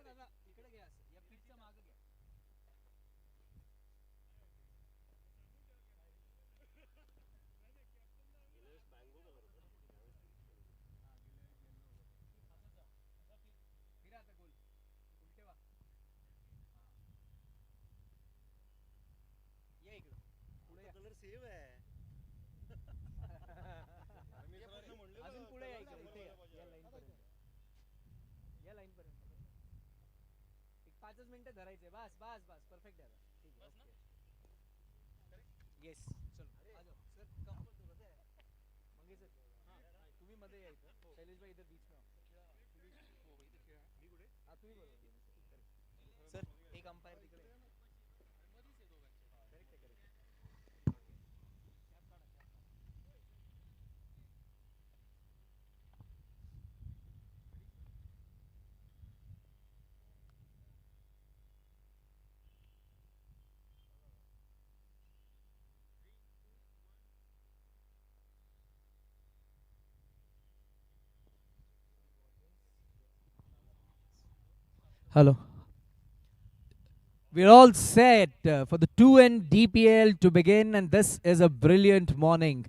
Colour same आहे. अजून पुढे या इथे या लाईन पर्यंत. या लाईन पर्यंत. एक 5 मिनिटं धरायचे. बस बस बस परफेक्ट आहे. ठीक आहे ओके. येस चलो आ जाओ सर. कम मंगे सर तुम्ही मध्ये या इथं. शैलेश भाई इधर बीच में हा तुम्ही बरोबर सर. एक अंपायर तिकडे करेक्ट आहे correct. Hello. We're all set for the 2N DPL to begin, and this is a brilliant morning.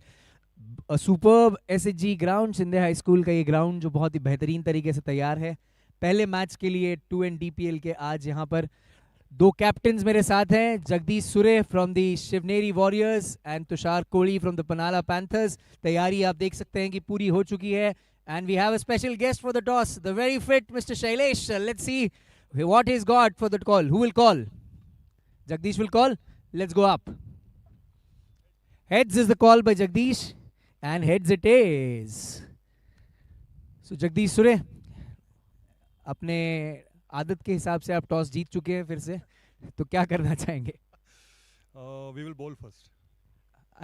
A superb SHG ground, Shinde high school का ये ग्राउंड जो बहुत ही बेहतरीन तरीके से तैयार है पहले मैच के लिए 2N DPL के. आज यहाँ पर दो कैप्टन्स मेरे साथ हैं, Jagdish Sure from the Shivneri Warriors and Tushar Kohli from the Panhala Panthers. तैयारी आप देख सकते हैं कि पूरी हो चुकी है. And we have a special guest for the toss, the very fit Mr. Shailesh. Let's see what he's got for the call. Who will call? Jagdish will call. Let's go up. Heads is the call by Jagdish, and heads it is. So Jagdish Sure, अपने आदत के हिसाब से आप toss जीत चुके हैं फिर से, तो क्या करना चाहेंगे? We will bowl first.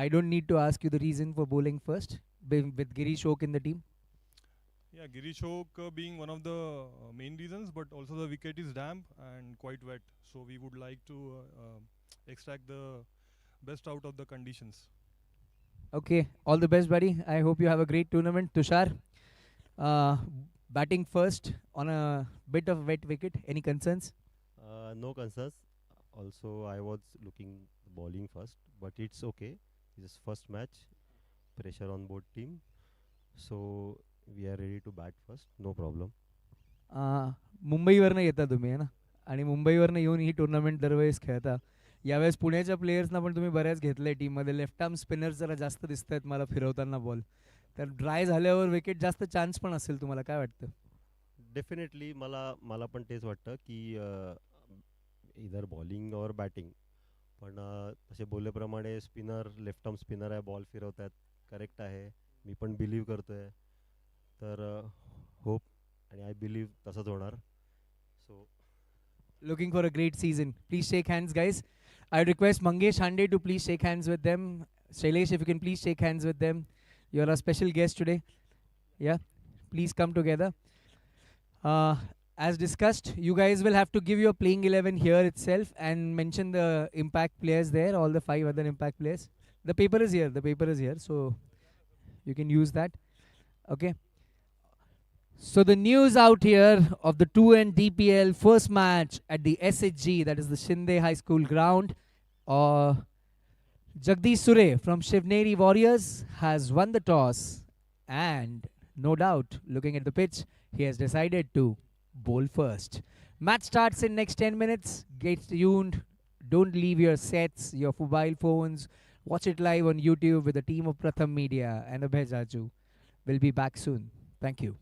I don't need to ask you the reason for bowling first, with Girish Oak in the team. Yeah, Girish Oak being one of the main reasons, but also the wicket is damp and quite wet. So we would like to extract the best out of the conditions. Okay, all the best, buddy. I hope you have a great tournament. Tushar, batting first on a bit of wet wicket. Any concerns? No concerns. Also, I was looking bowling first, but it's okay. It's first match, pressure on both team. So we are ready to bat first. No problem. मुंबईवरनं येता तुम्ही है ना, आणि मुंबईवरनं येऊन ही tournament दरवेळेस खेळता. यावेळेस पुण्याच्या प्लेयर्सना पण तुम्ही बऱ्याच घेतलंय टीममध्ये. लेफ्ट आर्म स्पिनर्स जरा जास्त दिसत आहेत मला फिरवताना बॉल. तर ड्राय झाल्यावर विकेट जास्त चान्स पण असेल, तुम्हाला काय वाटतं? डेफिनेटली मला पण तेच वाटतं की इधर बॉलिंग और बॅटिंग. पण तसे बोलल्याप्रमाणे स्पिनर, लेफ्ट आर्म स्पिनर आहे, बॉल फिरवतात, करेक्ट आहे. मी पण बिलीव करतोय. तर होप आणि आय बिलीव तसंच होणार. सो Looking for a great season. Please shake hands, guys. I request Mangesh Hande to please shake hands with them. Shailesh, if you can please shake hands with them. You're our special guest today. Yeah, please come together. As discussed, you guys will have to give your playing 11 here itself and mention the impact players there, all the 5 other impact players. The paper is here, so you can use that. Okay. So the news out here of the 2N DPL first match at the SHG, that is the Shinde High School ground. Jagdish Sure from Shivneri Warriors has won the toss, and no doubt, looking at the pitch, he has decided to bowl first. Match starts in next 10 minutes. Get tuned. Don't leave your sets, your mobile phones. Watch it live on YouTube with the team of Pratham Media and Abhay Jaju. We'll be back soon. Thank you.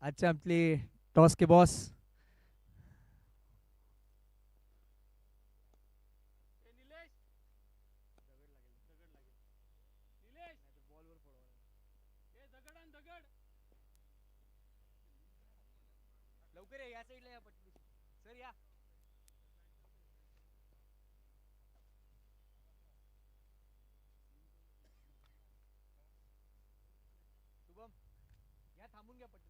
आजचे आपले toss के boss लवकर या साईडला या पटकन sir या शुभम या थांबून घ्या पटकन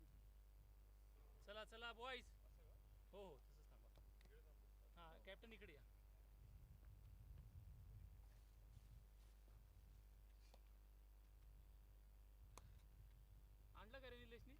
चला चला बॉयज हो हो तसंच थांबा हां कॅप्टन इकडे या आणलं का रे निलेशनी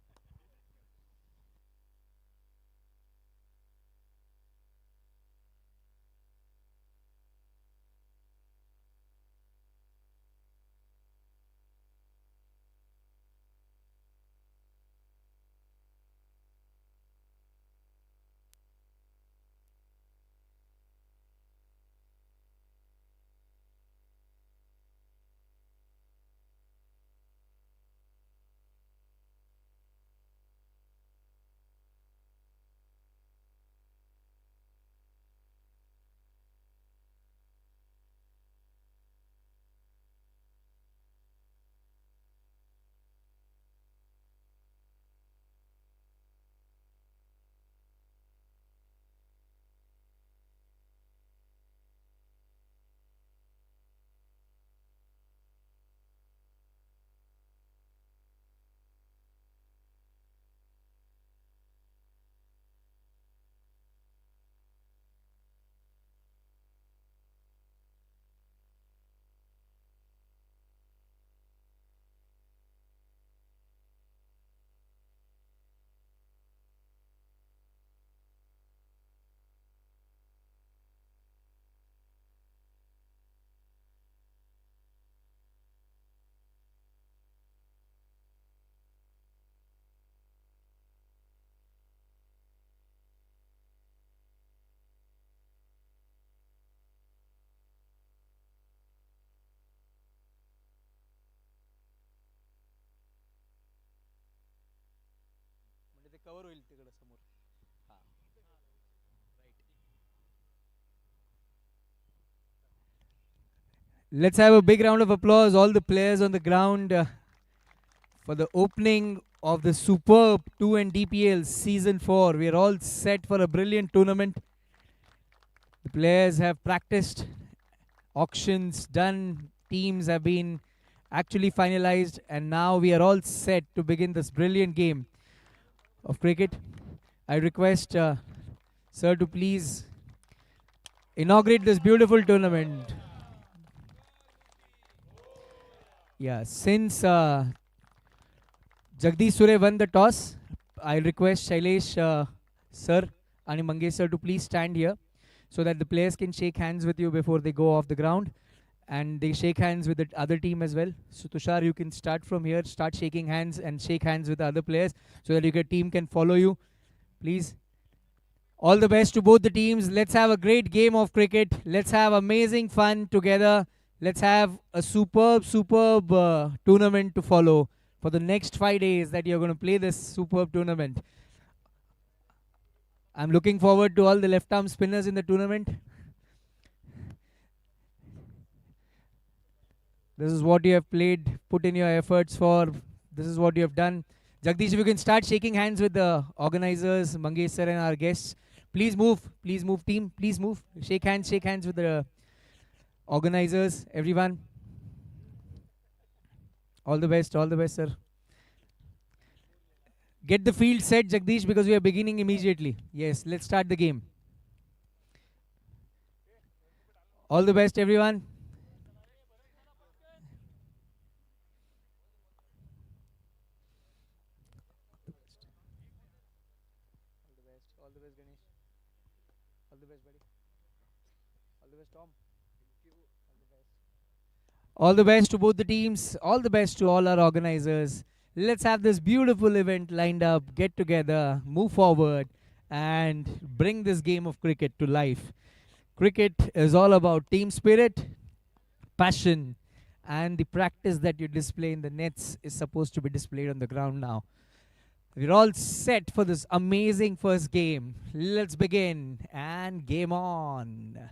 म्हणजे ते कव्हर होईल तिकडे समोर हां Let's have a big round of applause, all the players on the ground, for the opening of the superb 2N DPL Season 4. We are all set for a brilliant tournament. The players have practiced, auctions done, teams have been actually finalized, and now we are all set to begin this brilliant game of cricket. I request Sir to please inaugurate this beautiful tournament. Yeah, since Jagdish Sure won the toss, I request Shailesh sir and Mangesh sir to please stand here so that the players can shake hands with you before they go off the ground, and they shake hands with the other team as well. So Tushar, you can start from here, start shaking hands and shake hands with the other players so that your team can follow you. Please. All the best to both the teams. Let's have a great game of cricket. Let's have amazing fun together. Let's have a superb tournament to follow for the next 5 days that you're going to play this superb tournament. I'm looking forward to all the left arm spinners in the tournament. This is what you have played, put in your efforts for. This is what you have done. Jagdish, if you can start shaking hands with the organizers, Mangesh sir and our guests. Please move team, please move. Shake hands with the organizers, everyone. All the best, sir. Get the field set, Jagdish, because we are beginning immediately. Yes, let's start the game. All the best, everyone. All the best, Ganesh. All the best, buddy. All the best, Tom. All the best to both the teams. All the best to all our organizers. Let's have this beautiful event lined up, get together, move forward, and bring this game of cricket to life. Cricket is all about team spirit, passion, and the practice that you display in the nets is supposed to be displayed on the ground now. We're all set for this amazing first game. Let's begin and game on.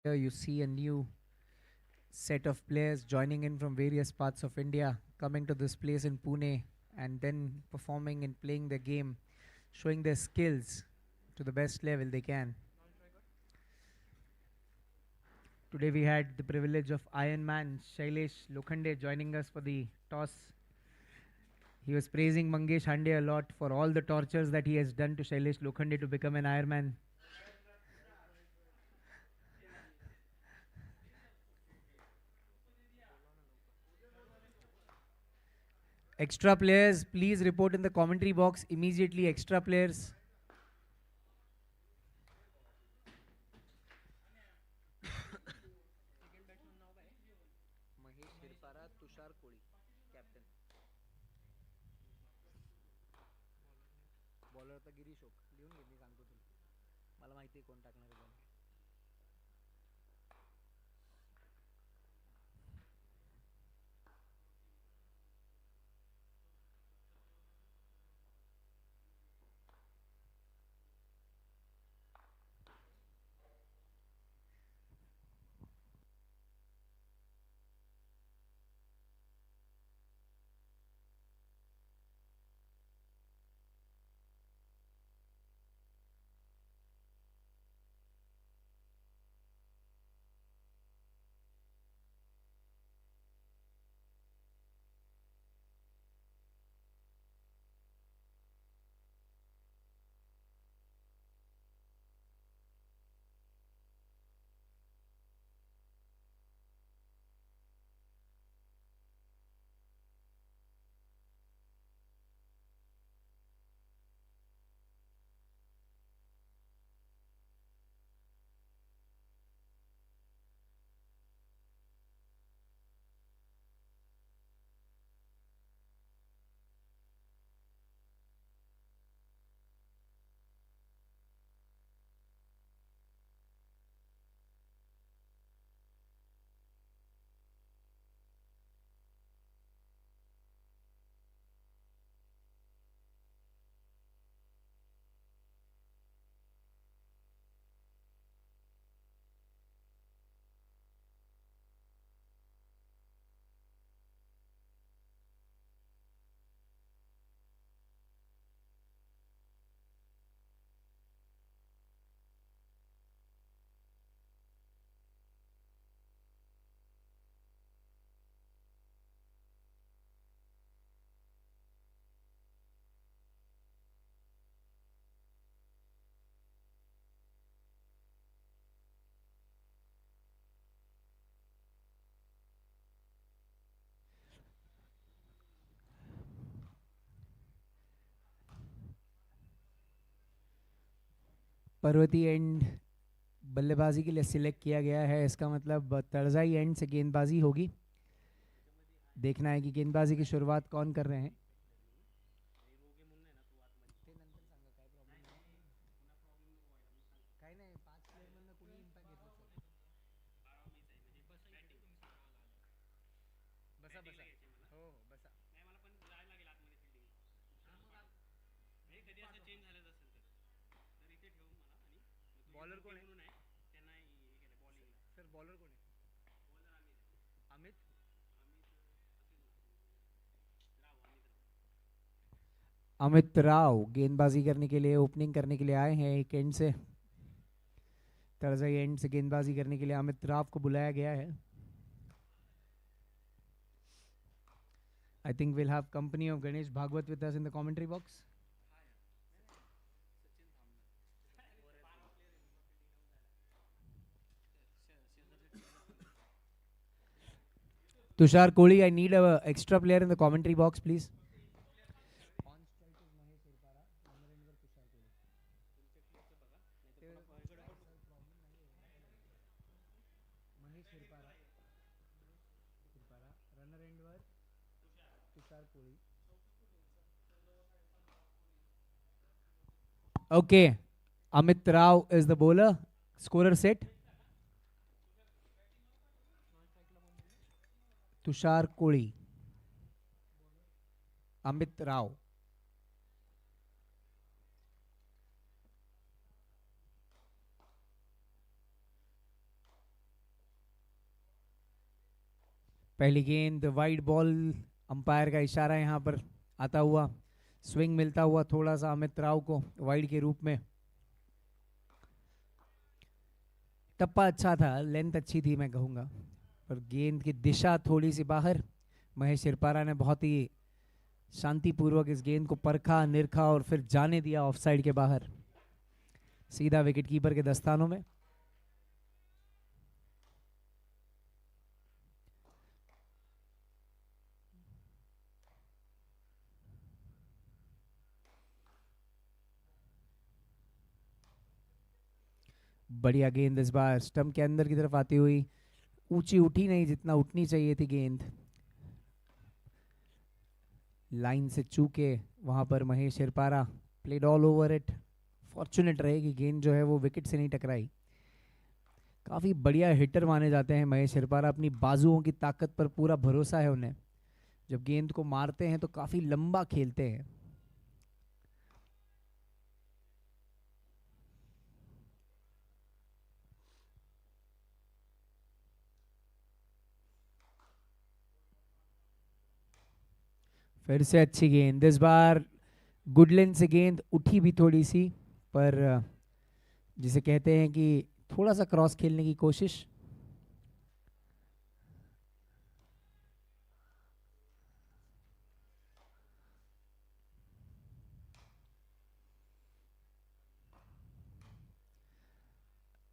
Here you see a new set of players joining in from various parts of India, coming to this place in Pune and then performing and playing the game, showing their skills to the best level they can. Today we had the privilege of Iron Man Shailesh Lokhande joining us for the toss. He was praising Mangesh Hande a lot for all the tortures that he has done to Shailesh Lokhande to become an Iron Man. Extra players, please report in the commentary box immediately. Extra players. Parvati and बल्लेबाजी के लिए select किया गया है, इसका मतलब तड़जाई and से गेंदबाजी होगी। देखना है कि गेंदबाजी की शुरुआत कौन कर रहे हैं। बॉलर कोण आहे त्यांना हे केलं बॉलिंगला सर बॉलर कोण आहे अमित अमित राव गेंदबाजी करने के लिए, ओपनिंग करने के लिए आए हैं एक एंड से। तड़जाई एंड से गेंदबाजी करने के लिए अमित राव को बुलाया गया है। I think will have company of Ganesh Bhagwat with us in the commentary box. Tushar Kohli, I need a extra player in the commentary box, please. Okay, Amit Rao is the bowler. Scorer set. Tushar Kohli, Amit Rao. पहली गेंद वाइड बॉल, अंपायर का इशारा यहां पर आता हुआ, swing मिलता हुआ थोड़ा सा अमित राव को वाइड के रूप में। टप्पा अच्छा था, लेंथ अच्छी थी मैं कहूंगा, पर गेंद की दिशा थोड़ी सी बाहर। महेश सिरपारा ने बहुत ही शांतिपूर्वक इस गेंद को परखा, निरखा और फिर जाने दिया ऑफ साइड के बाहर, सीधा विकेट कीपर के दस्तानों में। बढ़िया गेंद इस बार स्टंप के अंदर की तरफ आती हुई, ऊंची उठी नहीं जितना उठनी चाहिए थी गेंद, लाइन से चूके वहां पर Mahesh Hirpara played all over it. Fortunate रहे कि गेंद जो है वो विकेट से नहीं टकराई। काफी बढ़िया हिटर माने जाते हैं महेश सिरपारा, अपनी बाजुओं की ताकत पर पूरा भरोसा है उन्हें। जब गेंद को मारते हैं तो काफी लंबा खेलते हैं। फिर से अच्छी गेंद इस बार, गुडलैंड से गेंद उठी भी थोड़ी सी, पर जिसे कहते हैं कि थोड़ा सा क्रॉस खेलने की कोशिश।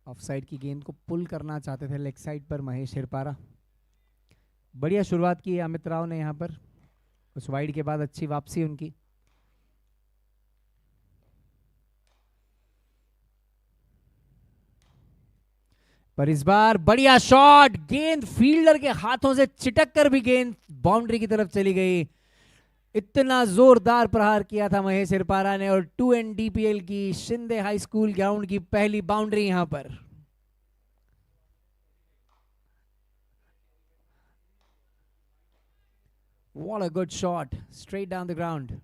ऑफ साइड की गेंद को पुल करना चाहते थे लेग साइड पर महेश सिरपारा। बढ़िया शुरुआत की है अमित राव ने यहाँ पर, उस वाइड के बाद अच्छी वापसी उनकी। पर इस बार बढ़िया शॉट, गेंद फील्डर के हाथों से चिटक कर भी गेंद बाउंड्री की तरफ चली गई। इतना जोरदार प्रहार किया था महेश सिरपारा ने, और 2 DPL की शिंदे हाई स्कूल ग्राउंड की पहली बाउंड्री यहां पर। What a good shot, straight down the ground.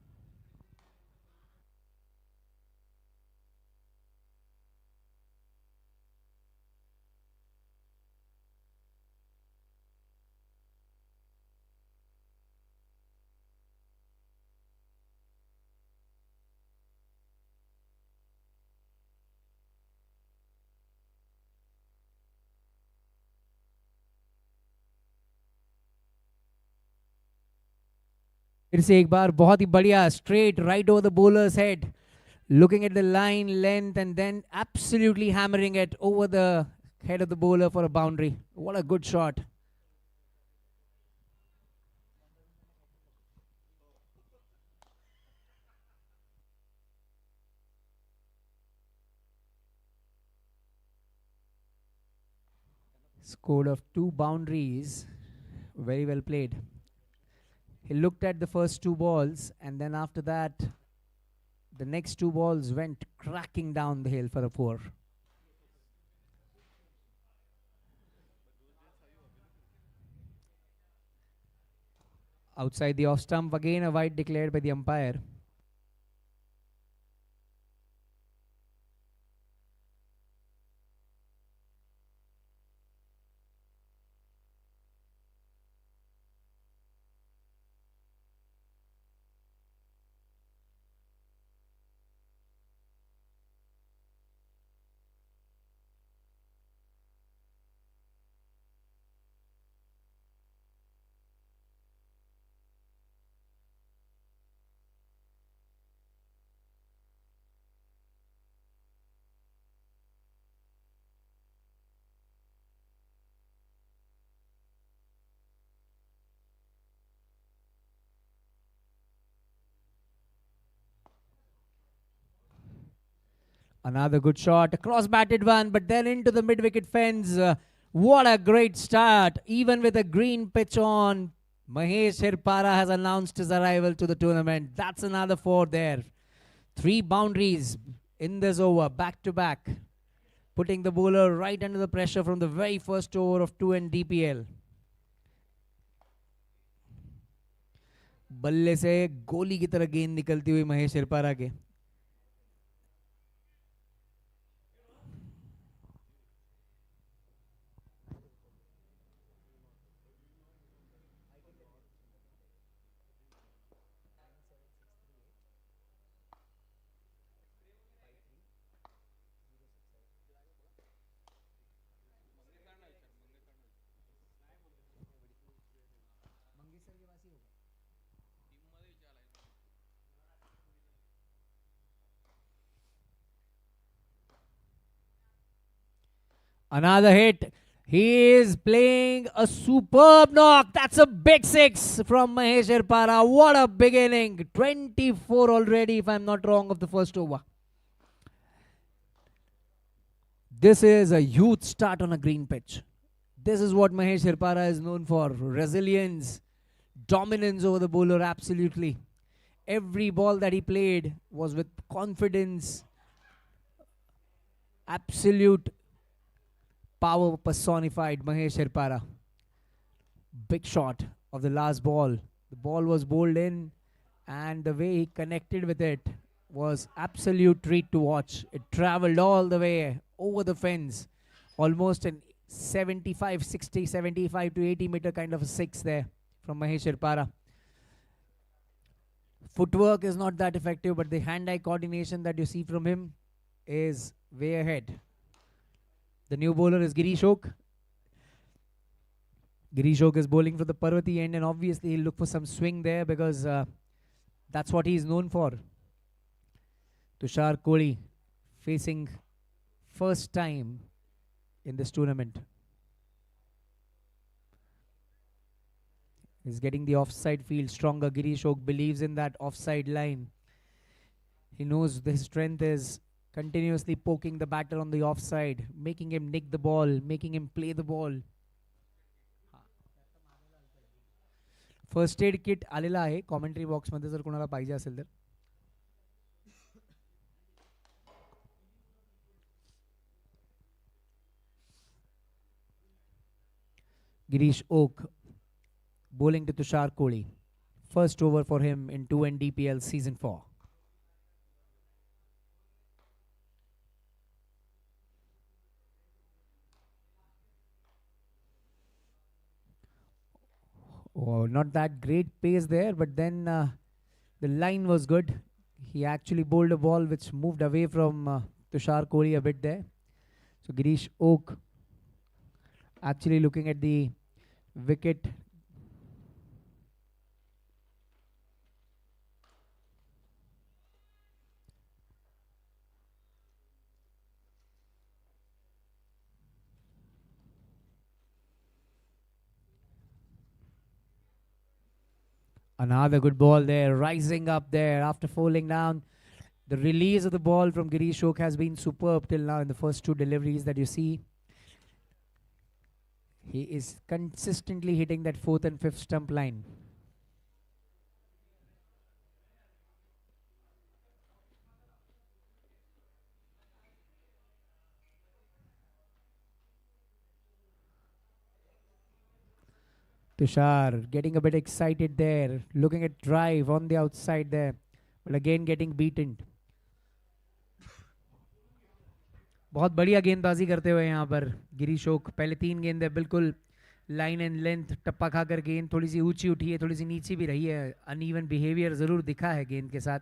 फिर से एक बार बहुत ही बढ़िया straight right over the bowlers head, looking at the line length and then absolutely hammering it over the head of the bowler for a boundary. What a good shot. Scored of 2 boundaries. Very well played. He looked at the first 2 balls, and then after that, the next 2 balls went cracking down the hill for a 4. Outside the off stump, again a wide declared by the umpire. Another good shot, a cross-batted one, but then into the mid-wicket fence. What a great start. Even with a green pitch on, Mahesh Hirpara has announced his arrival to the tournament. That's another 4 there. 3 boundaries in this over, back to back. Putting the bowler right under the pressure from the very first over of 2 and DPL. बल्ले से गोली की तरह गेंद निकलती हुई महेश हिरपारा के. Another hit. He is playing a superb knock. That's a big 6 from Mahesh Hirpara. What a big inning. 24 already, if I'm not wrong, of the first over. This is a huge start on a green pitch. This is what Mahesh Hirpara is known for. Resilience, dominance over the bowler, absolutely. Every ball that he played was with confidence, absolute power personified. Mahesh Hirpara. Big shot of the last ball. The ball was bowled in, and the way he connected with it was absolute treat to watch. It traveled all the way over the fence. Almost an 75, 60, 75 to 80 meter kind of a 6 there from Mahesh Hirpara. Footwork is not that effective, but the hand-eye coordination that you see from him is way ahead. The new bowler is Girish Oak. Girish Oak is bowling for the Parvati end, and obviously he'll look for some swing there because that's what he's known for. Tushar Kohli facing first time in this tournament. He's getting the offside field stronger. Girish Oak believes in that offside line. He knows his strength is continuously poking the batter on the offside, making him nick the ball, making him play the ball. First aid kit आलेला आहे commentary box मध्ये जर कोणाला पाहिजे असेल तर. Girish Oak bowling to Tushar Kohli. First over for him in 2 and DPL season 4. Oh, not that great pace there, but then the line was good. He actually bowled a ball which moved away from Tushar Kohli a bit there. So Girish Oak actually looking at the wicket. Another good ball there, rising up there after falling down. The release of the ball from Girish Oak has been superb till now in the first 2 deliveries that you see. He is consistently hitting that 4th and 5th stump line. Tushar getting a bit excited there, looking at drive on the outside there, but again getting beaten. बहुत बढ़िया गेंदबाजी करते हुए यहाँ पर गिरी शोक. पहले 3 गेंदें बिल्कुल लाइन एंड लेंथ टप्पा खाकर गेंद थोड़ी सी ऊंची उठी है, थोड़ी सी नीची भी रही है. अनइवन बिहेवियर ज़रूर दिखा है गेंद के साथ,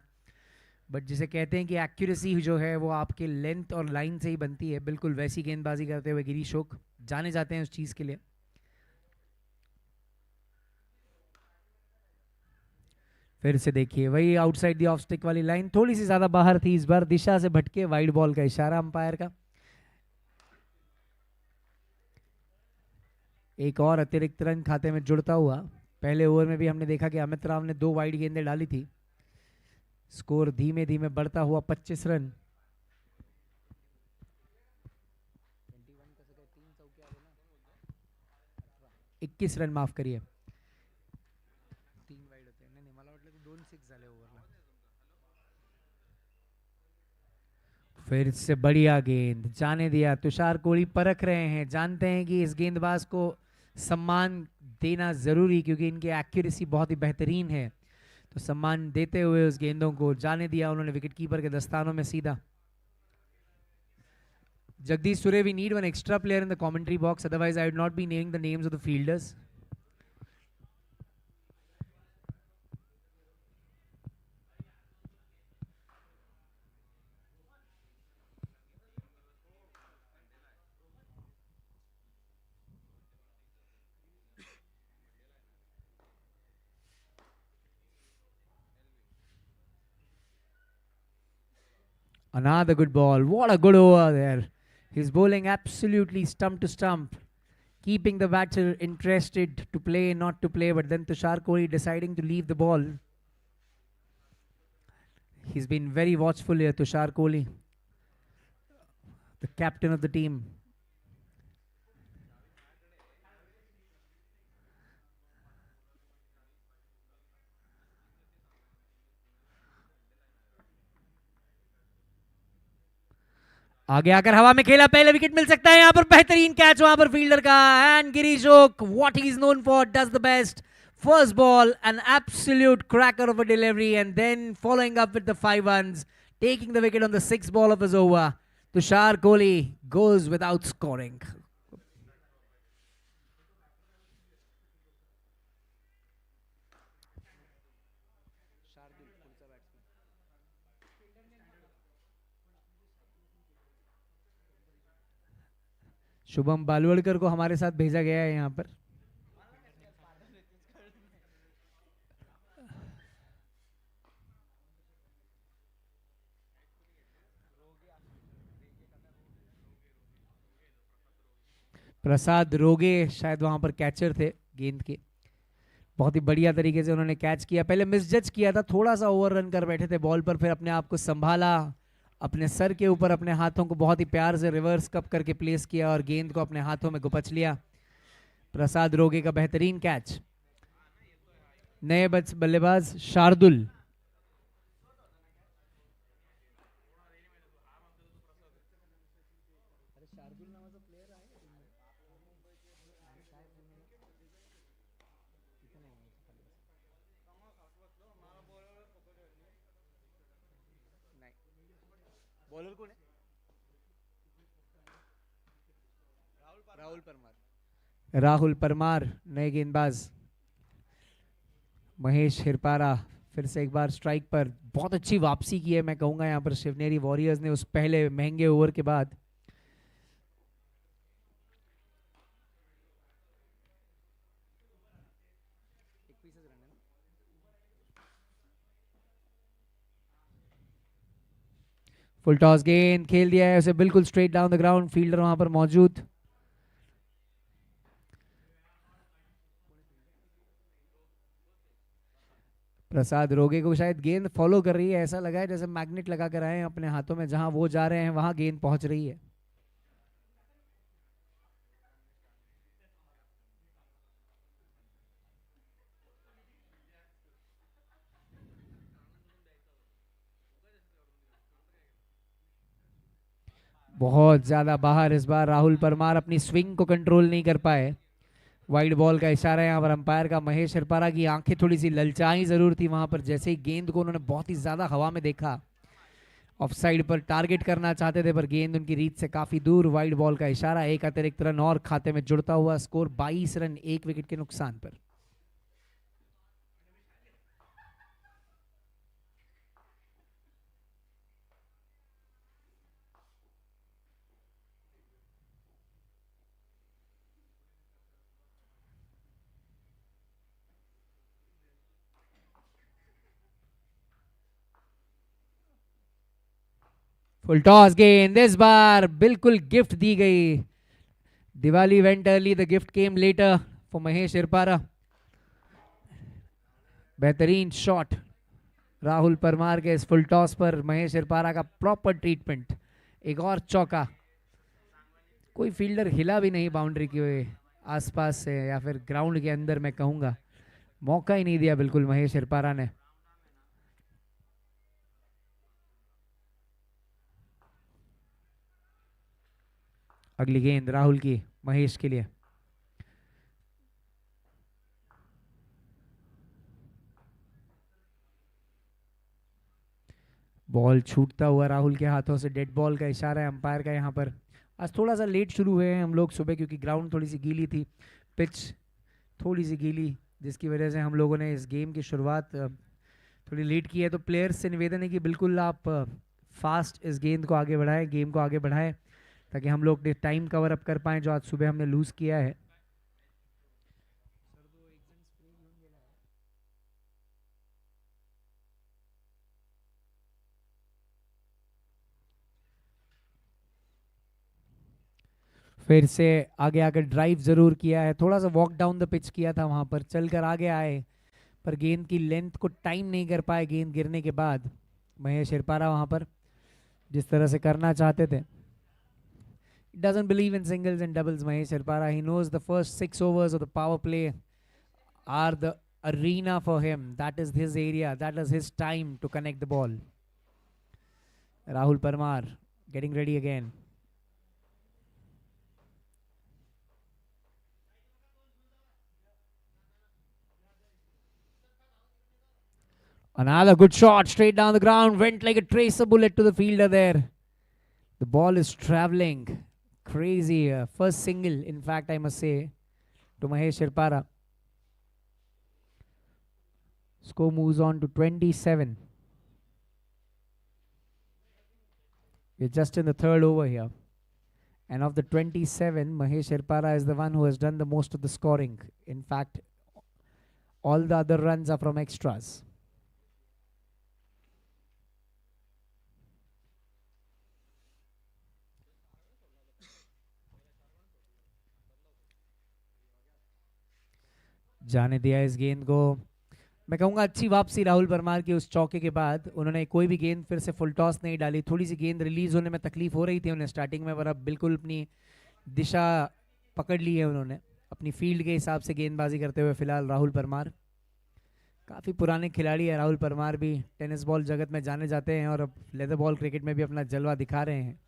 बट जिसे कहते हैं कि एक्यूरेसी जो है वो आपके लेंथ और लाइन से ही बनती है, बिल्कुल वैसी गेंदबाजी करते हुए गिरी शोक जाने जाते हैं उस चीज़ के लिए. फिर से देखिए वही आउटसाइड दी ऑफ स्टिक वाली लाइन, थोड़ी सी ज्यादा बाहर थी इस बार, दिशा से भटके. वाइड बॉल का इशारा अंपायर का. एक और अतिरिक्त रन खाते में जुड़ता हुआ. पहले ओवर में भी हमने देखा कि अमित राव ने 2 वाइड गेंदें डाली थी. स्कोर धीमे धीमे बढ़ता हुआ 25 रन. 21 रन माफ करिए. फिर से बढ़िया गेंद जाने दिया. तुषार कोहली परख रहे हैं, जानते हैं कि इस गेंदबाज को सम्मान देना जरूरी, क्योंकि इनकी एक्यूरेसी बहुत ही बेहतरीन है. तो सम्मान देते हुए उस गेंदों को जाने दिया उन्होंने विकेटकीपर के दस्तानों में सीधा. Jagdish Surya, we need one extra player in the commentary box, otherwise I would not be naming the names of the fielders. Another good ball. What a good over there. He's bowling absolutely stump to stump, keeping the batter interested to play, not to play, but then Tushar Kohli deciding to leave the ball. He's been very watchful here, Tushar Kohli, the captain of the team. आगे आकर हवा में खेला, पहले wicket मिल सकता है यहाँ पर. बेहतरीन कैच वहां पर फील्डर का. And Girish Oak, what he is known for, does the best. First ball, an absolute cracker of a delivery, and then following up with the 5 runs, taking the wicket on the 6th ball of his over. Tushar Kohli goes without scoring. Shubham Balwadkar को हमारे साथ भेजा गया है यहाँ पर. प्रसाद रोगे शायद वहां पर कैचर थे गेंद के. बहुत ही बढ़िया तरीके से उन्होंने कैच किया. पहले मिसजज किया था, थोड़ा सा ओवर रन कर बैठे थे बॉल पर, फिर अपने आप को संभाला, अपने सर के ऊपर अपने हाथों को बहुत ही प्यार से रिवर्स कप करके प्लेस किया और गेंद को अपने हाथों में गुपच लिया. प्रसाद रोगे का बेहतरीन कैच. नए बल्लेबाज शार्दुल. बॉलर कौन है? राहुल परमार नए गेंदबाज. महेश हिरपारा फिर से एक बार स्ट्राइक पर. बहुत अच्छी वापसी की है मैं कहूंगा यहाँ पर शिवनेरी वॉरियर्स ने उस पहले महंगे ओवर के बाद. फुल टॉस गेंद खेल दिया है उसे बिल्कुल straight down the ground. Fielder वहां पर मौजूद. प्रसाद रोगे को शायद गेंद फॉलो कर रही है, ऐसा लगा है जैसे मैग्नेट लगा कर आए हैं अपने हाथों में, जहां वो जा रहे हैं वहां गेंद पहुंच रही है. बहुत ज्यादा बाहर इस बार राहुल परमार अपनी स्विंग को कंट्रोल नहीं कर पाए। वाइड बॉल का इशारा यहाँ पर अंपायर का। महेश हिरपारा की आंखें थोड़ी सी ललचाई जरूर थी वहां पर, जैसे ही गेंद को उन्होंने बहुत ही ज्यादा हवा में देखा, ऑफ साइड पर टारगेट करना चाहते थे पर गेंद उनकी रीच से काफी दूर। वाइड बॉल का इशारा, एक अतिरिक्त रन और खाते में जुड़ता हुआ, स्कोर 22 रन 1 विकेट के नुकसान पर। फुल टॉस गेंद इस बार बिल्कुल गिफ्ट दी गई। Diwali went early, the gift came later for Mahesh Hirpara. बेहतरीन शॉट राहुल परमार के इस फुल टॉस पर, महेश हिरपारा का प्रॉपर ट्रीटमेंट। एक और चौका, कोई फील्डर हिला भी नहीं बाउंड्री के आसपास से या फिर ग्राउंड के अंदर, मैं कहूंगा मौका ही नहीं दिया बिल्कुल महेश हिरपारा ने। अगली गेंद राहुल की महेश के लिए। बॉल छूटता हुआ राहुल के हाथों से, डेड बॉल का इशारा है अंपायर का यहाँ पर। आज थोड़ा सा लेट शुरू हुए हैं हम लोग सुबह, क्योंकि ग्राउंड थोड़ी सी गीली थी, पिच थोड़ी सी गीली, जिसकी वजह से हम लोगों ने इस गेम की शुरुआत थोड़ी लेट की है। तो प्लेयर्स से निवेदन है कि बिल्कुल आप फास्ट इस गेंद को आगे बढ़ाएं, गेम को आगे बढ़ाएं, ताकि हम लोग टाइम कवर अप कर पाएं जो आज सुबह हमने लूज किया है। फिर से आगे आकर ड्राइव जरूर किया है, थोड़ा सा वॉक डाउन द पिच किया था वहां पर, चलकर आगे आए पर गेंद की लेंथ को टाइम नहीं कर पाए गेंद गिरने के बाद महेश हिरपारा वहां पर, जिस तरह से करना चाहते थे। Doesn't believe in singles and doubles, Mahesh Hirpara. He knows the first 6 overs of the power play are the arena for him. That is his area. That is his time to connect the ball. Rahul Parmar getting ready again. Another good shot straight down the ground. Went like a tracer bullet to the fielder there. The ball is traveling. Crazy. First single, in fact, I must say, to Mahesh Hirpara. Score moves on to 27. We're just in the third over here. And of the 27, Mahesh Hirpara is the one who has done the most of the scoring. In fact, all the other runs are from extras. जाने दिया इस गेंद को। मैं कहूँगा अच्छी वापसी राहुल परमार की उस चौके के बाद। उन्होंने कोई भी गेंद फिर से फुल टॉस नहीं डाली। थोड़ी सी गेंद रिलीज होने में तकलीफ हो रही थी उन्हें स्टार्टिंग में, पर अब बिल्कुल अपनी दिशा पकड़ ली है उन्होंने, अपनी फील्ड के हिसाब से गेंदबाजी करते हुए फिलहाल राहुल परमार। काफ़ी पुराने खिलाड़ी है राहुल परमार भी, टेनिस बॉल जगत में जाने जाते हैं और अब लेदर बॉल क्रिकेट में भी अपना जलवा दिखा रहे हैं।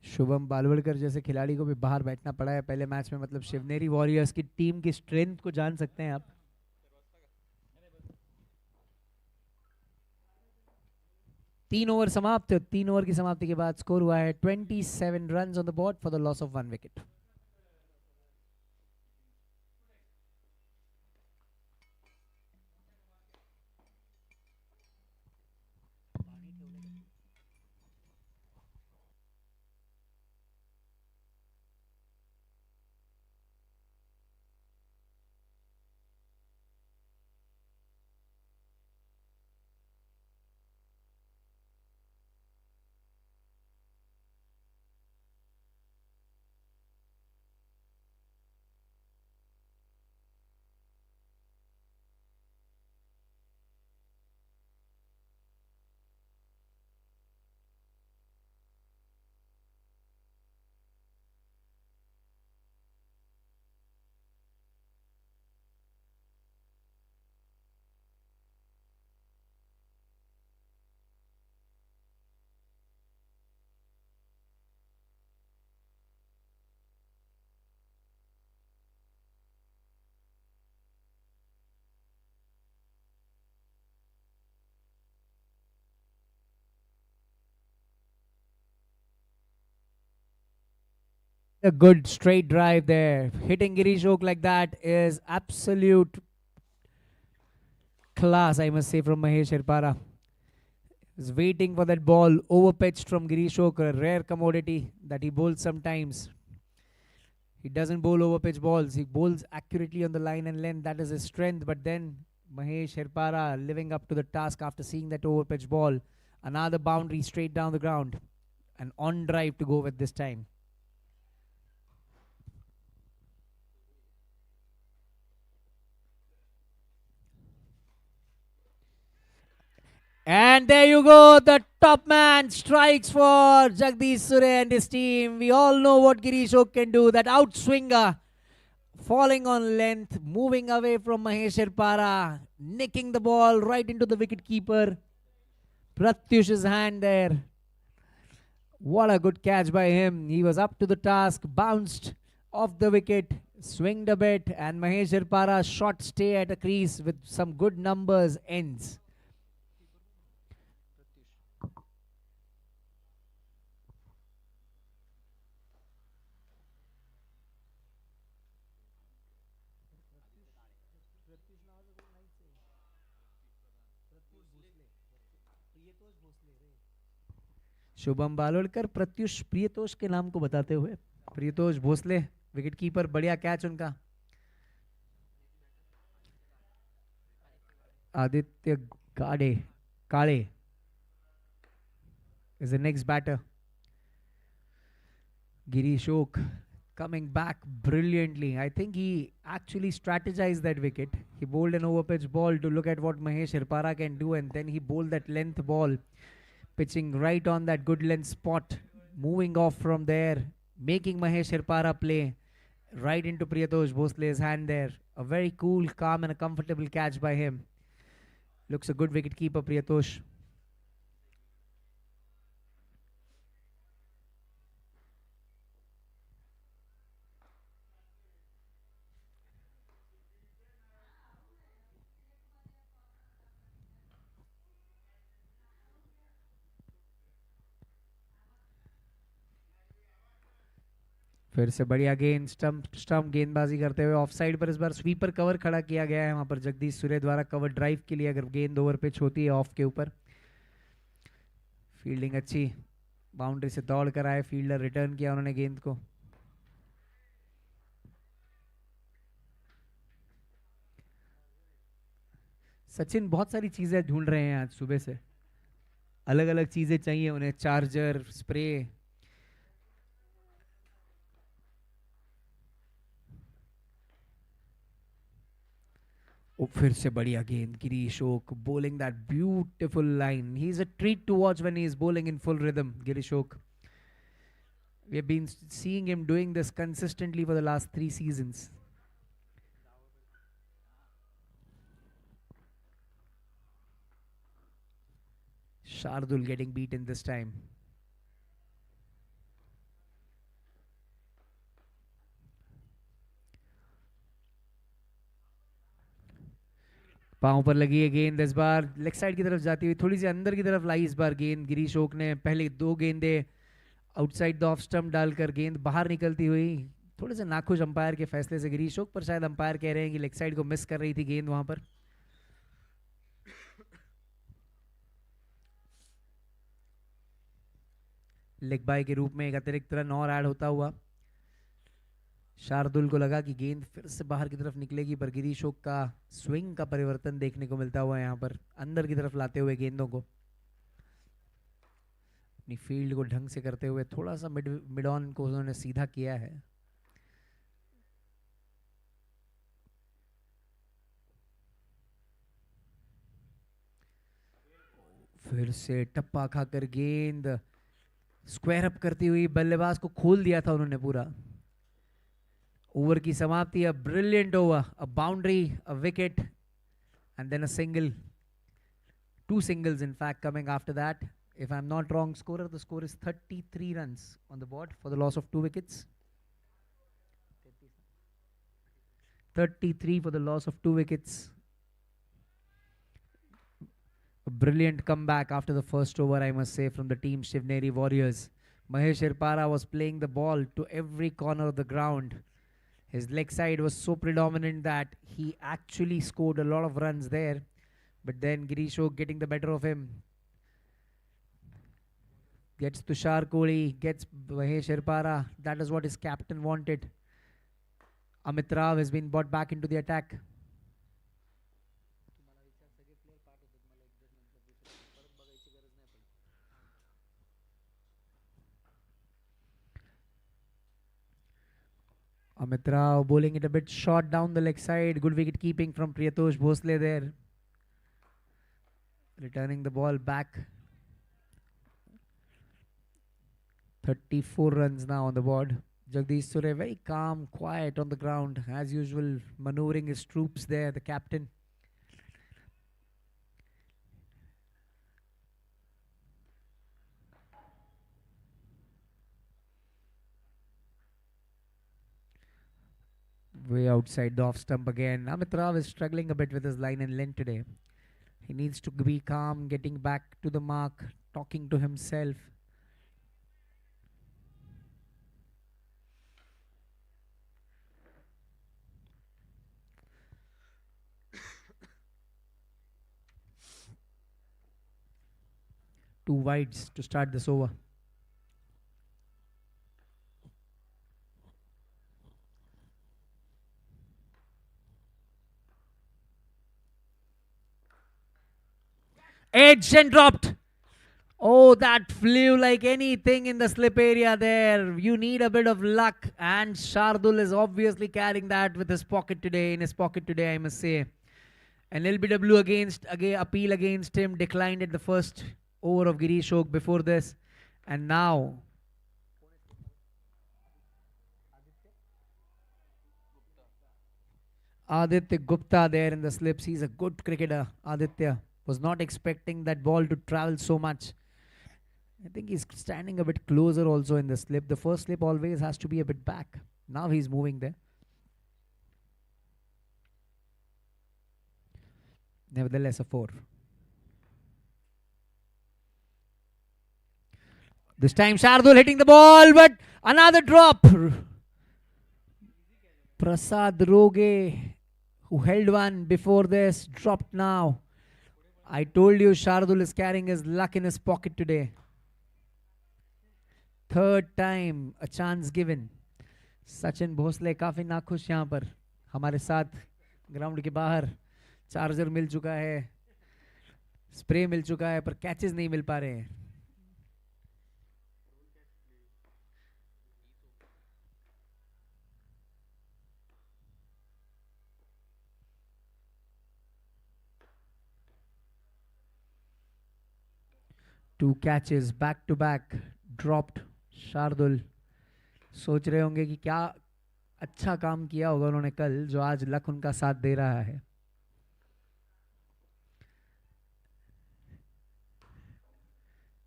शुभम बालवड़कर जैसे खिलाड़ी को भी बाहर बैठना पड़ा है पहले मैच में, मतलब शिवनेरी वॉरियर्स की टीम की स्ट्रेंथ को जान सकते हैं आप। तीन ओवर समाप्त, 3 ओवर की समाप्ति के बाद स्कोर हुआ है 27 run on the board for the loss of 1 wicket. A good straight drive there. Hitting Girish Oak like that is absolute class, I must say, from Mahesh Hirpara. Is waiting for that ball over pitched from Girish Oak, a rare commodity that he bowls sometimes. He doesn't bowl over pitch balls. He bowls accurately on the line and length. That is his strength. But then Mahesh Hirpara living up to the task after seeing that over pitch ball. Another boundary straight down the ground. An on drive to go with this time. And there you go, the top man strikes for Jagdish Surya and his team. We all know what Girish Oak can do. That outswinger, falling on length, moving away from Mahesh Hirpara, nicking the ball right into the wicket keeper. Pratyush's hand there. What a good catch by him. He was up to the task, bounced off the wicket, swinged a bit, and Mahesh Hirpara shot stay at a crease with some good numbers ends. Shubham Balwadkar Pratyush Priyatosh के नाम को बताते हुए Priyatosh Bhosale wicketkeeper बढ़िया catch उनका आदित्य गाड़े काले is the next batter. Girish Oak coming back brilliantly. I think he actually strategized that wicket. He bowled an overpitch ball to look at what Mahesh Hirpara can do, and then he bowled that length ball, pitching right on that good length spot, moving off from there, making Mahesh Hirpara play right into Priyatosh Bhosle's hand there. A very cool, calm and a comfortable catch by him. Looks a good wicket keeper, Priyatosh. फिर से बढ़िया गेंद stump गेंदबाजी करते हुए of side पर इस बार sweeper cover खड़ा किया गया है वहां पर जगदीश सूर्य द्वारा कवर ड्राइव के लिए अगर गेंद ओवर पिच होती है ऑफ के ऊपर. फील्डिंग अच्छी, बाउंड्री से दौड़ कर आए फील्डर, रिटर्न किया उन्होंने गेंद को. सचिन बहुत सारी चीजें ढूंढ रहे हैं आज सुबह से, अलग अलग चीजें चाहिए उन्हें, चार्जर, स्प्रे. फिर से बढ़िया गेंद, Girish Oak bowling that beautiful line. He's a treat to watch when he's bowling in full rhythm, Girish Oak. We have been seeing him doing this consistently for the last 3 seasons. Shardul getting beaten this time. पांव पर लगी है गेंद, इस बार leg side की तरफ जाती हुई थोड़ी सी अंदर की तरफ लाई इस बार गेंद. गिरीश ओक ने पहले 2 गेंदें आउटसाइड द ऑफ स्टंप डालकर गेंद बाहर निकलती हुई, थोड़े से नाखुश अंपायर के फैसले से गिरीश ओक, पर शायद अंपायर कह रहे हैं कि लेग साइड को मिस कर रही थी गेंद वहां पर. लेग बाय के रूप में एक अतिरिक्त रन और ऐड होता हुआ. शार्दुल को लगा कि गेंद फिर से बाहर की तरफ निकलेगी, पर गिरीश ओक का स्विंग का परिवर्तन देखने को मिलता हुआ यहाँ पर, अंदर की तरफ लाते हुए गेंदों को, अपनी फील्ड को ढंग से करते हुए थोड़ा सा मिड ऑन को उन्होंने सीधा किया है. फिर से टप्पा खाकर गेंद स्क्वायर अप करती हुई, बल्लेबाज को खोल दिया था उन्होंने पूरा. ओवर की समाप्ति, a brilliant over, a boundary, a wicket and then a single, 2 singles in fact coming after that. If I'm not wrong, the score is 33 runs on the board for the loss of 2 wickets. 33 for the loss of 2 wickets. A brilliant comeback after the first over, I must say, from the team Shivneri Warriors. Mahesh Irpara was playing the ball to every corner of the ground. His leg side was so predominant that he actually scored a lot of runs there. But then Girishok getting the better of him. Gets Tushar Kohli, gets Mahesh Irpara. That is what his captain wanted. Amit Rao has been brought back into the attack. Amit Rao bowling it a bit short down the leg side. Good wicket keeping from Priyatosh Bhosle there. Returning the ball back. 34 runs now on the board. Jagdish Surya very calm, quiet on the ground. As usual, maneuvering his troops there, the captain. Way outside the off stump again. Amit Rao is struggling a bit with his line and length today. He needs to be calm, getting back to the mark, talking to himself. Two wides to start this over. Edge and dropped. Oh, that flew like anything in the slip area there. You need a bit of luck. And Shardul is obviously carrying that with his pocket today, in his pocket today, I must say. An LBW appeal against him declined at the first over of Girishok before this. And now Aditya Gupta there in the slips. He's a good cricketer. Aditya was not expecting that ball to travel so much. I think he's standing a bit closer also in the slip. The first slip always has to be a bit back. Now he's moving there. Nevertheless, a 4. This time Shardul hitting the ball, but another drop. Prasad Roge, who held one before this, dropped now. I told you Shardul is carrying his luck in his pocket today. Third time a chance given. Sachin Bhosale काफी नाखुश यहाँ पर हमारे साथ ground के बाहर. Charger मिल चुका है, स्प्रे मिल चुका है, पर कैचेस नहीं मिल पा रहे हैं. Two catches back to back dropped. Shardul सोच रहे होंगे कि क्या अच्छा काम किया होगा उन्होंने कल, जो आज लक उनका साथ दे रहा है.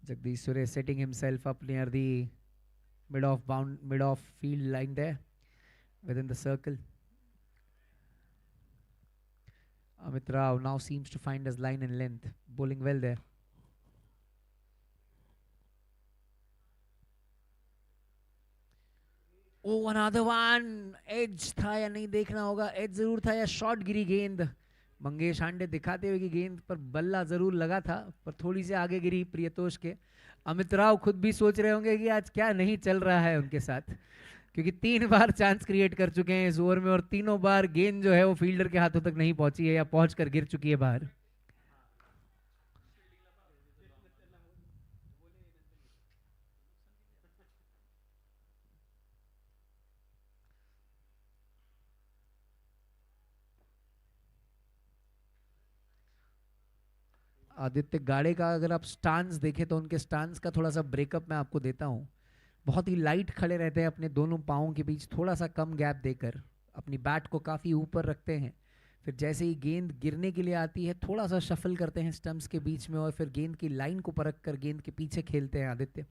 Jagdish Surya setting himself up near the mid off field line there within the circle. Amit Rao now seems to find his line and length, bowling well there. Oh, another one. Edge था या नहीं देखना होगा. Edge जरूर था या short गिरी गेंद. मंगेश हांडे दिखाते हुए कि गेंद पर बल्ला जरूर लगा था, पर थोड़ी सी आगे गिरी प्रियतोष के. अमित राव खुद भी सोच रहे होंगे कि आज क्या नहीं चल रहा है उनके साथ, क्योंकि 3 बार चांस क्रिएट कर चुके हैं इस ओवर में और तीनों बार गेंद जो है वो फील्डर के हाथों तक नहीं पहुंची है या पहुंच कर गिर चुकी है बाहर. आदित्य गाड़े का अगर आप स्टांस देखें तो उनके स्टांस का थोड़ा सा ब्रेकअप मैं आपको देता हूं. बहुत ही लाइट खड़े रहते हैं अपने दोनों पाँवों के बीच, थोड़ा सा कम गैप देकर अपनी बैट को काफ़ी ऊपर रखते हैं. फिर जैसे ही गेंद गिरने के लिए आती है थोड़ा सा शफल करते हैं स्टंप्स के बीच में और फिर गेंद की लाइन को परख कर गेंद के पीछे खेलते हैं आदित्य.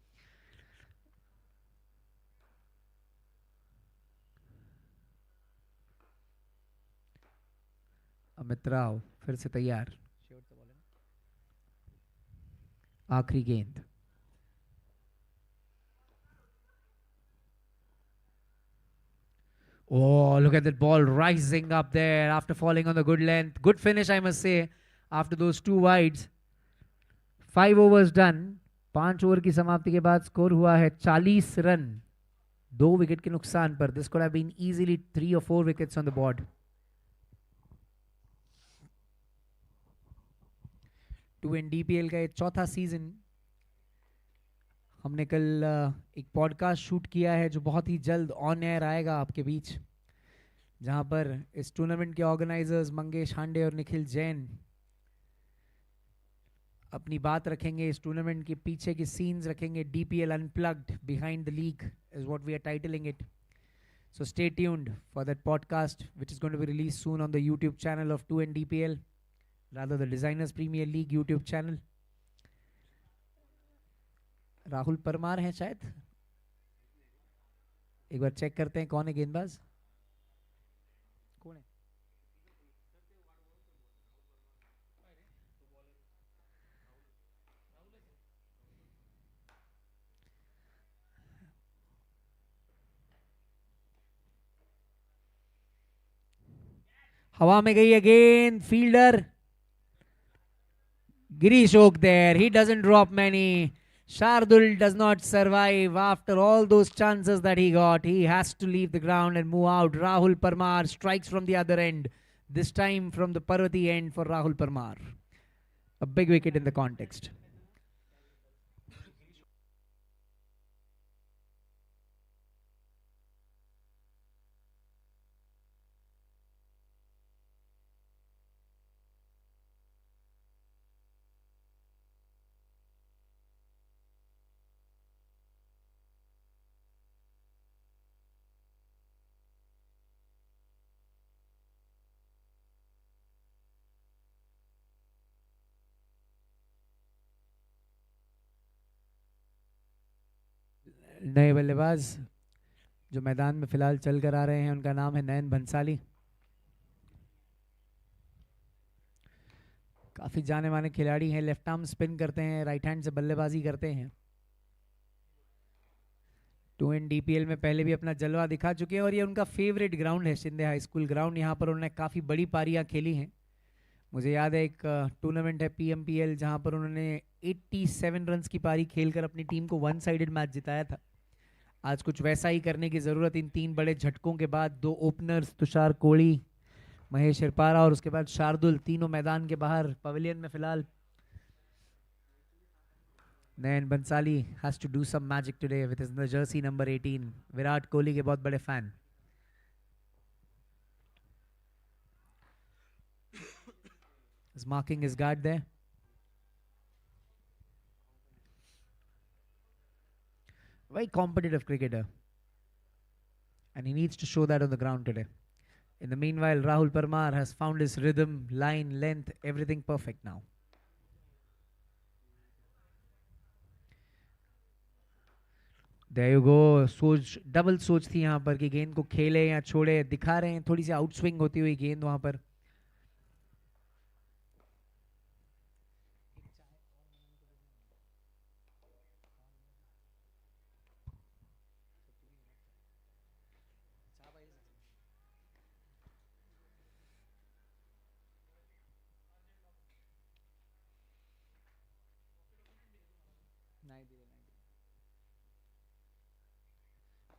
अमित राव फिर से तैयार. आखिरी गेंद. Oh, look at that ball rising up there after falling on the good length. Good finish, I must say, after those 2 wides. 5 overs done. 5 over की समाप्ति के बाद स्कोर हुआ है 40 रन 2 विकेट के नुकसान पर. This could have been easily 3 or 4 wickets on the board. 2N DPL का ये चौथा सीजन. हमने कल एक पॉडकास्ट शूट किया है जो बहुत ही जल्द ऑन एयर आएगा आपके बीच, जहां पर इस टूर्नामेंट के ऑर्गेनाइजर्स मंगेश हांडे और निखिल जैन अपनी बात रखेंगे. इस टूर्नामेंट के पीछे की सीन्स रखेंगे. DPL Unplugged Behind the League is what we are titling it. So stay tuned for that podcast, which is going to be released soon on the YouTube channel of 2N DPL, rather the Designers Premier League YouTube channel. Rahul Parmar हैं शायद. एक बार check करते हैं कौन है गेंदबाज. कौन है? हवा में गई है गेंद. Fielder Girish Oak there. He doesn't drop many. Shardul does not survive after all those chances that he got. He has to leave the ground and move out. Rahul Parmar strikes from the other end. This time from the Parvati end for Rahul Parmar. A big wicket in the context. नए बल्लेबाज जो मैदान में फिलहाल चल कर आ रहे हैं, उनका नाम है नयन भंसाली. काफी जाने माने खिलाड़ी हैं. लेफ्ट आर्म स्पिन करते हैं, राइट हैंड से बल्लेबाजी करते हैं. 2N DPL में पहले भी अपना जलवा दिखा चुके हैं और ये उनका फेवरेट ग्राउंड है, शिंदे हाई स्कूल ग्राउंड. यहाँ पर उन्होंने काफ़ी बड़ी पारियाँ खेली हैं. मुझे याद है एक टूर्नामेंट है PMPL जहाँ पर उन्होंने 87 रन्स की पारी खेलकर अपनी टीम को 1 साइडेड मैच जिताया था. आज कुछ वैसा ही करने की ज़रूरत इन 3 बड़े झटकों के बाद. 2 ओपनर्स तुषार कोड़ी, महेश हिरपारा और उसके बाद शार्दुल, तीनों मैदान के बाहर पवेलियन में फिलहाल. नयन Bhansali has to do some magic today with his jersey number 18. Virat Kohli के बहुत बड़े fan. Is marking his guard there. Very competitive cricketer, and he needs to show that on the ground today. In the meanwhile, Rahul Parmar has found his rhythm, line, length, everything perfect now. There you go. सोच, double सोच थी यहाँ पर कि गेंद को खेले या छोड़े. दिखा रहे हैं थोड़ी सी आउटस्विंग होती हुई गेंद वहां पर.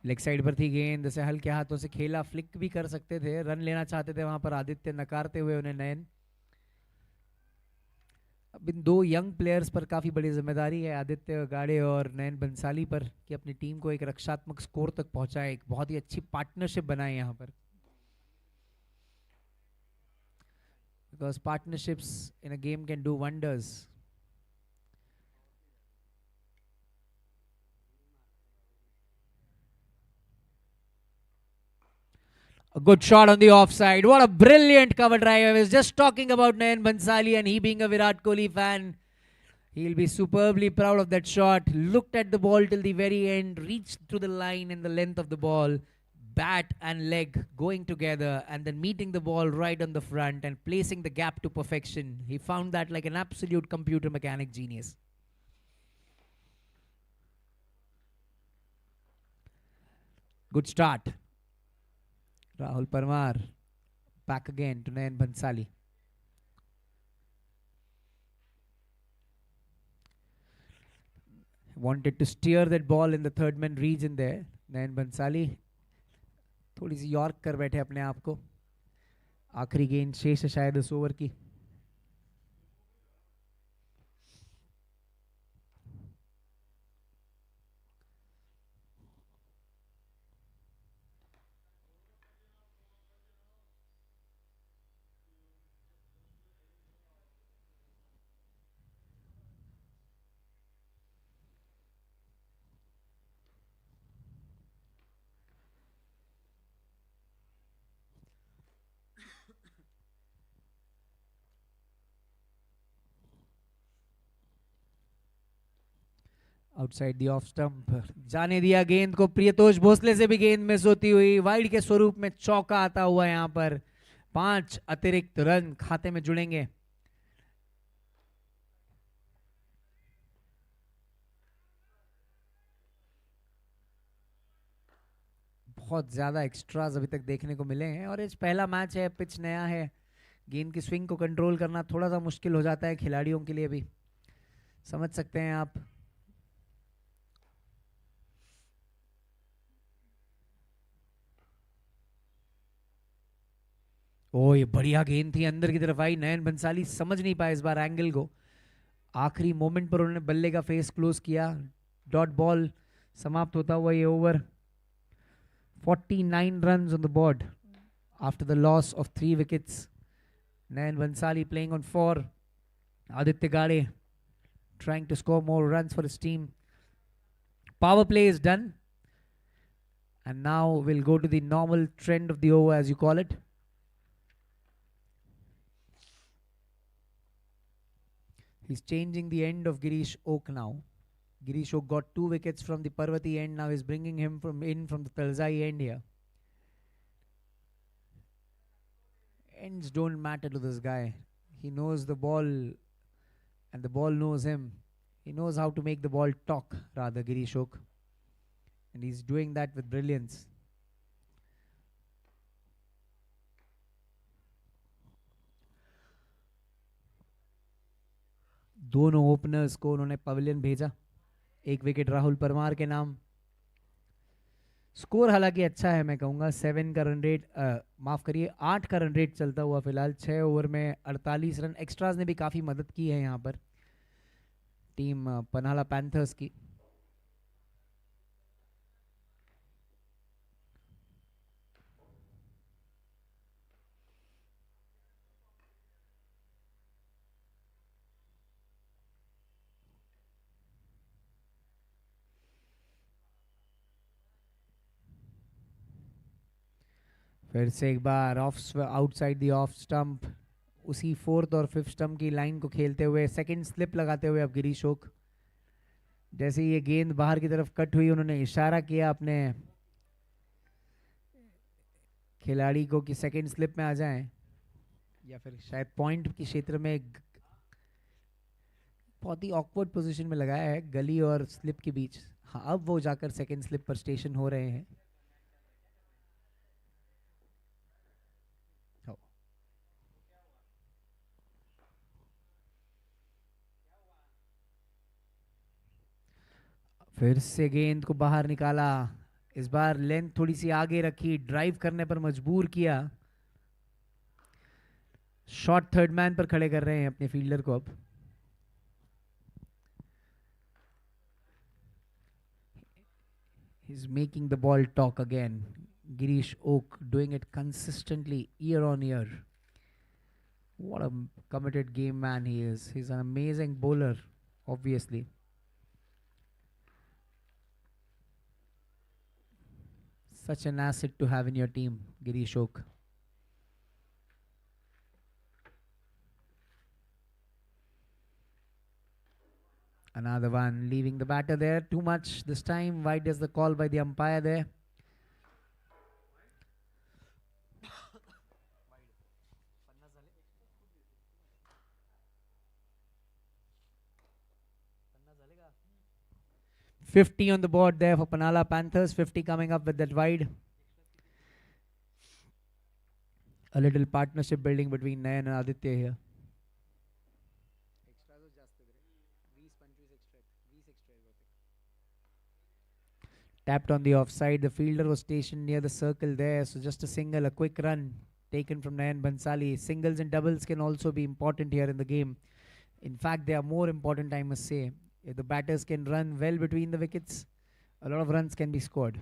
लेग साइड पर थी गेंद, जैसे हल्के हाथों से खेला, फ्लिक भी कर सकते थे. रन लेना चाहते थे वहां पर आदित्य, नकारते हुए उन्हें नयन. अब इन 2 यंग प्लेयर्स पर काफ़ी बड़ी जिम्मेदारी है, आदित्य गाड़े और नयन बंसाली पर, कि अपनी टीम को एक रक्षात्मक स्कोर तक पहुंचाए. एक बहुत ही अच्छी पार्टनरशिप बनाए यहाँ पर. Because partnerships in a game can do wonders. A good shot on the offside. What a brilliant cover drive. I was just talking about Nayan Bansali, and he being a Virat Kohli fan, he'll be superbly proud of that shot. Looked at the ball till the very end, reached through the line and the length of the ball, bat and leg going together, and then meeting the ball right on the front and placing the gap to perfection. He found that like an absolute computer mechanic genius. Good start. Rahul Parmar back again to Nayan Bhansali. Wanted to steer that ball in the third man region there. Nayan Bhansali थोड़ी सी York कर बैठे अपने आप को. आखिरी गेंद शेष है शायद इस ओवर की. आउटसाइड द ऑफ स्टंप जाने दिया गेंद को. प्रियतोष भोसले से भी गेंद मिस होती हुई. वाइड के स्वरूप में चौका आता हुआ यहां पर. 5 अतिरिक्त रन खाते में जुड़ेंगे. बहुत ज्यादा एक्स्ट्रास अभी तक देखने को मिले हैं और ये पहला मैच है, पिच नया है. गेंद की स्विंग को कंट्रोल करना थोड़ा सा मुश्किल हो जाता है खिलाड़ियों के लिए भी, समझ सकते हैं आप. ओ ये बढ़िया गेंद थी, अंदर की तरफ आई. नयन बंसाली समझ नहीं पाए इस बार एंगल को. आखिरी मोमेंट पर उन्होंने बल्ले का फेस क्लोज किया. डॉट बॉल समाप्त होता हुआ ये over. 49 runs on the board after the loss of 3 wickets. Nayan Bhansali playing on 4. Aditya Gade trying to score more runs for his team. Power play is done. And now we'll go to the normal trend of the over, as you call it. He's changing the end of Girish Oak now. Girish Oak got 2 wickets from the Parvati end. Now he's bringing him from the Talzai end here. Ends don't matter to this guy. He knows the ball and the ball knows him. He knows how to make the ball talk, rather, Girish Oak. And he's doing that with brilliance. दोनों openers को उन्होंने pavilion भेजा. 1 wicket Rahul Parmar के नाम. Score हालांकि अच्छा है, मैं कहूँगा 7 का रन रेट, माफ़ करिए 8 का रन रेट चलता हुआ फिलहाल. 6 ओवर में 48 रन. एक्स्ट्राज ने भी काफ़ी मदद की है यहाँ पर टीम पन्हाला पैंथर्स की. फिर से एक बार off outside the off stump. उसी 4th और 5th स्टंप की लाइन को खेलते हुए सेकंड स्लिप लगाते हुए अब गिरीश ओक. जैसे ये गेंद बाहर की तरफ कट हुई, उन्होंने इशारा किया अपने खिलाड़ी को कि सेकंड स्लिप में आ जाएं, या फिर शायद पॉइंट के क्षेत्र में. बहुत ही ऑकवर्ड पोजीशन में लगाया है गली और स्लिप के बीच. हाँ, अब वो जाकर सेकंड स्लिप पर स्टेशन हो रहे हैं. फिर से गेंद को बाहर निकाला. इस बार लेंथ थोड़ी सी आगे रखी, ड्राइव करने पर मजबूर किया. शॉर्ट थर्ड मैन पर खड़े कर रहे हैं अपने फील्डर को अब. He's making the ball talk again. Girish Oak doing it consistently year on year. What a committed game man he is. He's an amazing bowler, obviously. Such an asset to have in your team, Girish Oak. Another one leaving the batter there. Too much this time. Wide is the call by the umpire there. $50 on the board there for Panhala Panthers. 50 coming up with that wide. A little partnership building between Nayan and Aditya here. Tapped on the offside. The fielder was stationed near the circle there, so just a single, a quick run taken from Nayan Bansali. Singles and doubles can also be important here in the game. In fact, they are more important, I must say. If the batters can run well between the wickets, a lot of runs can be scored.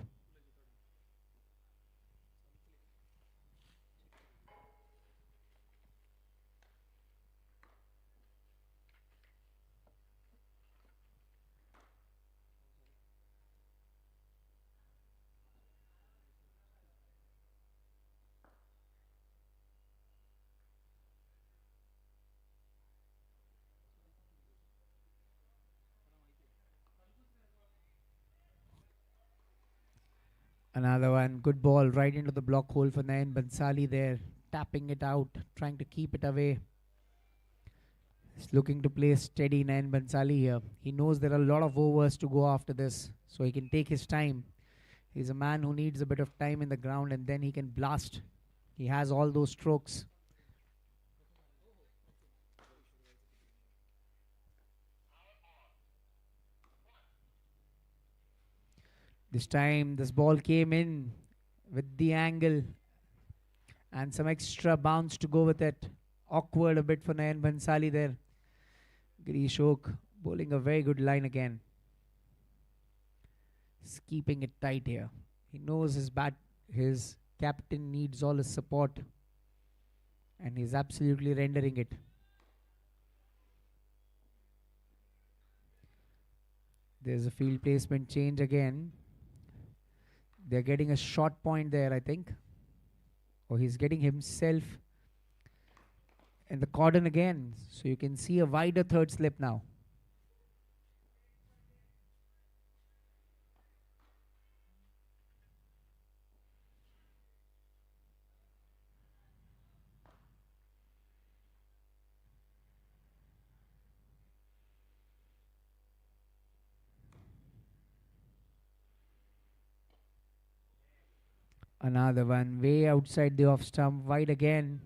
Another one, good ball right into the block hole for Nayan Bansali there, tapping it out, trying to keep it away. He's looking to play steady Nayan Bansali here. He knows there are a lot of overs to go after this, so he can take his time. He's a man who needs a bit of time in the ground and then he can blast. He has all those strokes. This time, this ball came in with the angle and some extra bounce to go with it. Awkward a bit for Nayan Bansali there. Girish Oak bowling a very good line again. He's keeping it tight here. He knows his captain needs all his support and he's absolutely rendering it. There's a field placement change again. They're getting a short point there, I think. Or he's getting himself in the cordon again. So you can see a wider third slip now. Another one way outside the off stump, wide again.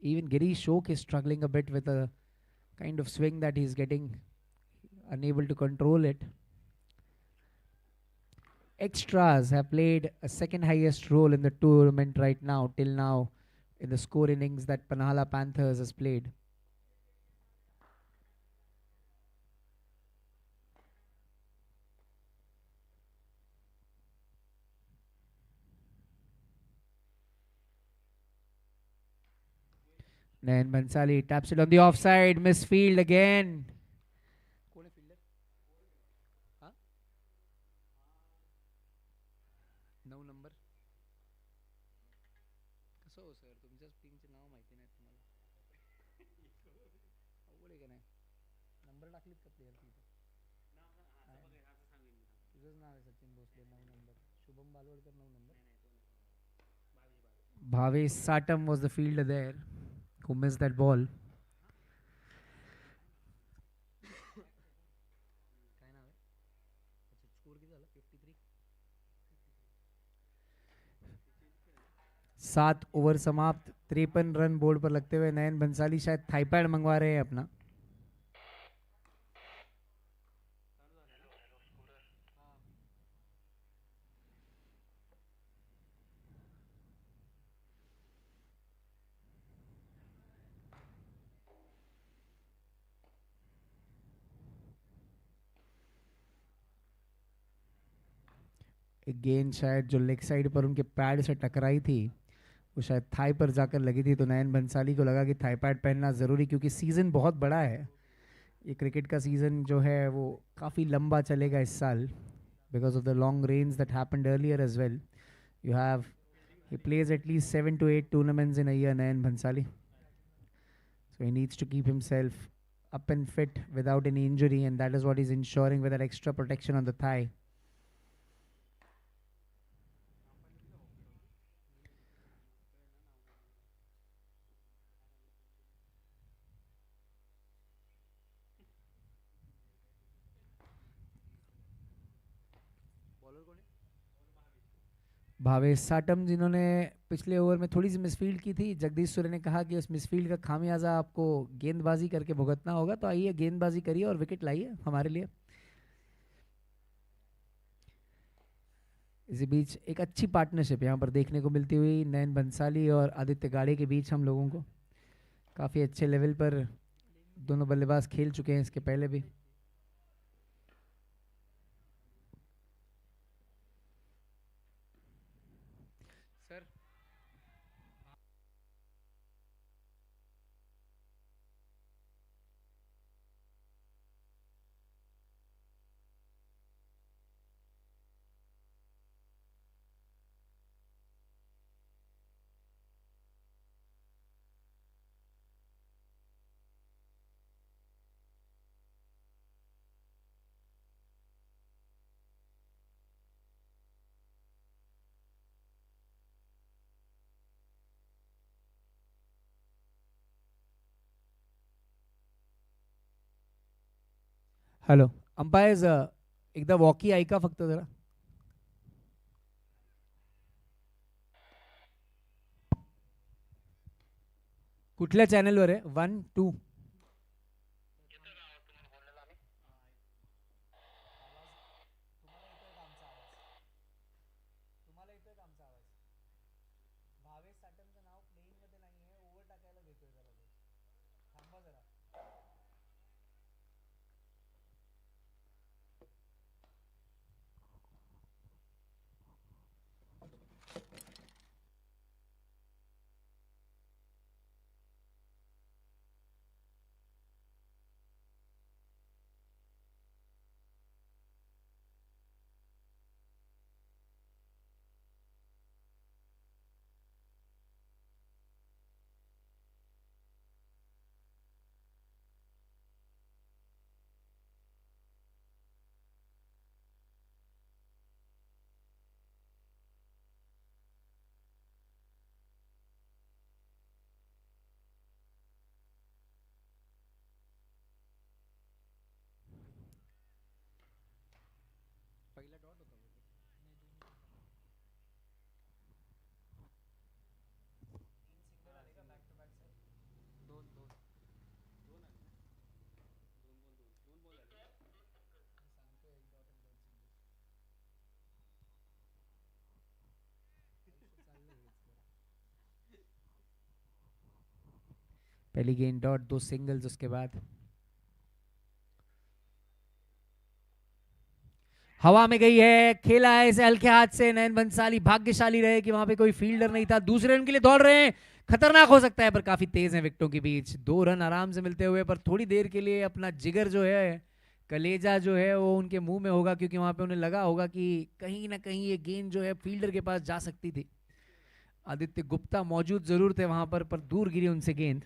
Even Girish Oak is struggling a bit with a kind of swing that he's getting, unable to control it. Extras have played a second highest role in the tournament right now, till now, in the score innings that Panhala Panthers has played. Then Bansali taps it on the offside, misfield again. No number. कसं हो sir तुमच्याच टीमचे नाव माहिती नाहीत तुम्हाला अवघड आहे का नाही नंबर टाकलीत का प्लेयरची तुझंच नाव आहे Sachin Bhosale 9 number Shubham Balwadkar 9 number Bhavesh Satam was the fielder there who missed that ball. काय नाव आहे अच्छा स्कोर किती झाला 53 7 ओवर समाप्त 53 रन बोर्ड पर लगते हुए नयन बंसाली शायद थाईपैड मंगवा रहे हैं अपना एक गेंद शायद जो लेग साइड पर उनके पैड से टकराई थी वो शायद थाई पर जाकर लगी थी तो नयन बंसाली को लगा कि थाई पैड पहनना ज़रूरी क्योंकि सीज़न बहुत बड़ा है ये क्रिकेट का सीज़न जो है वो काफ़ी लंबा चलेगा इस साल because of the long range that happened earlier as well you have he plays at least 7 to 8 tournaments in a year Nayan Bansali so he needs to keep himself up and fit without any injury and that is what he's ensuring with that extra protection on the thigh. Bhavesh Satam जिन्होंने पिछले over में थोड़ी सी misfield की थी। जगदीश सूर्य ने कहा कि उस मिसफील्ड का खामियाजा आपको गेंदबाजी करके भुगतना होगा, तो आइए गेंदबाजी करिए और विकेट लाइए हमारे लिए। इसी बीच एक अच्छी पार्टनरशिप यहाँ पर देखने को मिलती हुई नयन बंसाली और आदित्य गाड़े के बीच हम लोगों को। काफ़ी अच्छे लेवल पर दोनों बल्लेबाज खेल चुके हैं इसके पहले भी। सर हॅलो अंपायर्स, एकदा वॉकी ऐका फक्त जरा. कुठल्या चॅनलवर आहे? 1 2 पहली गेंद डॉट, 2 सिंगल्स उसके बाद. हवा में गई है, खेला है इसे हल्के हाथ से. नयन बंसाली भाग्यशाली रहे कि वहां पे कोई फील्डर नहीं था. दूसरे रन के लिए दौड़ रहे हैं, खतरनाक हो सकता है पर काफी तेज है विकेटों के बीच. 2 रन आराम से मिलते हुए, पर थोड़ी देर के लिए अपना जिगर जो है, कलेजा जो है वो उनके मुंह में होगा, क्योंकि वहां पे उन्हें लगा होगा कि कहीं ना कहीं ये गेंद जो है फील्डर के पास जा सकती थी. आदित्य गुप्ता मौजूद जरूर थे वहां पर दूर गिरी उनसे गेंद.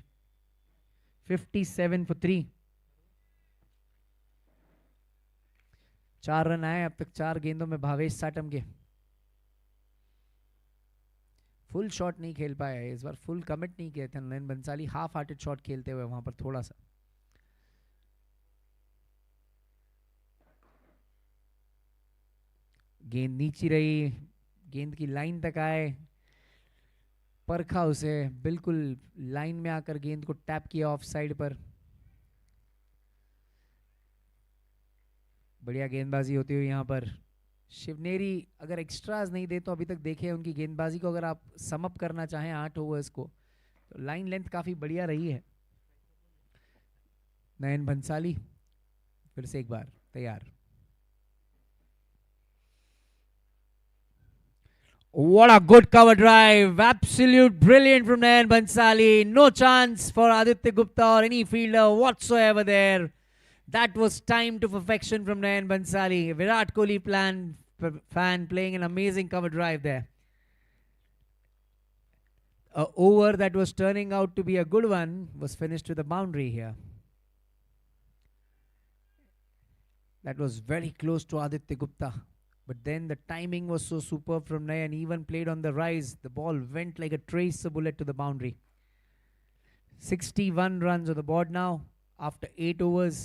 57 for 3. 4 रन आए अब तक 4 गेंदों में भावेश साटम के. फुल शॉट नहीं खेल पाए इस बार, फुल कमिट नहीं किए थे नयन बंसाली. हाफ हार्टेड शॉट खेलते हुए वहां पर थोड़ा सा. गेंद नीची रही, गेंद की लाइन तक आए, परखा उसे, बिल्कुल लाइन में आकर गेंद को टैप किया ऑफ साइड पर. बढ़िया गेंदबाजी होती हुई यहाँ पर. शिवनेरी अगर एक्स्ट्राज नहीं दे तो अभी तक देखे उनकी गेंदबाजी को, अगर आप समअप करना चाहें 8 ओवर्स को, तो लाइन लेंथ काफी बढ़िया रही है. नयन भंसाली फिर से एक बार तैयार. What a good cover drive. Absolute brilliant from Nayan Bansali. No chance for Aditya Gupta or any fielder whatsoever there. That was timed to perfection from Nayan Bansali. Virat Kohli fan playing an amazing cover drive there. A over that was turning out to be a good one was finished with a boundary here. That was very close to Aditya Gupta. But then the timing was so superb from Nayan, even played on the rise. The ball went like a tracer bullet to the boundary. 61 runs on the board now after 8 overs.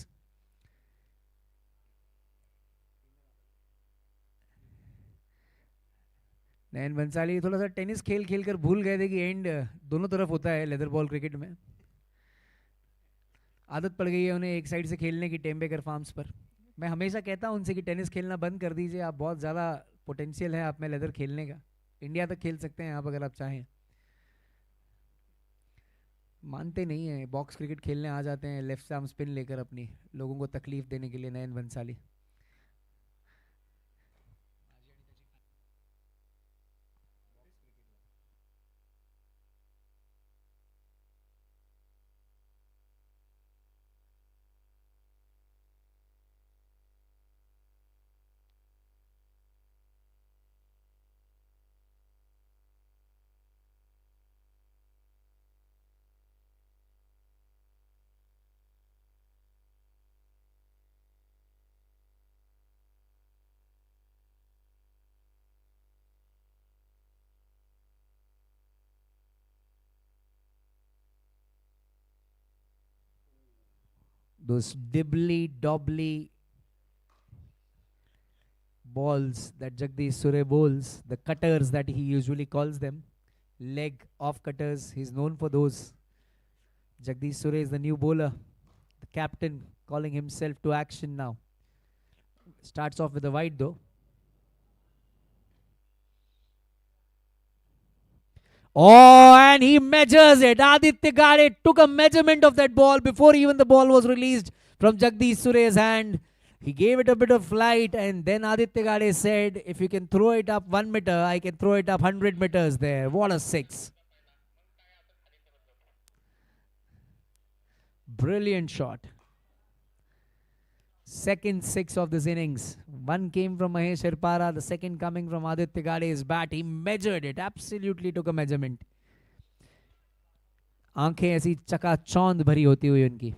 नयन बंसाली थोड़ा सा tennis खेल खेल कर भूल गए थे कि and दोनों तरफ होता है लेदर बॉल क्रिकेट में। आदत पड़ गई है उन्हें एक साइड से खेलने की टेम्बेकर फार्म्स पर। मैं हमेशा कहता हूँ उनसे कि टेनिस खेलना बंद कर दीजिए, आप बहुत ज़्यादा पोटेंशियल है आप में लेदर खेलने का, इंडिया तक खेल सकते हैं आप अगर आप चाहें। मानते नहीं है, बॉक्स क्रिकेट खेलने आ जाते हैं लेफ्ट आर्म स्पिन लेकर अपनी, लोगों को तकलीफ देने के लिए नयन Bhansali. Those dibbly dobbly balls that Jagdish Sure bowls, the cutters that he usually calls them, leg off cutters, he's known for those. Jagdish Sure is the new bowler, the captain calling himself to action now. Starts off with a wide though. Oh, and he measures it. Aditya Gade took a measurement of that ball before even the ball was released from Jagdish Sure's hand. He gave it a bit of flight, and then Aditya Gade said, if you can throw it up 1 meter, I can throw it up 100 meters there. What a six. Brilliant shot. Second six of this innings. One came from Mahesh Hirpara, the second coming from Aditya Gade's bat. He measured it, absolutely took a measurement. आंखें ऐसी चकाचौंध भरी होती हुई उनकी.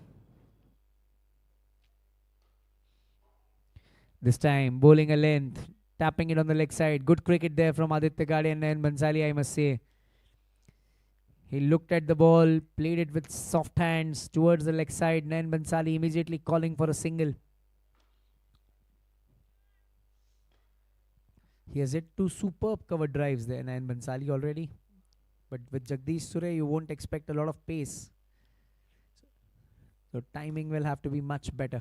This time bowling a length, tapping it on the leg side. Good cricket there from Aditya Gade and Nayan Bansali, I must say. He looked at the ball, played it with soft hands towards the leg side. Nayan Bansali immediately calling for a single. He has hit 2 superb cover drives there, Nayan Bansali already. But with Jagdish Sure, you won't expect a lot of pace. So timing will have to be much better.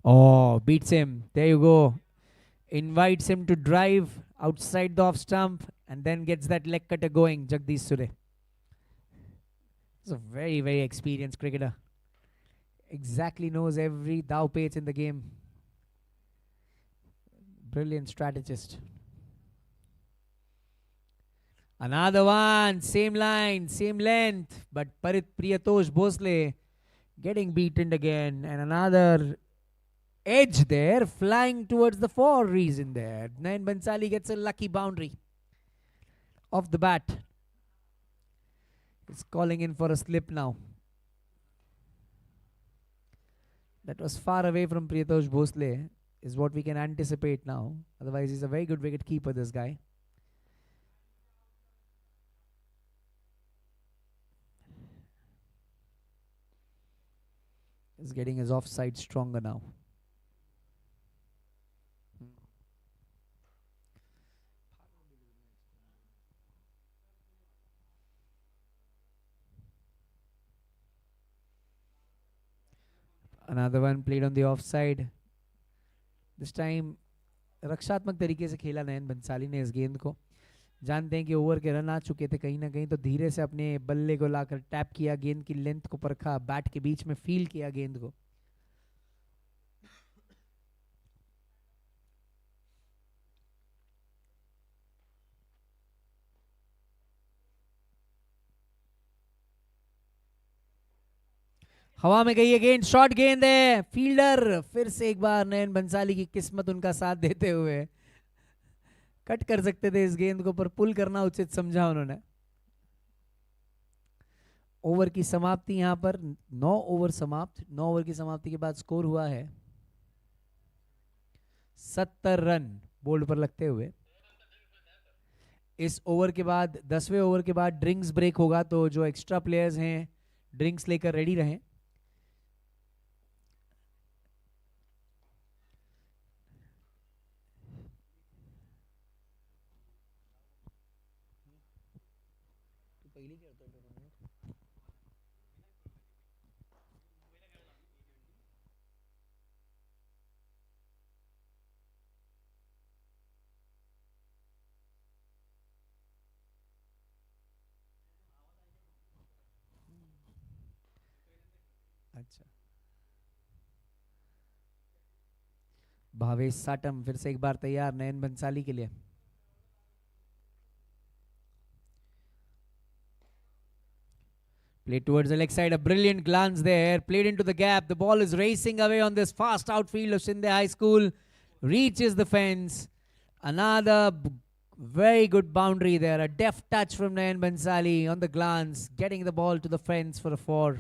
Oh, beats him. There you go. Invites him to drive outside the off stump and then gets that leg cutter going, Jagdish Sure. He's a very, very experienced cricketer. Exactly knows every daw page in the game. Brilliant strategist. Another one, same line, same length, but Priyatosh Bhosle getting beaten again, and another edge there, flying towards the 4 reason there. Nayan Bansali gets a lucky boundary off the bat. It's calling in for a slip now. That was far away from Priyatosh Bhosle, is what we can anticipate now. Otherwise, he's a very good wicket keeper, this guy. He's getting his offside stronger now. Another one played on the offside. This time रक्षात्मक तरीके से खेला नयन बंसाली ने इस गेंद को. जानते हैं कि ओवर के रन आ चुके थे कहीं ना कहीं, तो धीरे से अपने बल्ले को लाकर टैप किया, गेंद की लेंथ को परखा, बैट के बीच में फील किया गेंद को. हवा में गई है गेंद, शॉर्ट गेंद है, फील्डर फिर से एक बार नयन बंसाली की किस्मत उनका साथ देते हुए कट कर सकते थे इस गेंद को, पर पुल करना उचित समझा उन्होंने. ओवर की समाप्ति यहां पर 9 ओवर समाप्त. 9 ओवर की समाप्ति के बाद स्कोर हुआ है 70 रन बोल्ड पर लगते हुए. इस ओवर के बाद 10वें ओवर के बाद ड्रिंक्स ब्रेक होगा, तो जो एक्स्ट्रा प्लेयर्स हैं ड्रिंक्स लेकर रेडी रहें. अच्छा, भावेश साटम फिर से एक बार तैयार नयन बंसाली के लिए। Played towards the leg side, a brilliant glance there, played into the gap. The ball is racing away on this fast outfield of Shinde High School. Reaches the fence. Another very good boundary there. A deft touch from Nayan Bansali on the glance, getting the ball to the fence for a 4.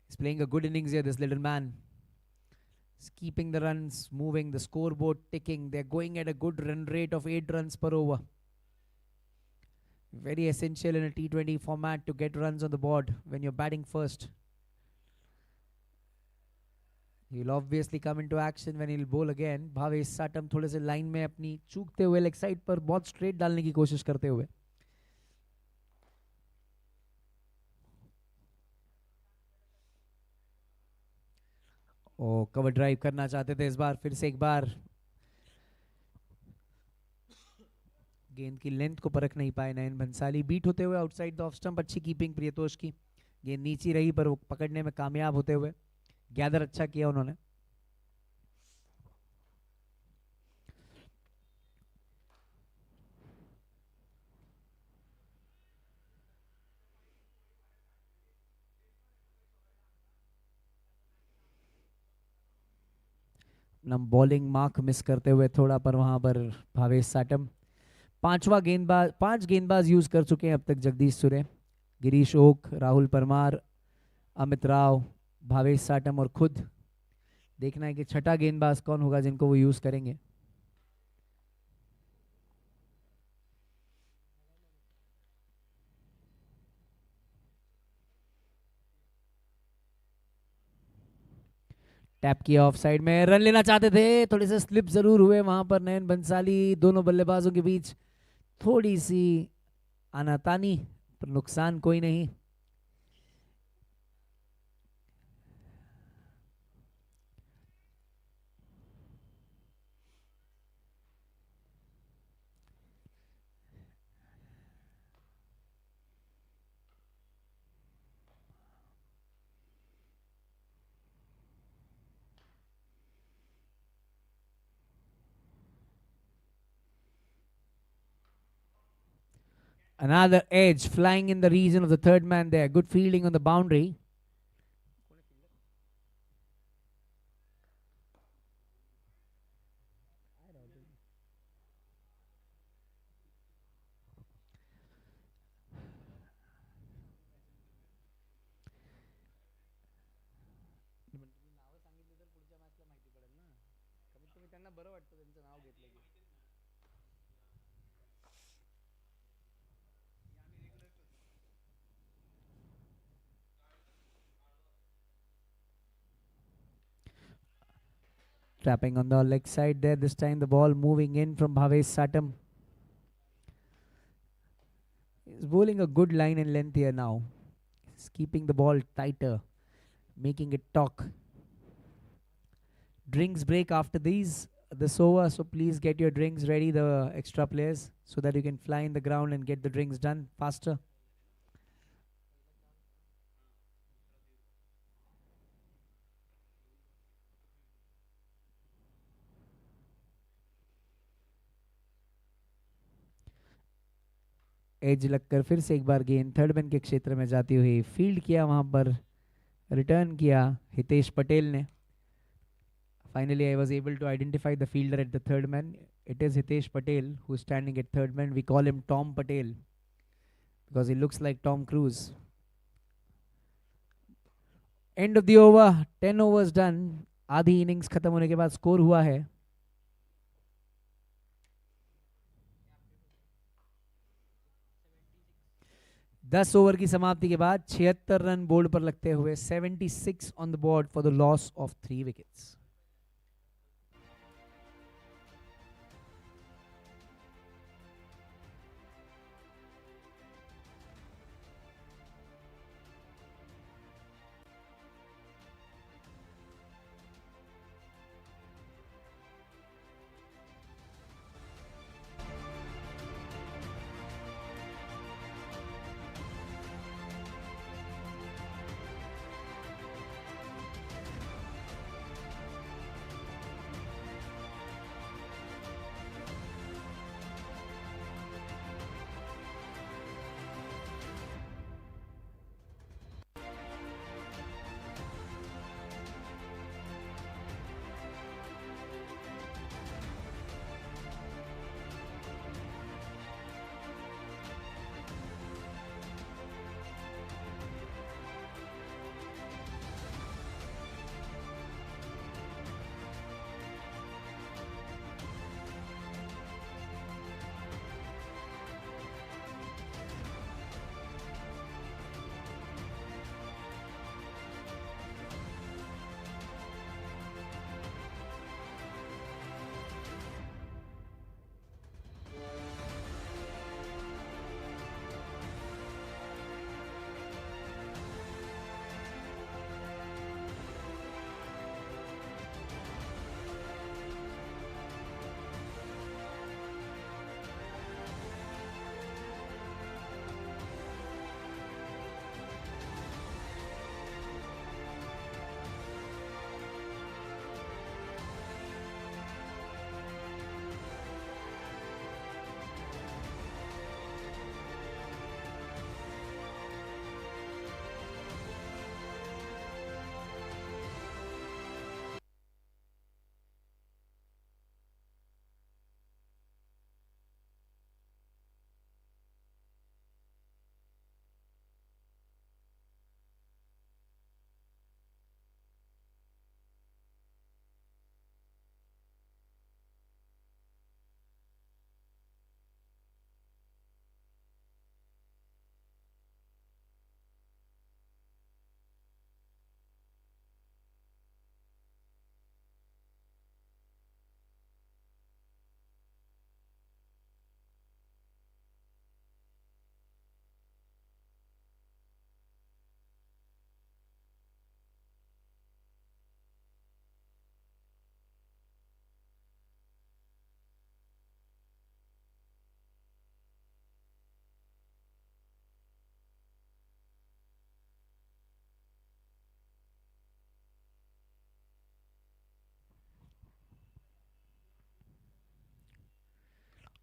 He's playing a good innings here, this little man. He's keeping the runs moving, the scoreboard ticking. They're going at a good run rate of 8 runs per over. Very essential in a T20 format to get runs on the board when you're batting first. He'll obviously come into action when he'll bowl again. Bhavesh Satam थोड़े से line में अपनी चूकते हुए leg side पर बहुत straight डालने की कोशिश करते हुए. कवर ड्राइव करना चाहते थे इस बार, फिर से एक बार गेंद की लेंथ को परख नहीं पाए नयन बंसाली. बीट होते हुए आउटसाइड द ऑफ स्टंप. अच्छी कीपिंग प्रियतोष की. गेंद नीची रही पर वो पकड़ने में कामयाब होते हुए. गैदर अच्छा किया उन्होंने. नम बॉलिंग मार्क मिस करते हुए थोड़ा पर वहां पर भावेश साटम. 5 गेंदबाज यूज कर चुके हैं अब तक जगदीश सुरे, गिरीश ओक, राहुल परमार, अमित राव, भावेश साटम और खुद. देखना है कि छठा गेंदबाज कौन होगा जिनको वो यूज करेंगे. टैप किया ऑफ साइड में. रन लेना चाहते थे, थोड़े से स्लिप जरूर हुए वहां पर नयन बंसाली. दोनों बल्लेबाजों के बीच थोड़ी सी आनातानी, पर नुकसान कोई नहीं. Another edge flying in the region of the third man there. Good fielding on the boundary. Trapping on the leg side there. This time the ball moving in from Bhavesh Satam. He's bowling a good line and length here now. He's keeping the ball tighter, making it talk. Drinks break after this over, so please get your drinks ready, the extra players, so that you can fly in the ground and get the drinks done faster. Edge लगकर फिर से एक बार गेंद third man के क्षेत्र में जाती हुई फील्ड किया, वहां पर रिटर्न किया हितेश पटेल ने. Finally, I was able to identify the fielder at the third man. It is Hitesh Patel who is standing at third man. We call him Tom Patel because he looks like Tom Cruise. End of the over. 10 overs done. आधी innings खत्म होने के बाद score हुआ है 10 over की समाप्ति के बाद 76 रन बोर्ड पर लगते हुए 76 on the board for the loss of 3 wickets.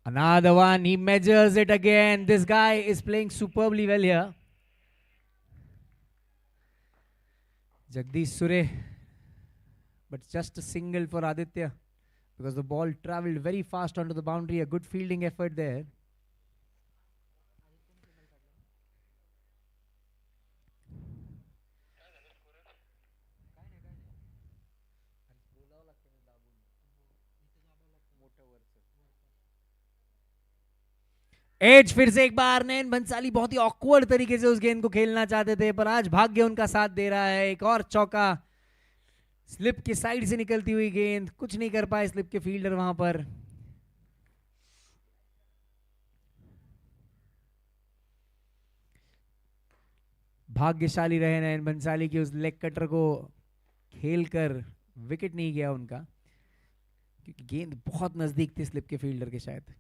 Another one. He measures it again. This guy is playing superbly well here. Jagdish Sure. But just a single for Aditya because the ball traveled very fast onto the boundary. A good fielding effort there. Edge फिर से एक बार नयन बंसाली बहुत ही awkward तरीके से उस गेंद को खेलना चाहते थे पर आज भाग्य उनका साथ दे रहा है. एक और चौका. स्लिप की साइड से निकलती हुई गेंद. कुछ नहीं कर पाए स्लिप के फील्डर वहां पर. भाग्यशाली रहे नयन बंसाली की उस लेग कटर को खेलकर विकेट नहीं गया उनका क्योंकि गेंद बहुत नजदीक थी स्लिप के फील्डर के शायद.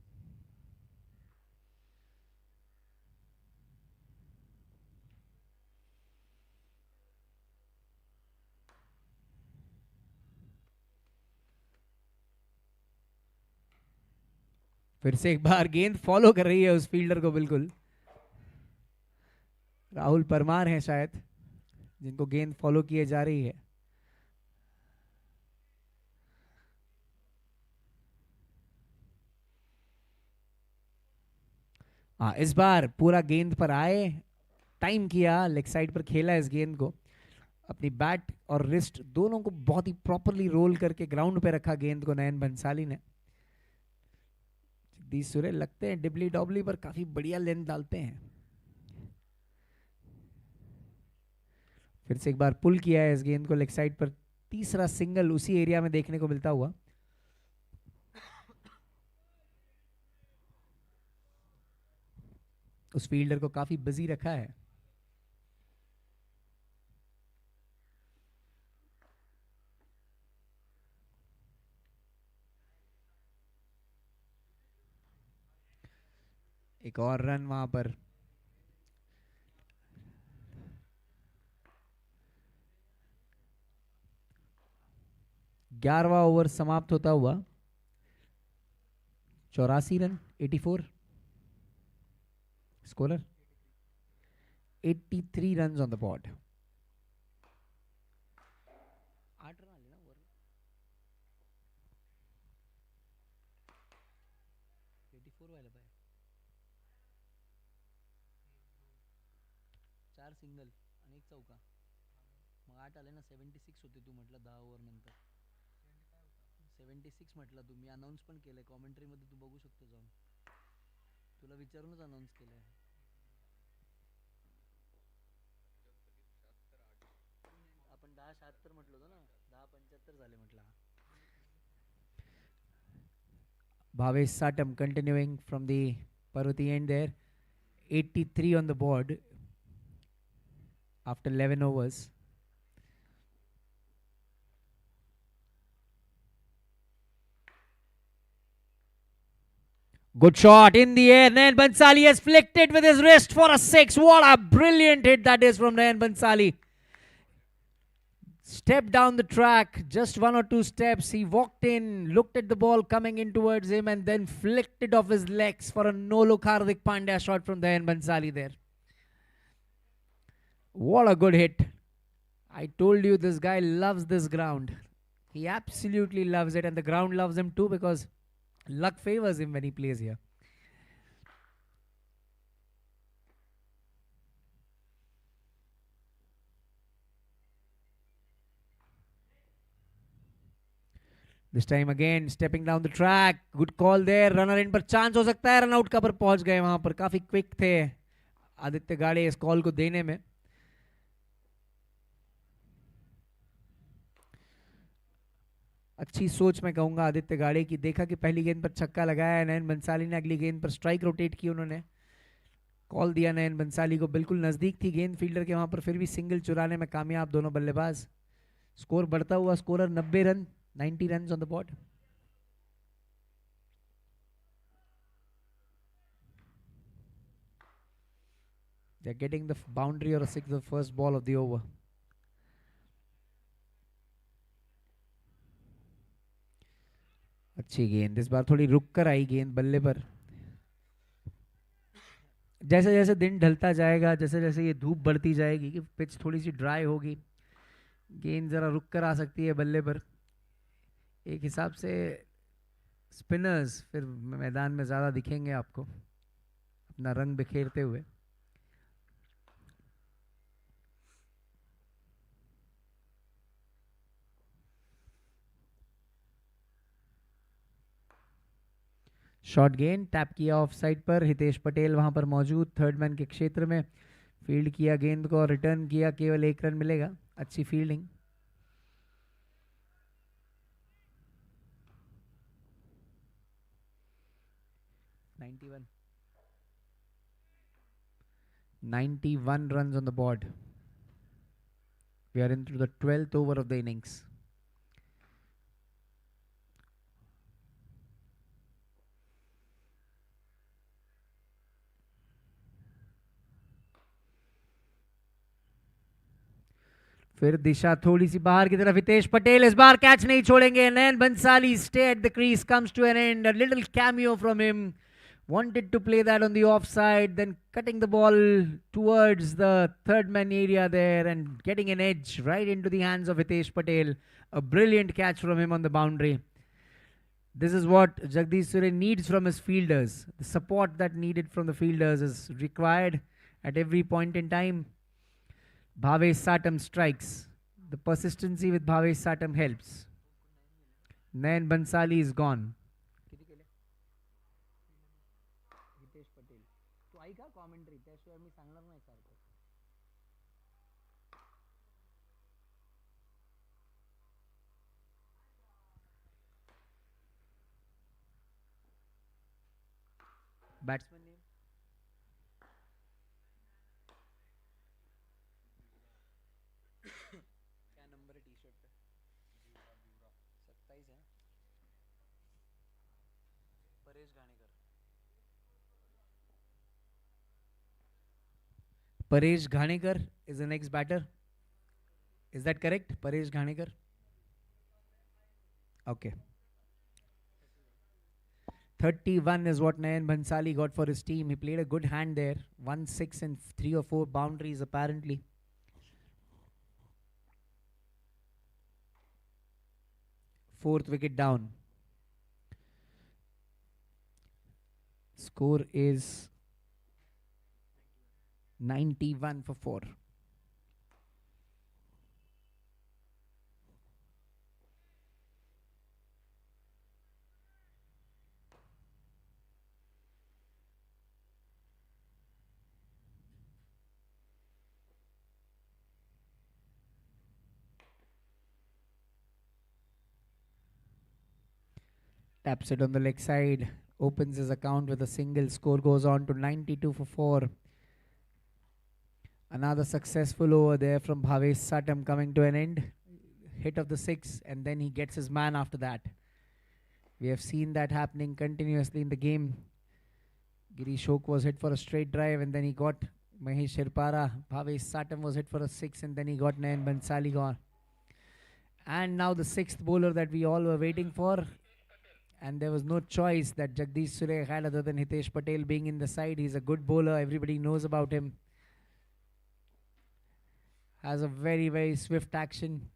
फिर से एक बार गेंद फॉलो कर रही है उस फील्डर को. बिल्कुल राहुल परमार है शायद जिनको गेंद फॉलो किए जा रही है. हाँ इस बार पूरा गेंद पर आए. टाइम किया. लेग साइड पर खेला इस गेंद को. अपनी बैट और रिस्ट दोनों को बहुत ही प्रॉपरली रोल करके ग्राउंड पे रखा गेंद को नयन बंसाली ने. जगदीश सुरे लगते हैं डिबली डॉबली पर काफी बढ़िया लेंथ डालते हैं. फिर से एक बार पुल किया है इस गेंद को लेग साइड पर. तीसरा सिंगल उसी एरिया में देखने को मिलता हुआ. उस फील्डर को काफी बिजी रखा है. एक और रन वहां पर. ग्यारहवां ओवर समाप्त होता हुआ. 84 run 84 scorer. 83 runs on the board. 8 run आले ना वर. 84 व्हायला पाहिजे. 4 सिंगल आणि एक चौका. मग 8 आले ना. 76 होते तू म्हटलं 10 ओव्हर नंतर. 76 म्हटलं तू. मी अनाउन्स पण केलंय. कॉमेंट्री मध्ये तू बघू शकतो जाऊन. तुला विचारूनच अनाउन्स केलंय. आपण 10-76 म्हटलं होतं ना. 10-75 झाले म्हटलं. Bhavesh Satam continuing from the Parvati end there. 83 on the board after 11 overs. Good shot in the air. Nayan Bansali has flicked it with his wrist for a 6. What a brilliant hit that is from Nayan Bansali. Stepped down the track, just 1 or 2 steps. He walked in, looked at the ball coming in towards him, and then flicked it off his legs for a no-look Hardik Pandya shot from Nayan Bansali there. What a good hit. I told you this guy loves this ground. He absolutely loves it, and the ground loves him too because luck favors him when he plays here. This time again stepping down the track. Good call there. Runner in पर chance हो सकता है. Run out का पर पहुंच गए वहां पर. काफी क्विक थे आदित्य गाड़े इस कॉल को देने में. अच्छी सोच मैं कहूंगा आदित्य गाड़े की. देखा कि पहली गेंद पर छक्का लगाया है नयन बंसाली ने. अगली गेंद पर स्ट्राइक रोटेट की उन्होंने. कॉल दिया नयन बंसाली को. बिल्कुल नजदीक थी गेंद फील्डर के वहां पर. फिर भी सिंगल चुराने में कामयाब दोनों बल्लेबाज. स्कोर बढ़ता हुआ. Scorer 90 run. 90 runs on the board. They're getting the boundary or a 6 the first ball of the over. अच्छी गेंद, इस बार थोड़ी रुक कर आई गेंद बल्ले पर। जैसे जैसे दिन ढलता जाएगा, जैसे जैसे ये धूप बढ़ती जाएगी कि पिच थोड़ी सी ड्राई होगी, गेंद जरा रुक कर आ सकती है बल्ले पर। एक हिसाब से स्पिनर्स फिर मैदान में ज़्यादा दिखेंगे आपको अपना रंग बिखेरते हुए। शॉर्ट गेंद टैप किया ऑफ साइड पर, हितेश पटेल वहां पर मौजूद थर्ड मैन के क्षेत्र में, फील्ड किया गेंद को और रिटर्न किया, केवल 1 रन मिलेगा। अच्छी fielding. (91) 91 runs on the board. We are into the 12th over of the innings. फिर दिशा थोड़ी सी बाहर की तरफ, हितेश पटेल इस बार कैच नहीं छोड़ेंगे। Nayan Bansali stays at the crease, comes to an end, a little cameo from him. Wanted to play that on the offside, then cutting the ball towards the third man area there and getting an edge right into the hands of Hitesh Patel. A brilliant catch from him on the boundary. This is what Jagdish Surya needs from his fielders. The support that needed from the fielders is required at every point in time. Bhavesh Satam strikes. The persistency with Bhavesh Satam helps. Nayan Bansali is gone. Batsman name? क्या number है T shirt पे? 27 है। Paresh Ghanekar. Paresh Ghanekar is the next batter. Is that correct? Paresh Ghanekar. Okay. 31 is what Nayan Bhansali got for his team. He played a good hand there. 1 6 and 3 or 4 boundaries apparently. Fourth wicket down. Score is 91 for 4. Taps it on the leg side, opens his account with a single. Score goes on to 92 for 4. Another successful over there from Bhavesh Satam coming to an end. Hit of the 6 and then he gets his man after that. We have seen that happening continuously in the game. Girish Hok was hit for a straight drive and then he got Mahesh Shirpara. Bhavesh Satam was hit for a 6 and then he got Nayan Bansali gone. And now the 6th bowler that we all were waiting for. And there was no choice that Jagdish Surya had other than Hitesh Patel being in the side. He's a good bowler. Everybody knows about him. Has a very, very swift action.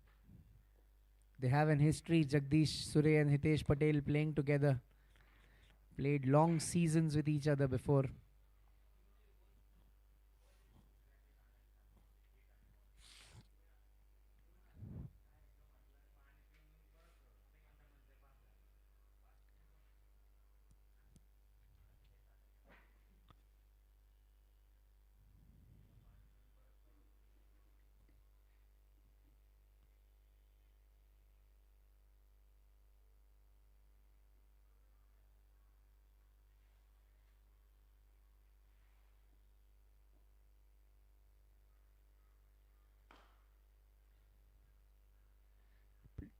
They have an history, Jagdish Surya and Hitesh Patel playing together. Played long seasons with each other before.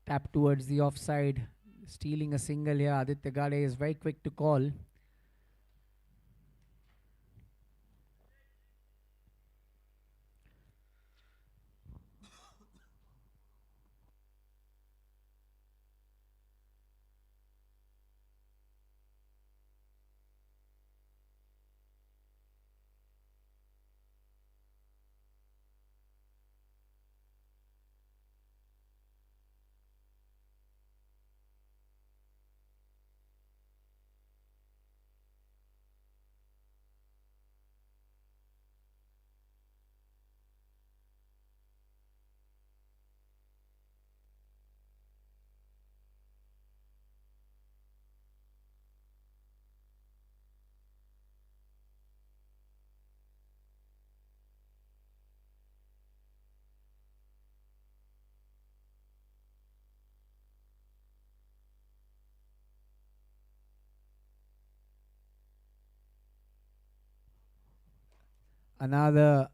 Tap towards the offside, stealing a single here. Aditya Gade is very quick to call. Another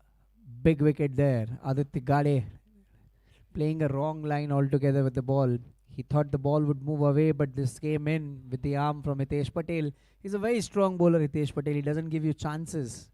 big wicket there. Aditya Gade playing a wrong line altogether with the ball. He thought the ball would move away, but this came in with the arm from Hitesh Patel. He's a very strong bowler, Hitesh Patel. He doesn't give you chances.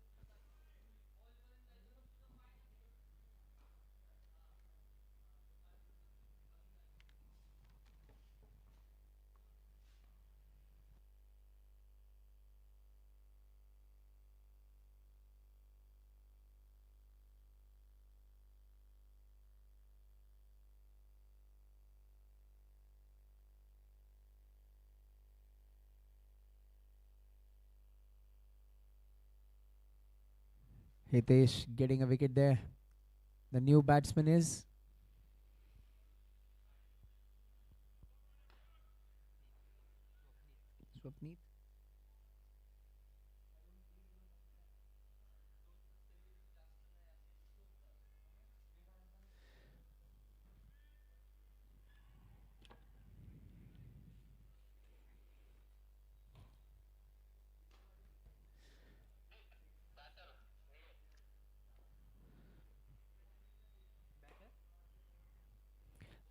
Hitesh getting a wicket there. The new batsman is Swapneet.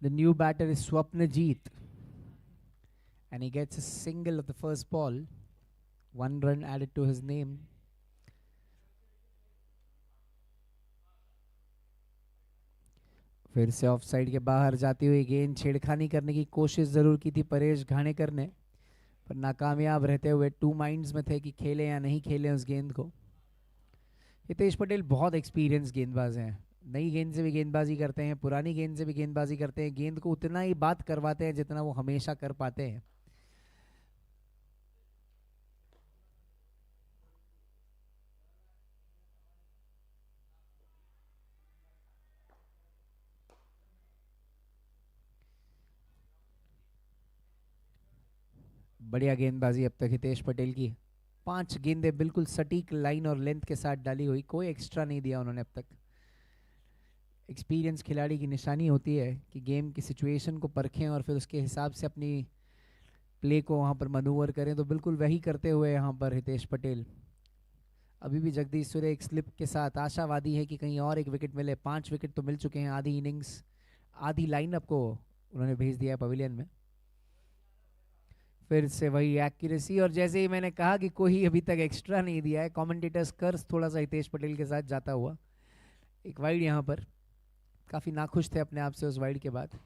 The new batter is Swapnajit. And he gets a single of the first ball. 1 run added to his name. फिर से of side के बाहर जाती हुई गेंद छेड़खानी करने की कोशिश ज़रूर की थी परेश घाणेकर ने, पर नाकामयाब रहते हुए टू माइंड्स में थे कि खेलें या नहीं खेलें उस गेंद को। हितेश पटेल बहुत एक्सपीरियंस गेंदबाज हैं, नई गेंद से भी गेंदबाजी करते हैं, पुरानी गेंद से भी गेंदबाजी करते हैं, गेंद को उतना ही बात करवाते हैं जितना वो हमेशा कर पाते हैं। बढ़िया गेंदबाजी अब तक हितेश पटेल की। 5 गेंदें बिल्कुल सटीक लाइन और लेंथ के साथ डाली हुई, कोई एक्स्ट्रा नहीं दिया उन्होंने अब तक। एक्सपीरियंस खिलाड़ी की निशानी होती है कि गेम की सिचुएशन को परखें और फिर उसके हिसाब से अपनी प्ले को वहाँ पर मनूवर करें, तो बिल्कुल वही करते हुए यहाँ पर हितेश पटेल। अभी भी जगदीश सूर्य एक स्लिप के साथ आशावादी है कि कहीं और एक विकेट मिले। 5 विकेट तो मिल चुके हैं, आधी इनिंग्स आधी लाइनअप को उन्होंने भेज दिया है पवेलियन में। फिर से वही एक्यूरेसी, और जैसे ही मैंने कहा कि कोई अभी तक एक्स्ट्रा नहीं दिया है, कमेंटेटर्स कर्स थोड़ा सा हितेश पटेल के साथ जाता हुआ। एक वाइड यहाँ पर, काफ़ी नाखुश थे अपने आप से उस वाइड के बाद।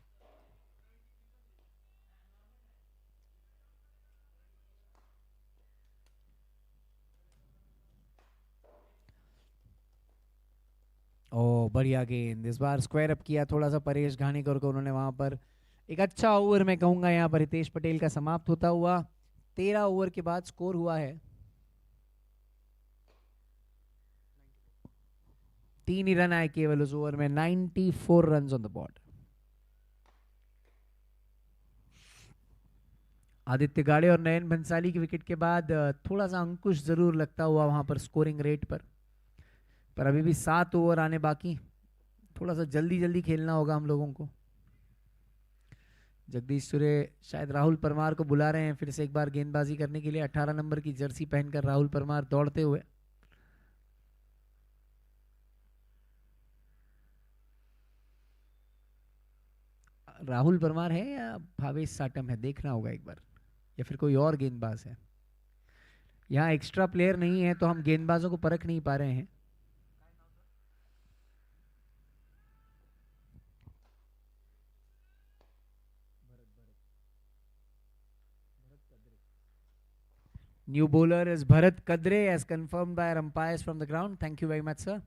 ओ बढ़िया गेंद, इस बार स्क्वायर अप किया थोड़ा सा परेश घाणेकर को उन्होंने वहां पर। एक अच्छा ओवर मैं कहूंगा यहाँ पर हितेश पटेल का समाप्त होता हुआ। 13 ओवर के बाद स्कोर हुआ है 3 ही रन आए केवल उस ओवर में। 94 run on the board. Aditya गाड़े और नयन भंसाली की विकेट के बाद थोड़ा सा अंकुश जरूर लगता हुआ वहां पर स्कोरिंग रेट पर अभी भी 7 ओवर आने बाकी। थोड़ा सा जल्दी जल्दी खेलना होगा हम लोगों को। जगदीश सूर्य शायद राहुल परमार को बुला रहे हैं फिर से एक बार गेंदबाजी करने के लिए। 18 नंबर की जर्सी पहनकर राहुल परमार दौड़ते हुए। राहुल परमार है या भावेश साटम है, देखना होगा एक बार, या फिर कोई और गेंदबाज है। यहाँ एक्स्ट्रा प्लेयर नहीं है तो हम गेंदबाजों को परख नहीं पा रहे हैं। New bowler is Bharat Kadre as confirmed by our umpires from the ground. Thank you very much, sir.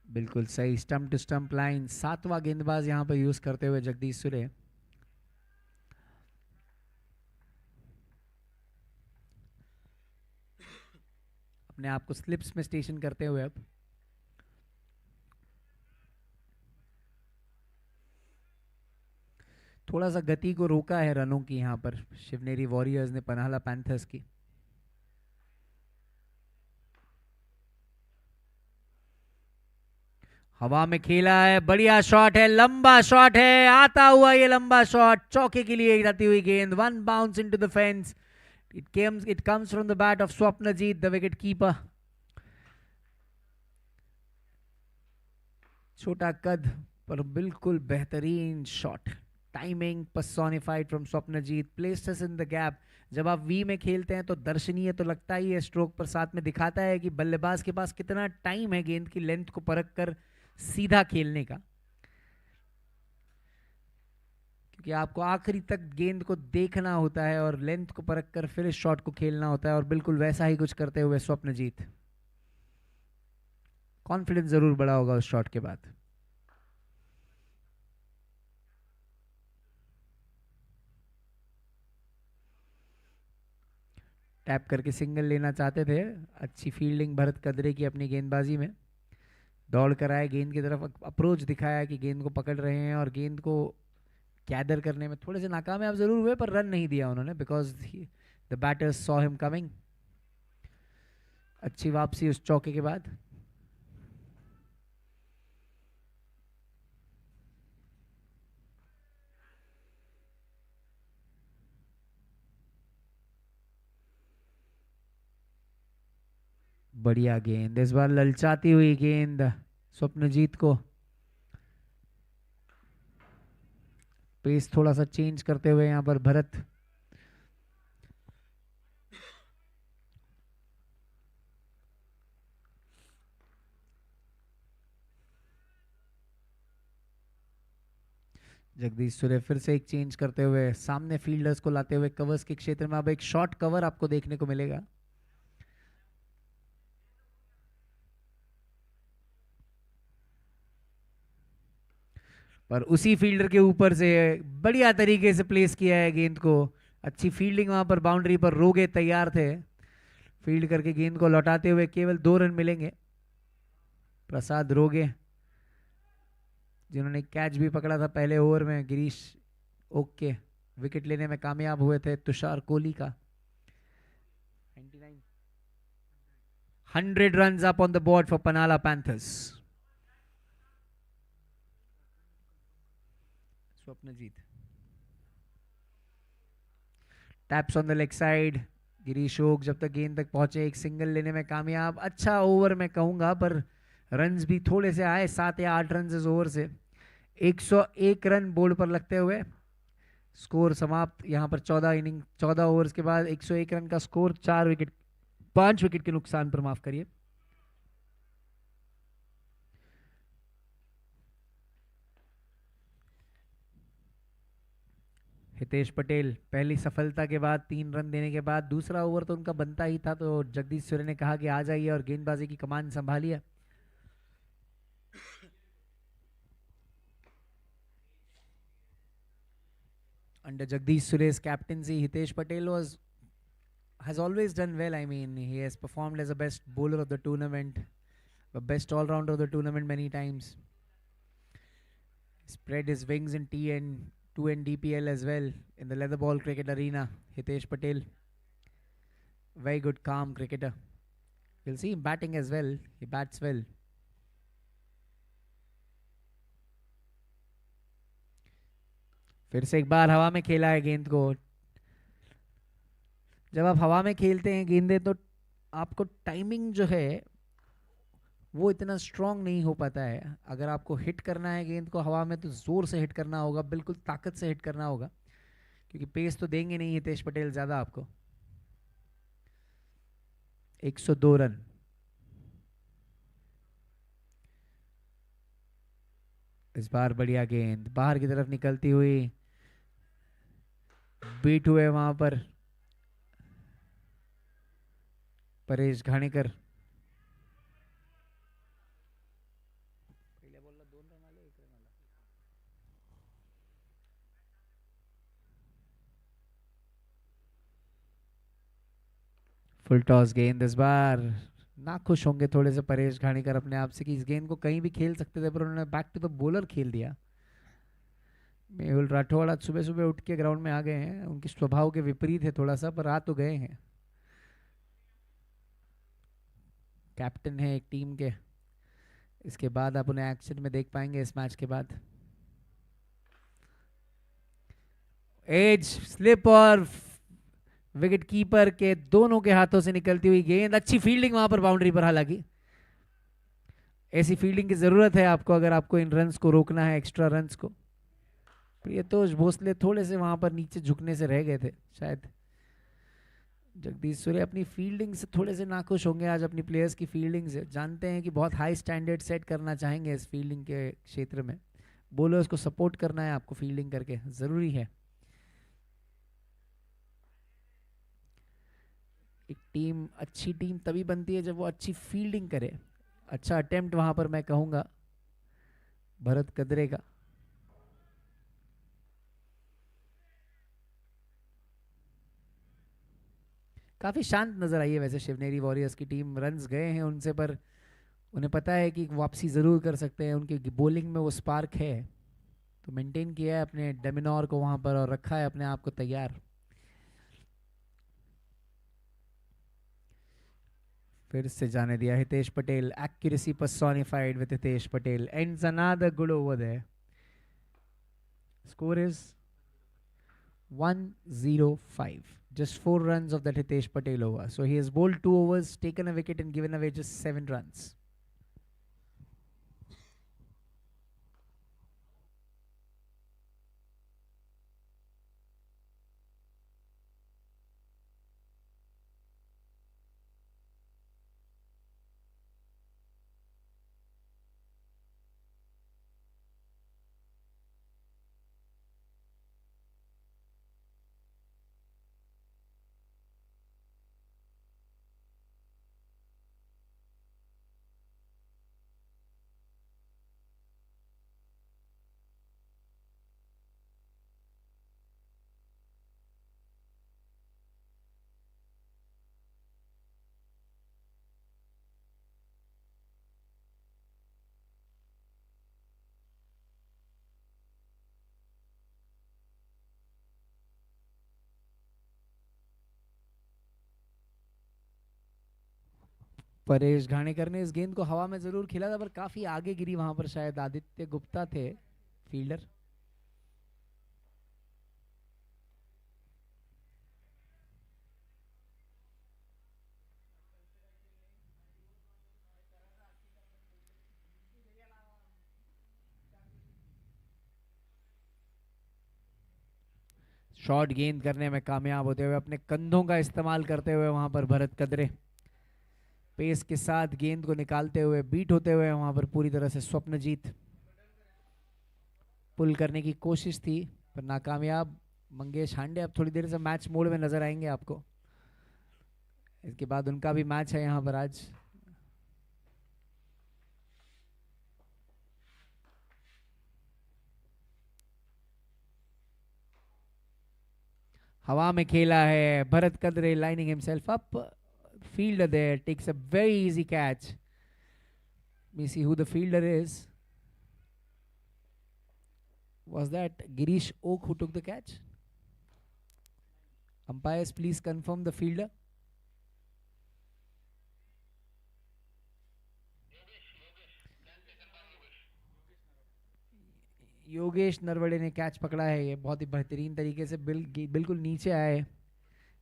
बिल्कुल सही स्टंप टू स्टंप लाइन। 7वां गेंदबाज यहां पर यूज करते हुए जगदीश सूर्य। अपने आप को स्लिप्स में स्टेशन करते हुए अब थोड़ा सा गति को रोका है रनों की यहाँ पर शिवनेरी वॉरियर्स ने पनहाला पैंथर्स की। हवा में खेला है, बढ़िया शॉट है, लंबा शॉट है, आता हुआ ये लंबा शॉट, चौके के लिए जाती हुई गेंद, one bounce into the fence. It comes from the bat of Swapnajit, the wicket keeper. छोटा कद पर बिल्कुल बेहतरीन shot, timing personified from Swapnajit, placed us in the gap. जब आप वी में खेलते हैं तो दर्शनीय तो लगता ही है स्ट्रोक, पर साथ में दिखाता है कि बल्लेबाज के पास कितना टाइम है गेंद की लेंथ को परख कर सीधा खेलने का, क्योंकि आपको आखिरी तक गेंद को देखना होता है और लेंथ को परख कर फिर इस शॉट को खेलना होता है, और बिल्कुल वैसा ही कुछ करते हुए स्वप्नजीत। कॉन्फिडेंस जरूर बढ़ा होगा उस शॉट के बाद। टैप करके सिंगल लेना चाहते थे, अच्छी फील्डिंग भरत कदरे की अपनी गेंदबाजी में, दौड़ कर आए, गेंद की तरफ अप्रोच दिखाया कि गेंद को पकड़ रहे हैं, और गेंद को गैदर करने में थोड़े से नाकामयाब जरूर हुए, पर रन नहीं दिया उन्होंने, because the batters saw him coming. अच्छी वापसी उस चौके के बाद। बढ़िया गेंद, इस बार ललचाती हुई गेंद स्वप्नजीत को, पेस थोड़ा सा चेंज करते हुए यहां पर भरत। जगदीश सूर्य फिर से एक चेंज करते हुए सामने फील्डर्स को लाते हुए कवर्स के क्षेत्र में अब एक शॉर्ट कवर आपको देखने को मिलेगा। पर उसी फील्डर के ऊपर से बढ़िया तरीके से प्लेस किया है गेंद को, अच्छी फील्डिंग, वहां पर बाउंड्री पर रोगे तैयार थे, फील्ड करके गेंद को लौटाते हुए केवल 2 रन मिलेंगे। प्रसाद रोगे जिन्होंने कैच भी पकड़ा था पहले ओवर में, गिरीश ओके विकेट लेने में कामयाब हुए थे तुषार कोहली का। 100 runs up on the board for Panhala Panthers. Swapnajeet taps on the leg side, Girish Oak जब तक गेंद तक पहुंचे एक सिंगल लेने में कामयाब। अच्छा ओवर मैं कहूंगा, पर रन्स भी थोड़े से आए, 7 या 8 रन इस ओवर से। 101 रन बोर्ड पर लगते हुए स्कोर समाप्त यहां पर। 14 ओवर्स के बाद 101 रन का स्कोर, 5 विकेट के नुकसान पर, माफ करिए। हितेश पटेल पहली सफलता के बाद 3 रन देने के बाद, दूसरा ओवर तो उनका बनता ही था, तो जगदीश सूर्य ने कहा कि आ जाइए और गेंदबाजी की कमान संभालिए। Under Jagdish Surya's captaincy, Hitesh Patel has always done well. I mean, he has performed as the best bowler of the tournament, the best all-rounder of the tournament many times. Spread his wings in T2 and DPL as well in the leather ball cricket arena. Hitesh Patel, very good, calm cricketer. We'll see him batting as well. He bats well. फिर से एक बार हवा में खेला है गेंद को। जब आप हवा में खेलते हैं गेंदें तो आपको टाइमिंग जो है वो इतना स्ट्रांग नहीं हो पाता है। अगर आपको हिट करना है गेंद को हवा में तो जोर से हिट करना होगा, बिल्कुल ताकत से हिट करना होगा, क्योंकि पेस तो देंगे नहीं हितेश पटेल ज्यादा आपको। 102 रन। इस बार बढ़िया गेंद बाहर की तरफ निकलती हुई, बीट हुए वहां पर परेश घाणेकर। फुल टॉस गेंद, इस बार ना खुश होंगे थोड़े से परेश घाणेकर अपने आप से कि इस गेंद को कहीं भी खेल सकते थे, पर उन्होंने बैक टू द बॉलर खेल दिया। मेहुल राठौड़ आज सुबह सुबह उठ के ग्राउंड में आ गए हैं, उनके स्वभाव के विपरीत है थोड़ा सा, पर आ तो गए हैं। कैप्टन है एक टीम के। इसके बाद आप उन्हें एक्शन में देख पाएंगे इस मैच के बाद। एज स्लिप और विकेट कीपर के दोनों के हाथों से निकलती हुई गेंद, अच्छी फील्डिंग वहां पर बाउंड्री पर। हालांकि ऐसी फील्डिंग की जरूरत है आपको अगर आपको इन रन्स को रोकना है, एक्स्ट्रा रन्स को। प्रियतोष भोसले थोड़े से वहां पर नीचे झुकने से रह गए थे शायद। जगदीश सूर्य अपनी फील्डिंग से थोड़े से नाखुश होंगे आज, अपनी प्लेयर्स की फील्डिंग से। जानते हैं कि बहुत हाई स्टैंडर्ड सेट करना चाहेंगे इस फील्डिंग के क्षेत्र में। बॉलर्स को सपोर्ट करना है आपको फील्डिंग करके, जरूरी है। एक टीम, अच्छी टीम तभी बनती है जब वो अच्छी फील्डिंग करे। अच्छा अटेम्प्ट वहां पर मैं कहूंगा भरत कदरे का। काफी शांत नजर आई है वैसे शिवनेरी वॉरियर्स की टीम। रन्स गए हैं उनसे, पर उन्हें पता है कि वापसी जरूर कर सकते हैं। उनकी बॉलिंग में वो स्पार्क है, तो मेंटेन किया है अपने डेमिनोर को वहां पर और रखा है अपने आप को तैयार। फिर से जाने दिया Hitesh Patel. Accuracy personified with Hitesh Patel ends another good over there. Score is 105. Just 4 runs of that Hitesh Patel over. So he has bowled 2 overs, taken a wicket and given away just 7 runs. Paresh Ghanekar ने इस गेंद को हवा में जरूर खेला था, पर काफी आगे गिरी वहां पर। शायद आदित्य गुप्ता थे फील्डर। शॉर्ट गेंद करने में कामयाब होते हुए, अपने कंधों का इस्तेमाल करते हुए वहां पर भरत कदरे पेस के साथ गेंद को निकालते हुए, बीट होते हुए वहां पर पूरी तरह से स्वप्नजीत। पुल करने की कोशिश थी पर नाकामयाब। मंगेश हांडे अब थोड़ी देर से मैच मोड में नजर आएंगे आपको। इसके बाद उनका भी मैच है यहां पर आज। हवा में खेला है Bharat Kadre, lining himself up. Fielder there takes a very easy catch. Let me see who the fielder is. Was that Girish Oak who took the catch? Umpires, please confirm the fielder. Yogesh Naravane ने catch पकड़ा है। ये बहुत ही बेहतरीन तरीके से बिल्कुल नीचे आए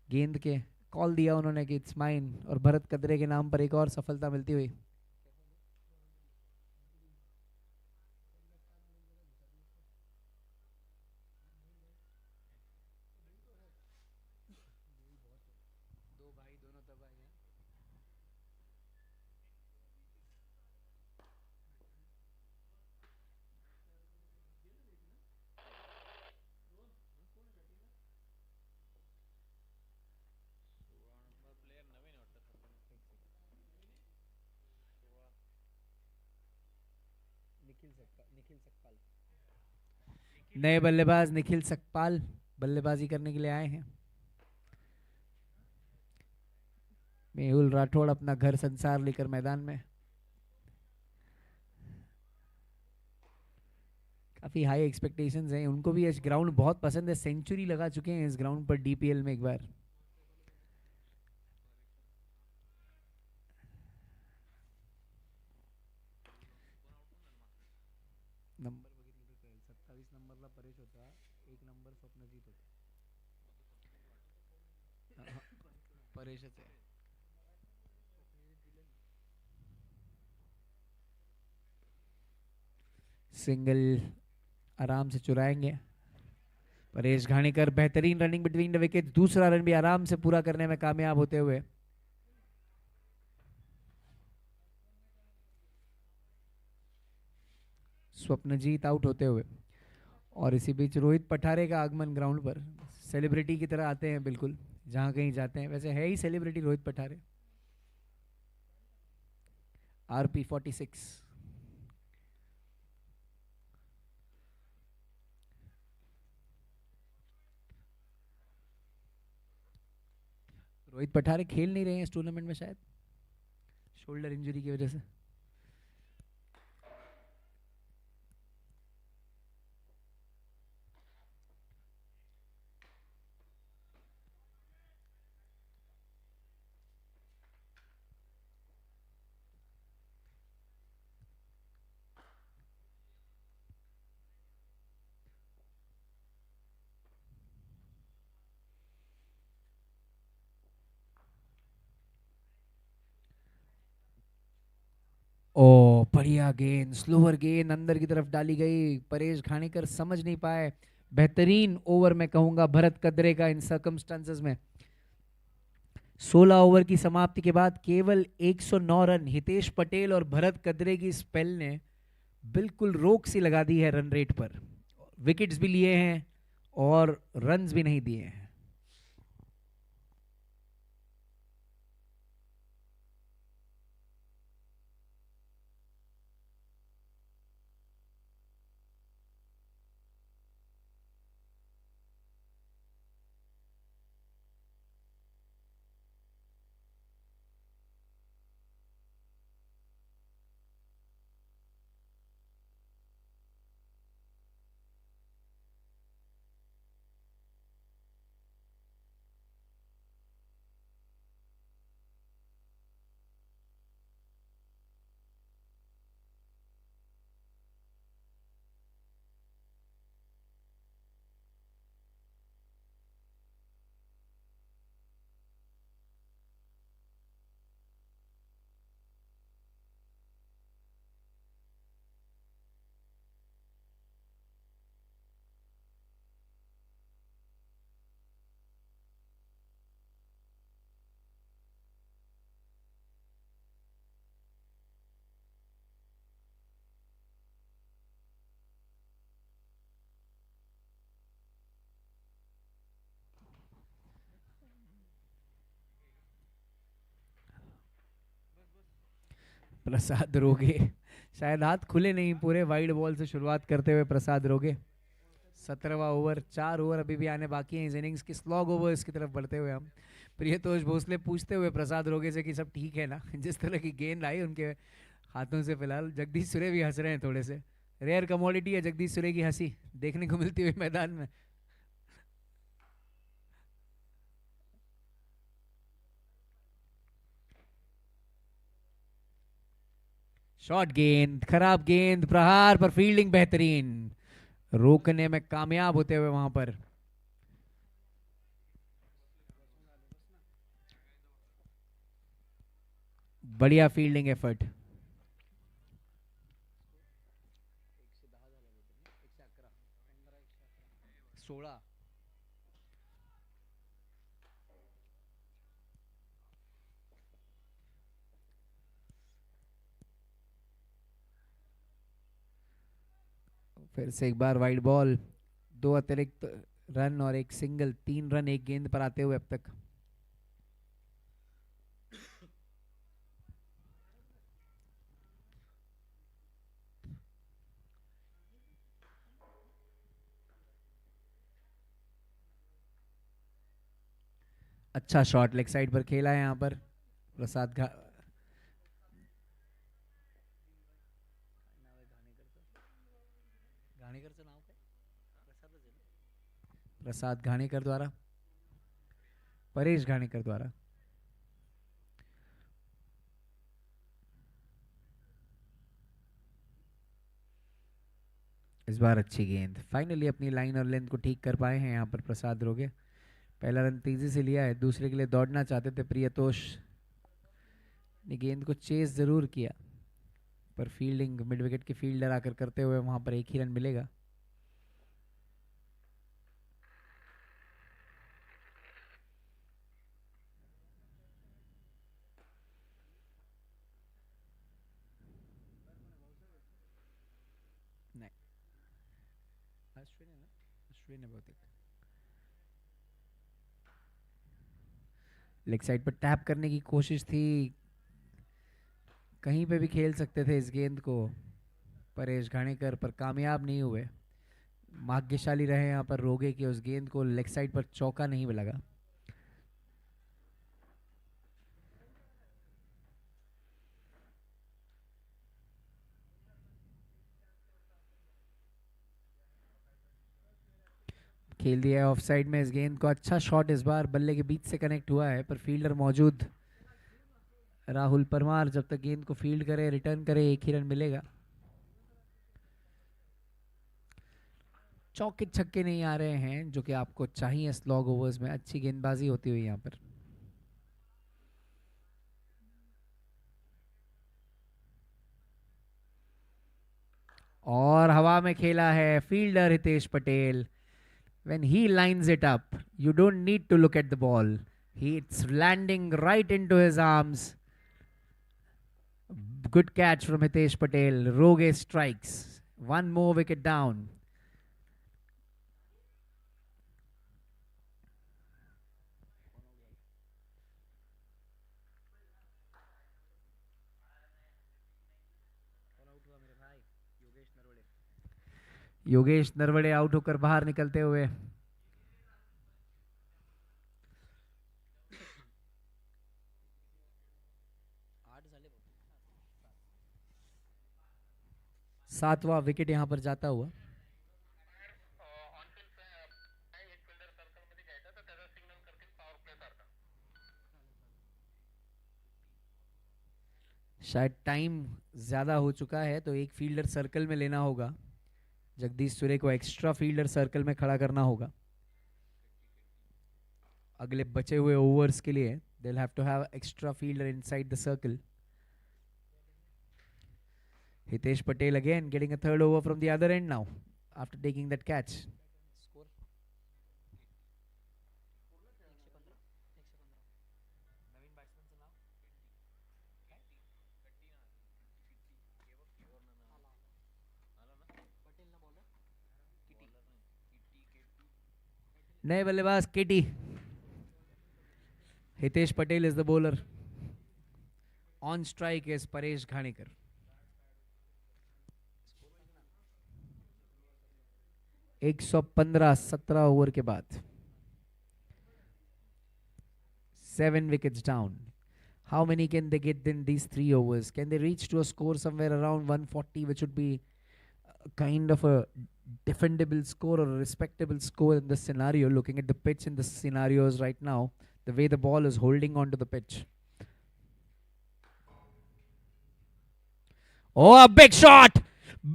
गेंद के, कॉल दिया उन्होंने कि इट्स माइन, और भरत कदरे के नाम पर एक और सफलता मिलती हुई। नए बल्लेबाज निखिल सकपाल बल्लेबाजी करने के लिए आए हैं। मेहुल राठौड़ अपना घर संसार लेकर मैदान में। काफ़ी हाई एक्सपेक्टेशंस हैं उनको भी। इस ग्राउंड बहुत पसंद है, सेंचुरी लगा चुके हैं इस ग्राउंड पर डीपीएल में एक बार। नंबर 27 नंबरला परेश होता, 1 नंबर स्वप्नजीत होता। परेशच आहे। सिंगल आराम से चुराएंगे परेश घाणेकर। बेहतरीन रनिंग बिटवीन द विकेट, दूसरा रन भी आराम से पूरा करने में कामयाब होते हुए। स्वप्नजीत आउट होते हुए, और इसी बीच रोहित पठारे का आगमन ग्राउंड पर। सेलिब्रिटी की तरह आते हैं बिल्कुल जहां कहीं जाते हैं, वैसे है ही सेलिब्रिटी रोहित पठारे। आरपी 46। रोहित पठारे खेल नहीं रहे हैं इस टूर्नामेंट में शायद शोल्डर इंजरी की वजह से। ओ बढ़िया गेंद, स्लोअर गेंद अंदर की तरफ डाली गई। परेश घाणेकर समझ नहीं पाए। बेहतरीन ओवर मैं कहूंगा भरत कदरे का इन सर्कमस्टांसेस में। 16 ओवर की समाप्ति के बाद केवल 109 रन। हितेश पटेल और भरत कदरे की स्पेल ने बिल्कुल रोक सी लगा दी है रन रेट पर। विकेट्स भी लिए हैं और रन्स भी नहीं दिए हैं। प्रसाद रोगे शायद हाथ खुले नहीं पूरे। वाइड बॉल से शुरुआत करते हुए प्रसाद रोगे। 17वां ओवर, 4 ओवर अभी भी आने बाकी हैं इस इनिंग्स की। स्लॉग ओवर्स की तरफ बढ़ते हुए हम प्रियतोष भोसले पूछते हुए प्रसाद रोगे से कि सब ठीक है ना। जिस तरह की गेंद आई उनके हाथों से फिलहाल। जगदीश सुरे भी हंस रहे हैं थोड़े से। रेयर कमोडिटी है जगदीश सुरे की हंसी देखने को मिलती हुई मैदान में। शॉर्ट गेंद, खराब गेंद, प्रहार पर फील्डिंग बेहतरीन, रोकने में कामयाब होते हुए वहां पर। बढ़िया फील्डिंग एफर्ट। फिर से एक बार वाइड बॉल। 2 अतिरिक्त रन और 1 सिंगल। 3 रन 1 गेंद पर आते हुए अब तक। अच्छा शॉट लेग साइड पर खेला है यहाँ पर प्रसाद घाणेकर प्रसाद घाणेकर द्वारा, परेश घाणेकर द्वारा। इस बार अच्छी गेंद, फाइनली अपनी लाइन और लेंथ को ठीक कर पाए हैं यहाँ पर प्रसाद रोगे। पहला रन तेजी से लिया है, दूसरे के लिए दौड़ना चाहते थे प्रियतोष ने, गेंद को चेस जरूर किया पर फील्डिंग मिड विकेट के फील्डर आकर करते हुए वहां पर एक ही रन मिलेगा। नहीं, लेग साइड पर टैप करने की कोशिश थी, कहीं पे भी खेल सकते थे इस गेंद को परेश घाणेकर, पर कामयाब नहीं हुए। भाग्यशाली रहे यहाँ पर रोगे कि उस गेंद को लेग साइड पर चौका नहीं लगा। खेल दिया है ऑफ साइड में इस गेंद को, अच्छा शॉट इस बार बल्ले के बीच से कनेक्ट हुआ है पर फील्डर मौजूद राहुल परमार जब तक गेंद को फील्ड करे रिटर्न करे एक ही रन मिलेगा। चौके छक्के नहीं आ रहे हैं जो कि आपको चाहिए स्लॉग ओवर्स में, अच्छी गेंदबाजी होती हुई यहाँ पर। और हवा में खेला है fielder Hitesh Patel. When he lines it up, you don't need to look at the ball. It's landing right into his arms. Good catch from Hitesh Patel. Roge strikes. One more wicket down. Yogesh Naravane out होकर बाहर निकलते हुए। सातवां wicket यहां पर जाता हुआ। शायद टाइम ज्यादा हो चुका है तो एक फील्डर सर्कल में लेना होगा, जगदीश सुरे को एक्स्ट्रा फील्डर सर्कल में खड़ा करना होगा अगले बचे हुए ओवर्स के लिए। they'll have to have extra fielder inside the circle. Hitesh Patel again getting a third over from the other end now after taking that catch. नए बल्लेबाज केटी, Hitesh Patel is the bowler. On strike is Paresh Ghanekar. एक 115 17 over के बाद 7 wickets down. How many can they get in these 3 overs? Can they reach to a score somewhere around 140, which would be kind of a defendable score or a respectable score in this scenario, looking at the pitch in the scenarios right now, the way the ball is holding onto the pitch. Oh, a big shot!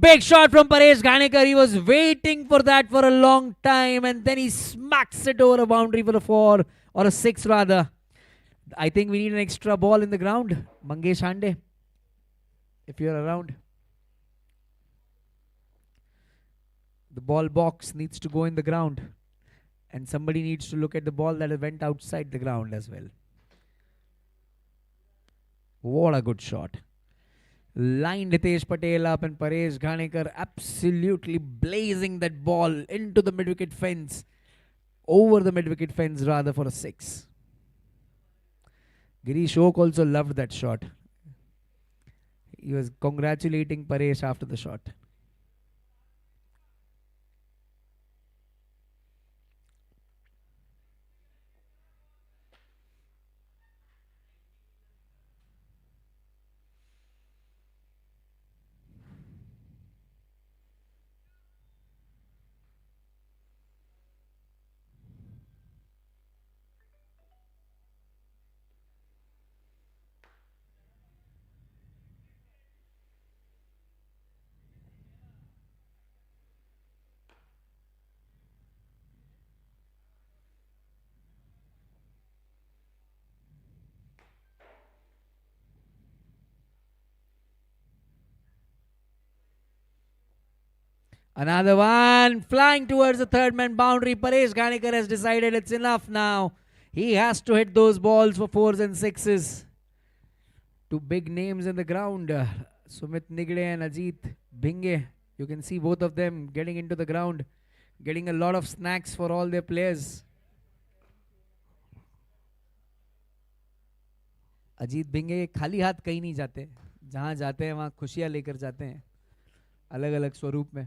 Big shot from Paresh Ghanekar. He was waiting for that for a long time and then he smacks it over a boundary for a 4 or a 6 rather. I think we need an extra ball in the ground. Mangesh Hande, if you're around. The ball box needs to go in the ground and somebody needs to look at the ball that went outside the ground as well. What a good shot. Lined Hitesh Patel up and Paresh Ghanekar absolutely blazing that ball into the mid-wicket fence, over the mid-wicket fence rather, for a 6. Girish Oak also loved that shot. He was congratulating Paresh after the shot. Another one flying towards the third man boundary. Paresh Ganekar has decided it's enough now. He has to hit those balls for fours and sixes. Two big names in the ground, Sumit Nigde and Ajit Bhinge. You can see both of them getting into the ground, getting a lot of snacks for all their players. Ajit भिंगे खाली हाथ कहीं नहीं जाते, जहां जाते हैं वहां खुशियां लेकर जाते हैं, अलग अलग स्वरूप में.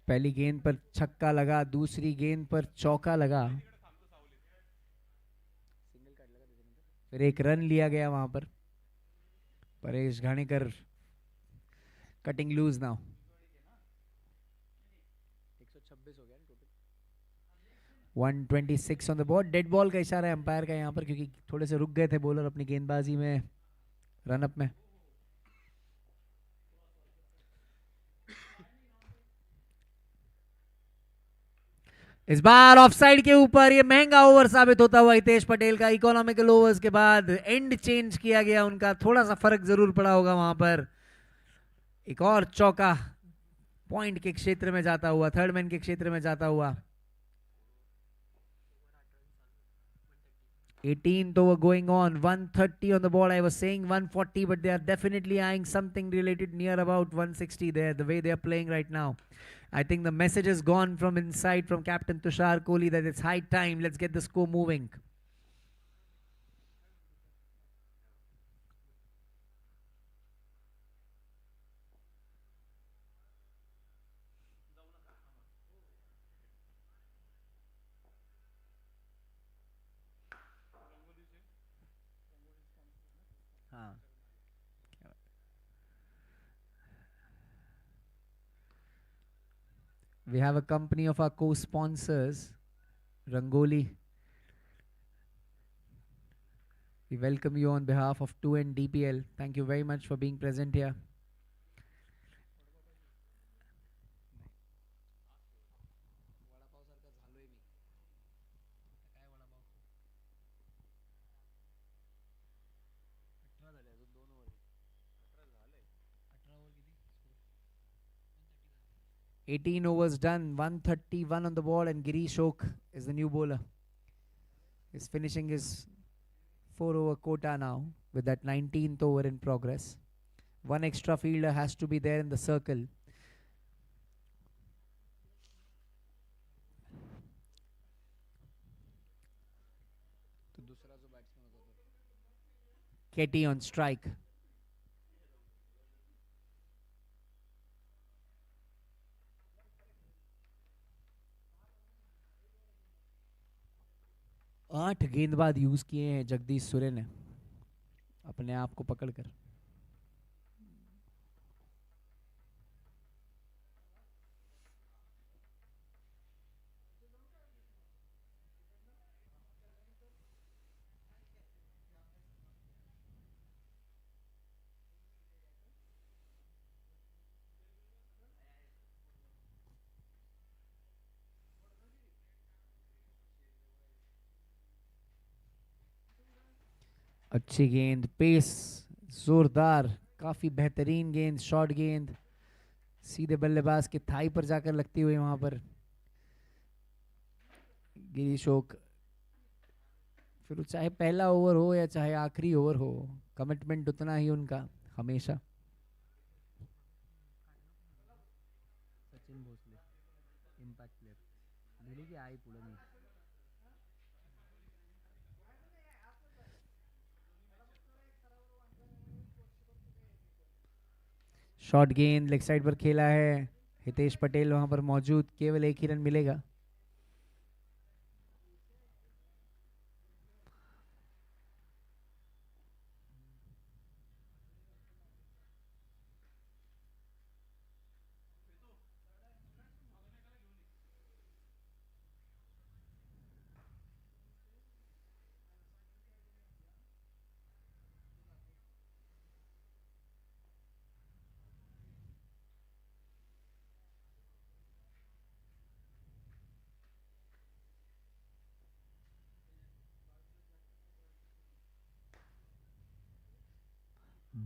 पहली गेंद पर छक्का लगा, दूसरी गेंद पर चौका लगा, फिर एक रन लिया गया वहां पर. Paresh Ghanekar cutting loose now. 126 on the board. Dead ball का इशारा है अंपायर का यहाँ पर, क्योंकि थोड़े से रुक गए थे बॉलर अपनी गेंदबाजी में, रनअप में. इस बार ऑफसाइड के ऊपर ये महंगा ओवर साबित होता हुआ हितेश पटेल का. इकोनॉमिकल ओवर्स के बाद एंड चेंज किया गया उनका, थोड़ा सा फर्क जरूर पड़ा होगा वहां पर. एक और चौका पॉइंट के क्षेत्र में जाता हुआ, थर्ड मैन के क्षेत्र में जाता हुआ. 18th over going on, 130 on the board. I was saying 140, but they are definitely eyeing something related near about 160 there, the way they are playing right now. I think the message has gone from inside from Captain Tushar Kohli that it's high time, let's get the score moving. We have a company of our co-sponsors, Rangoli. We welcome you on behalf of 2N DPL. Thank you very much for being present here. $18 overs done, 131 on the ball, and Girish Oak is the new bowler. He's finishing his 4-over quota now with that 19th over in progress. One extra fielder has to be there in the circle. Ketty on strike. आठ गेंदबाज use किए हैं जगदीश सूर्य ने अपने आप को पकड़कर. अच्छी गेंद, पेस जोरदार, काफी बेहतरीन गेंद, शॉर्ट गेंद सीधे बल्लेबाज के थाई पर जाकर लगती हुई वहां पर. गिरीश ओक, फिर चाहे पहला ओवर हो या चाहे आखिरी ओवर हो, कमिटमेंट उतना ही उनका हमेशा. सचिन भोसले इम्पैक्ट प्लेयर दिल्ली की आई पुढे नहीं. शॉर्ट गेंद लेग साइड पर खेला है, हितेश पटेल वहां पर मौजूद, केवल एक ही रन मिलेगा.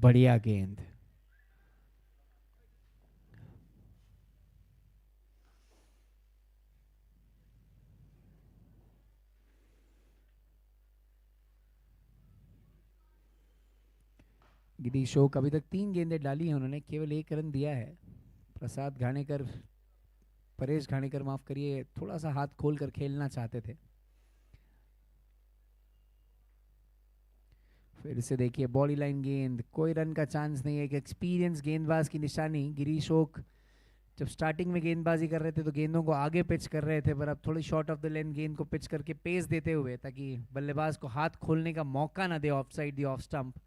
बढ़िया गेंद. गिरीश शोक अभी तक 3 गेंदें डाली हैं उन्होंने, केवल 1 रन दिया है. प्रसाद घाणेकर, परेश घाणेकर माफ करिए, थोड़ा सा हाथ खोल कर खेलना चाहते थे. फिर से देखिए बॉडी लाइन गेंद, कोई रन का चांस नहीं है. एक एक्सपीरियंस गेंदबाज की निशानी. गिरीश ओक जब स्टार्टिंग में गेंदबाजी कर रहे थे तो गेंदों को आगे पिच कर रहे थे, पर अब थोड़ी शॉर्ट ऑफ द लेंथ गेंद को पिच करके पेस देते हुए, ताकि बल्लेबाज को हाथ खोलने का मौका ना दे off side the off stump.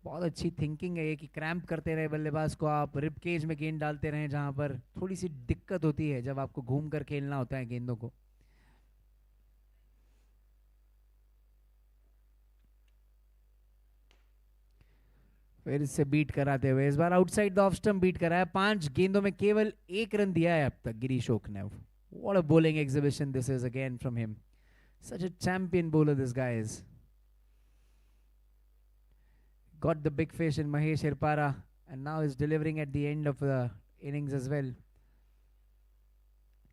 बहुत अच्छी थिंकिंग है ये कि क्रैम्प करते रहे बल्लेबाज को, आप रिब केज में गेंद डालते रहे, जहां पर थोड़ी सी दिक्कत होती है जब आपको घूम कर खेलना होता है गेंदों को. फिर से बीट कराते हुए, इस बार outside the off stump beat कराया. 5 गेंदों में केवल 1 रन दिया है अब तक गिरीश ओक ने. What a bowling exhibition this is again from him. Such a champion bowler this guy is. Got the big fish in Mahesh Hirpara and now is delivering at the end of the innings as well.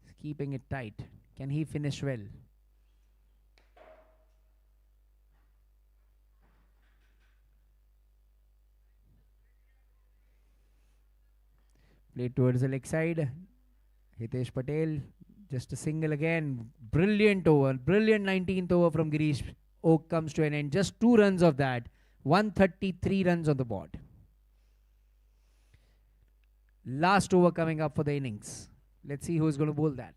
He's keeping it tight. Can he finish well? Played towards the leg side. Hitesh Patel, just a single again. Brilliant over, brilliant 19th over from Girish Oak comes to an end. Just 2 runs of that. 133 runs on the board. Last over coming up for the innings. Let's see who's going to bowl that.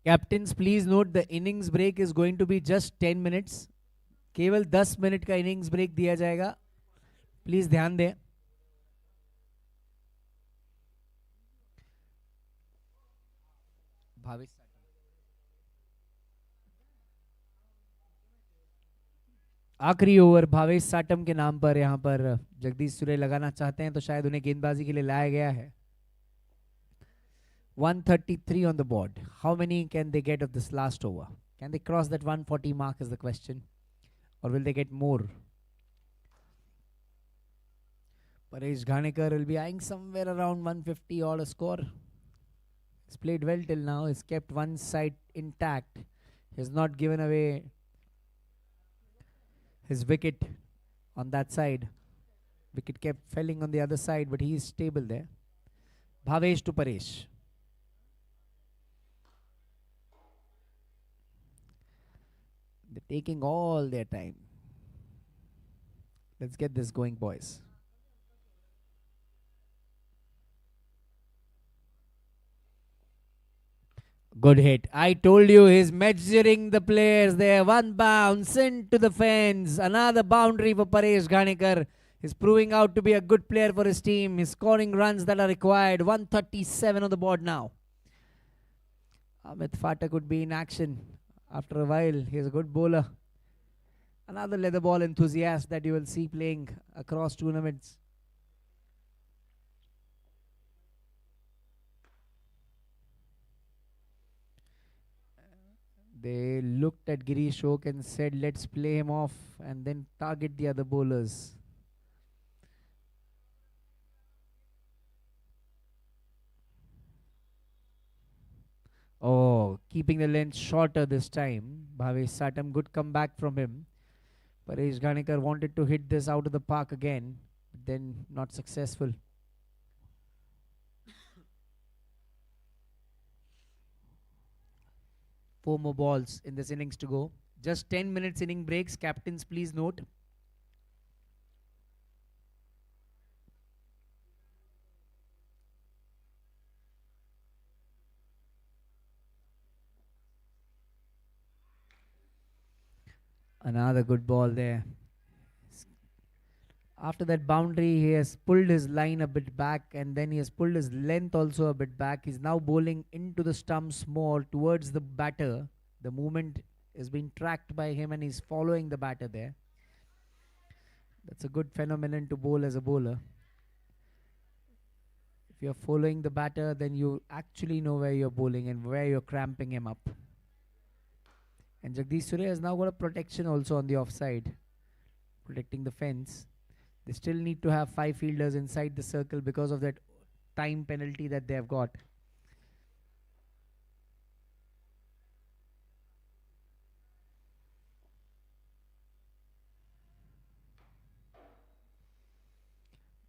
Captains, please note the innings break is going to be just 10 minutes. केवल 10 minute का innings break दिया जाएगा. Please ध्यान दें. भावेश आखिरी over Bhavesh Satam के नाम पर यहां पर जगदीश सुरे लगाना चाहते हैं, तो शायद उन्हें गेंदबाजी के लिए लाया गया है. 133 on the board. How many can they get of this last over? Can they cross that 140 mark is the question, or will they get more? Paresh Ghanekar will be eyeing somewhere around 150 odd a score. He's played well till now. He's kept one side intact. He's not given away his wicket on that side. Wicket kept falling on the other side, but he is stable there. Bhavesh to Paresh. They're taking all their time. Let's get this going, boys. Good hit. I told you he's measuring the players there. One bounce into the fence. Another boundary for Paresh Ghanekar. He's proving out to be a good player for his team. He's scoring runs that are required. 137 on the board now. Amit Fatak could be in action after a while. He's a good bowler. Another leather ball enthusiast that you will see playing across tournaments. They looked at Girish Oak and said, let's play him off and then target the other bowlers. Oh, keeping the length shorter this time. Bhavesh Satam, good comeback from him. Paresh Ghanekar wanted to hit this out of the park again, but then not successful. Four more balls in this innings to go. Just 10 minutes inning breaks. Captains, please note. Another good ball there. After that boundary, he has pulled his line a bit back and then he has pulled his length also a bit back. He's now bowling into the stumps more towards the batter. The movement is being tracked by him and he's following the batter there. That's a good phenomenon to bowl as a bowler. If you're following the batter, then you actually know where you're bowling and where you're cramping him up. And Jagdish Surya has now got a protection also on the offside, protecting the fence. They still need to have 5 fielders inside the circle because of that time penalty that they have got.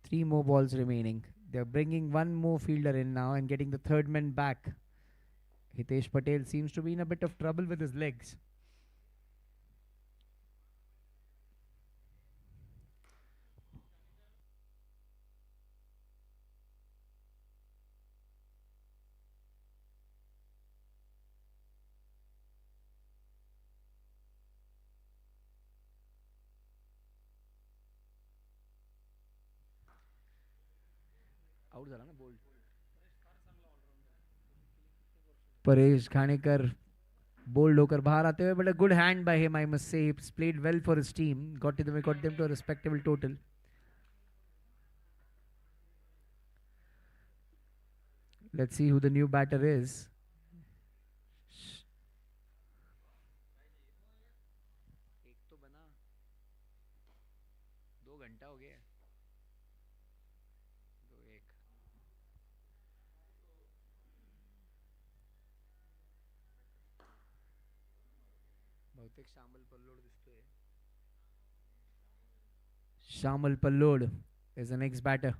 Three more balls remaining. They're bringing one more fielder in now and getting the third man back. Hitesh Patel seems to be in a bit of trouble with his legs. Out झाला ना bold. Paresh Khanekar bold होकर बाहर आते हुए, but a good hand by him, I must say. He's played well for his team, got them to a respectable total. Let's see who the new batter is. एक तो बना 2 घंटा हो गया 2-1 बहुतेक श्यामल पल्लोड दिसतोय. Shamal Pallod is the next batter.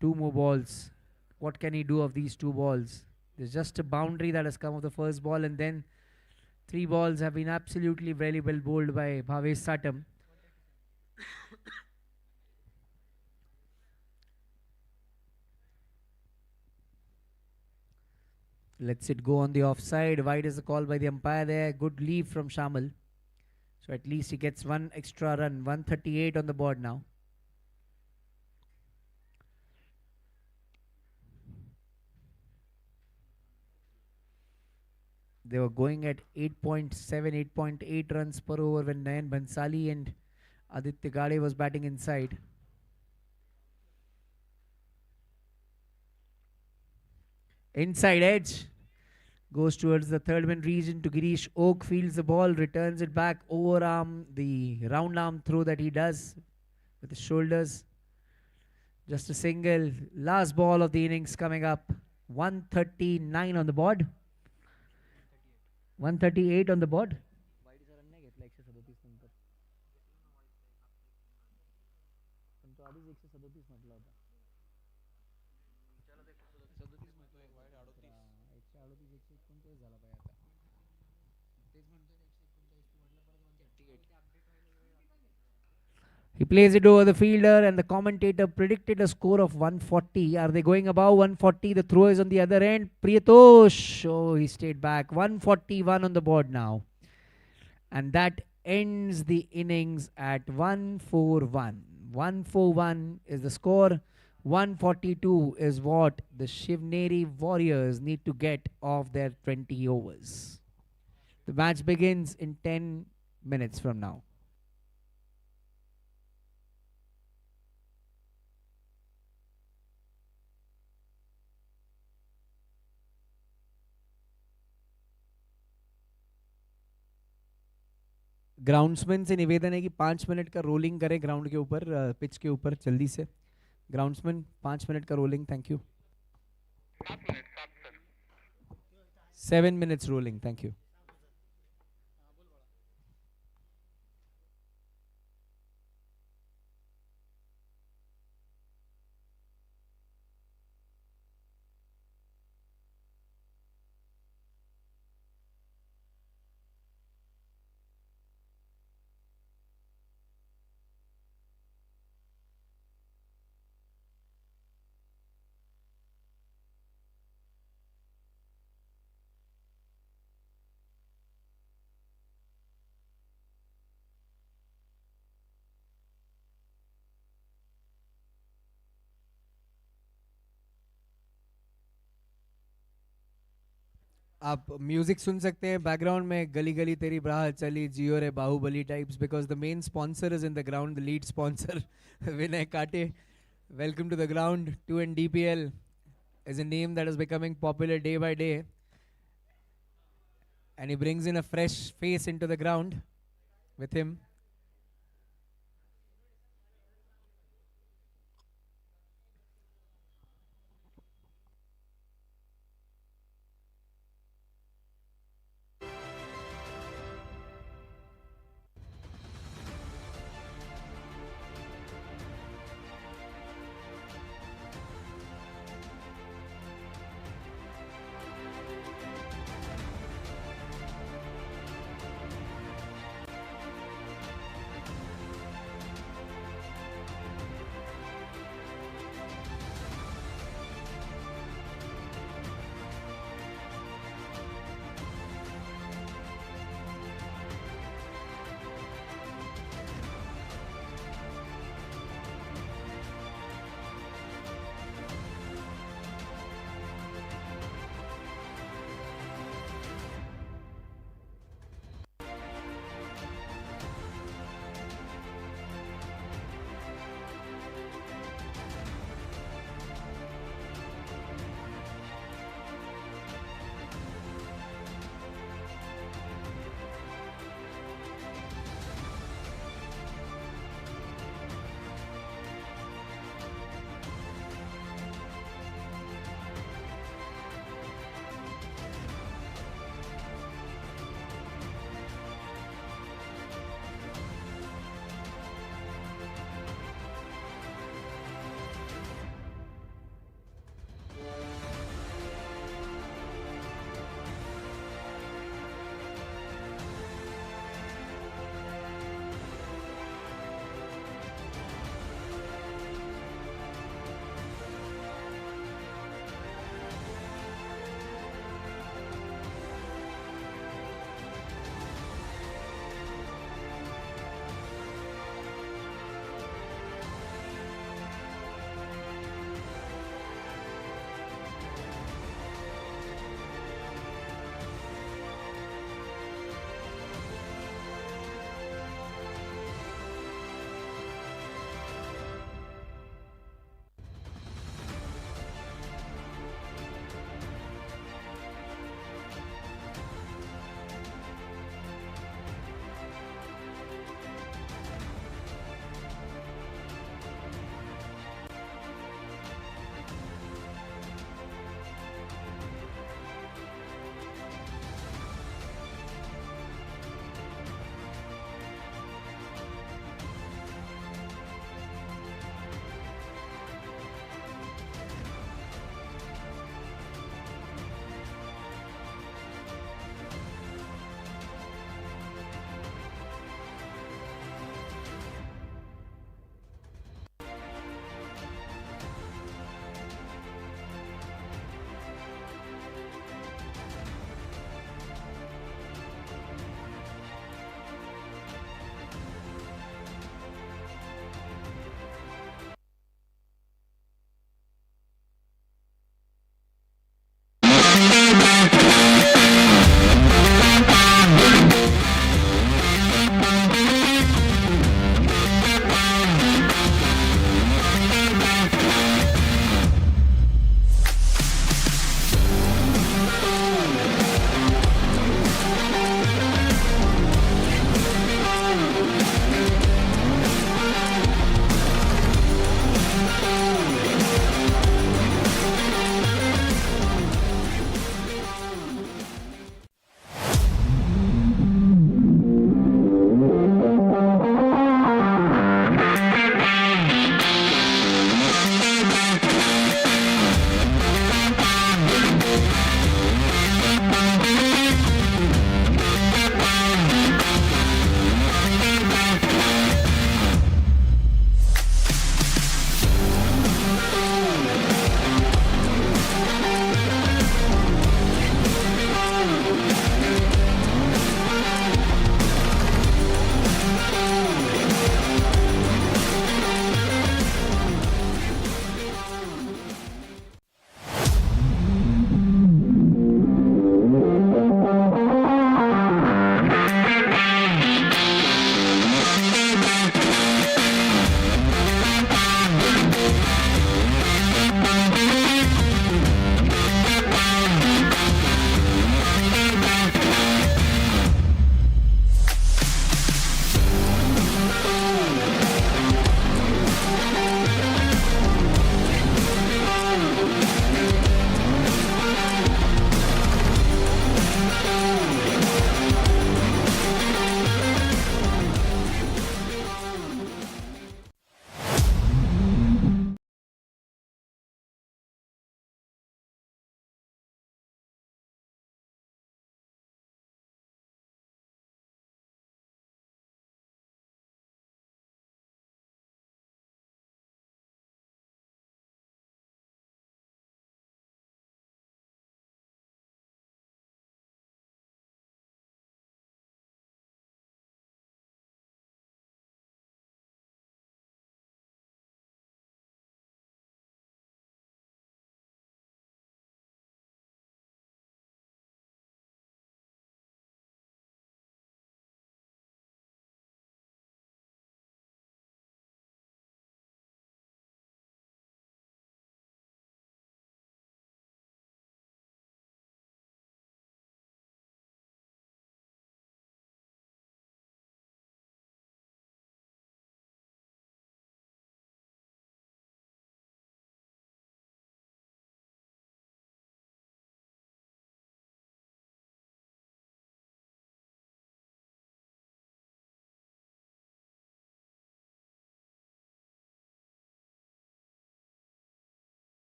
Two more balls. What can he do of these 2 balls? There's just a boundary that has come of the first ball, and then 3 balls have been absolutely very well bowled by Bhavesh Satam. Lets it go on the offside. Wide is the call by the umpire there. Good leave from Shamal. So at least he gets 1 extra run. 138 on the board now. They were going at 8.7, 8.8 runs per over when Nayan Bhansali and Aditya Gade was batting inside. Inside edge. Goes towards the third man region to Girish Oak, fields the ball, returns it back, overarm, the round arm throw that he does with his shoulders. Just a single. Last ball of the innings coming up. 139 on the board. 138 on the board. He plays it over the fielder and the commentator predicted a score of 140. Are they going above 140? The throw is on the other end. Priyatosh. Oh, he stayed back. 141 on the board now. And that ends the innings at 141. 141 is the score. 142 is what the Shivneri Warriors need to get of their 20 overs. The match begins in 10 minutes from now. Groundsman से निवेदन है कि 5 minute का rolling करें ground के ऊपर, pitch के ऊपर जल्दी से. ग्राउंड्समैन 5 मिनट का rolling. Thank you. 7 minutes rolling. Thank you. आप म्यूजिक सुन सकते हैं बैकग्राउंड में, गली गली तेरी राह चली जियो रे Baahubali types, because the main sponsor is in the ground, the lead sponsor Vinay Kate. Welcome to the ground. 2N DPL is a name that is becoming popular day by day, and he brings in a fresh face into the ground with him.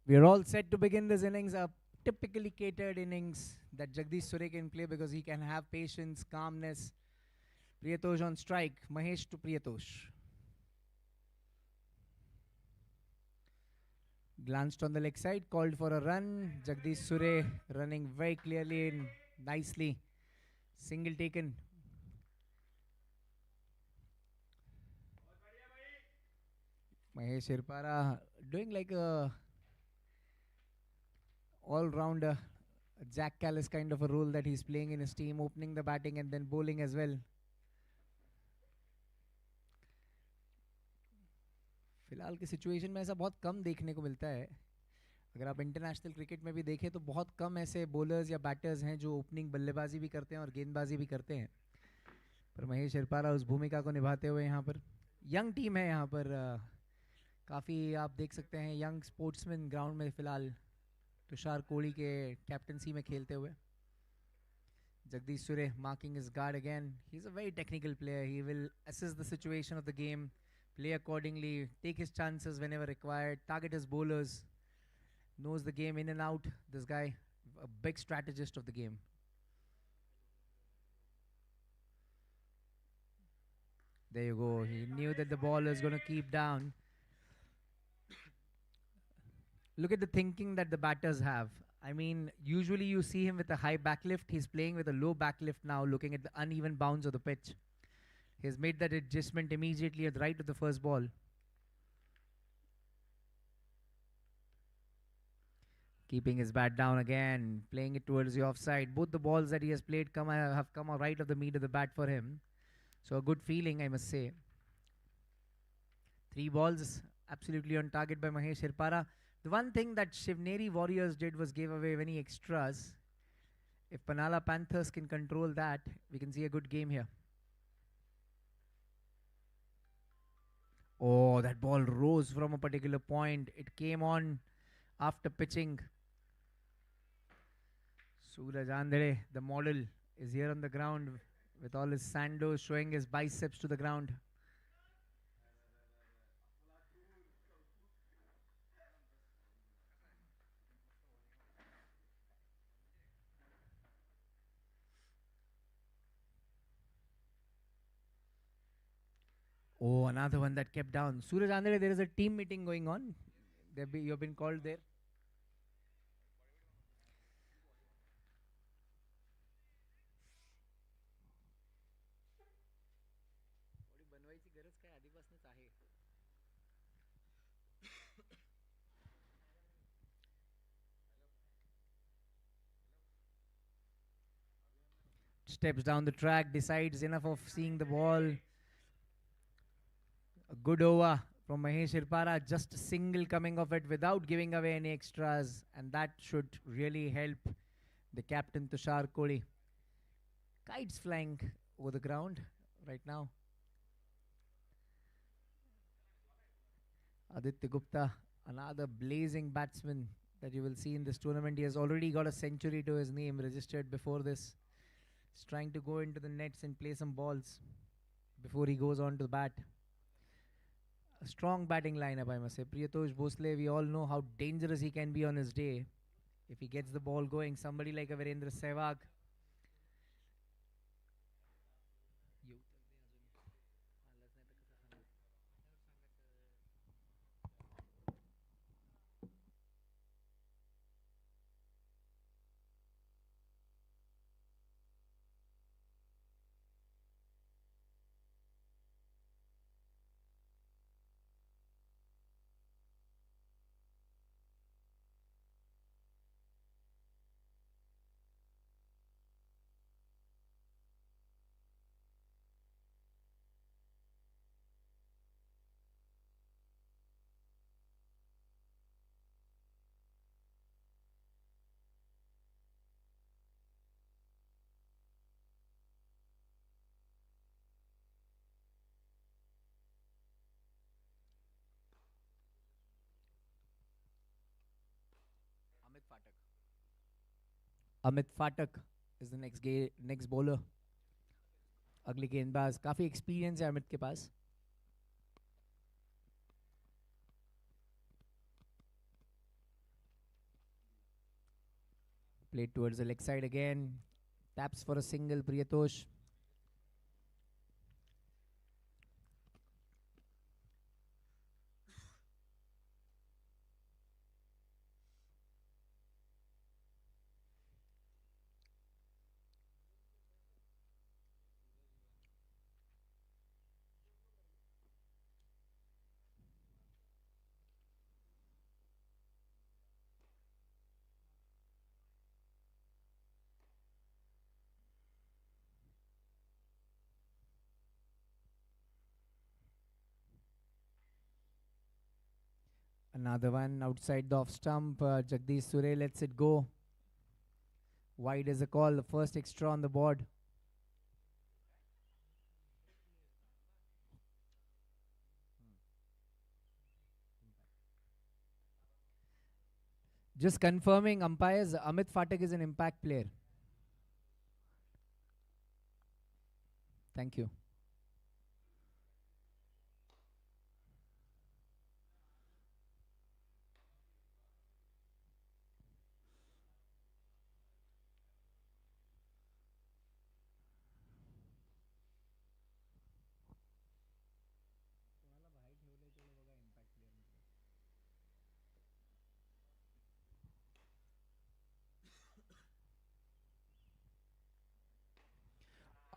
We are all set to begin this innings, a typically catered innings that Jagdish Sure can play because he can have patience, calmness. Priyatosh on strike. Mahesh to Priyatosh. Glanced on the leg side, called for a run. Jagdish Sure running very clearly and nicely. Single taken. Mahesh Hirpara doing like a all-rounder, a Jack Callis kind of a role that he's playing in his team, opening the batting and then bowling as well. फिलहाल के situation में ऐसा बहुत कम देखने को मिलता है. अगर आप इंटरनेशनल क्रिकेट में भी देखें तो बहुत कम ऐसे बॉलर्स या बैटर्स हैं जो ओपनिंग बल्लेबाजी भी करते हैं और गेंदबाजी भी करते हैं. पर महेश हिरपारा उस भूमिका को निभाते हुए यहाँ पर यंग टीम है. यहाँ पर काफ़ी आप देख सकते हैं यंग स्पोर्ट्समैन ग्राउंड में फिलहाल तुषार कोहली के कैप्टनसी में खेलते हुए. Jagdish Sure marking his guard again. He's a very technical player. He will assess the situation of the game, play accordingly, take his chances whenever required, target his bowlers, knows the game in and out. This guy, a big strategist of the game. There you go. He knew that the ball was going to keep down. Look at the thinking that the batters have. I mean, usually you see him with a high backlift. He's playing with a low backlift now, looking at the uneven bounds of the pitch. He's made that adjustment immediately at the right of the first ball. Keeping his bat down again, playing it towards the offside. Both the balls that he has played have come right of the meat of the bat for him. So a good feeling, I must say. 3 balls absolutely on target by Mahesh Hirpara. The one thing that Shivneri Warriors did was gave away many extras. If Panhala Panthers can control that, we can see a good game here. Oh, that ball rose from a particular point. It came on after pitching. Suraj Andre, the model, is here on the ground with all his sandos showing his biceps to the ground. Oh, another one that kept down. Suraj Andre, there is a team meeting going on. You have been called there. Steps down the track, decides enough of seeing the ball. A good over from Mahesh Hirpara, just a single coming of it without giving away any extras, and that should really help the captain Tushar Kohli. Kites flying over the ground right now. Aditya Gupta, another blazing batsman that you will see in this tournament. He has already got a century to his name registered before this. He's trying to go into the nets and play some balls before he goes on to the bat. A strong batting lineup, I must say. Priyatosh Bhosle, we all know how dangerous he can be on his day. If he gets the ball going, somebody like a Virendra Sehwag. Amit Fatak is the next bowler. अगले गेंदबाज, काफी experience है अमित के पास. Played towards the leg side again. Taps for a single, Priyatosh. Another one outside the off stump. Jagdish Sure lets it go. Wide is a call. The first extra on the board. Just confirming, umpires, Amit Phatak is an impact player. Thank you.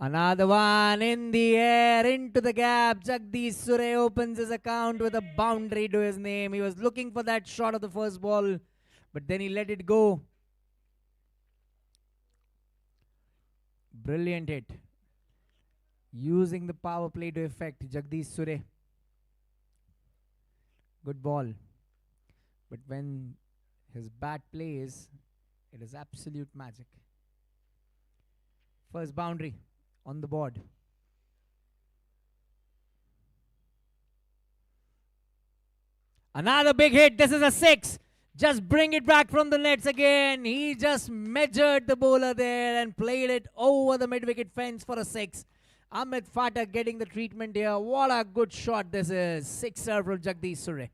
Another one in the air, into the gap. Jagdish Sure opens his account with a boundary to his name. He was looking for that shot of the first ball, but then he let it go. Brilliant hit. Using the power play to effect, Jagdish Sure. Good ball. But when his bat plays, it is absolute magic. First boundary on the board. Another big hit. This is a 6. Just bring it back from the nets again. He just measured the bowler there and played it over the mid-wicket fence for a 6. Amit Phatak getting the treatment here. What a good shot this is. 6er from Jagdish Sure.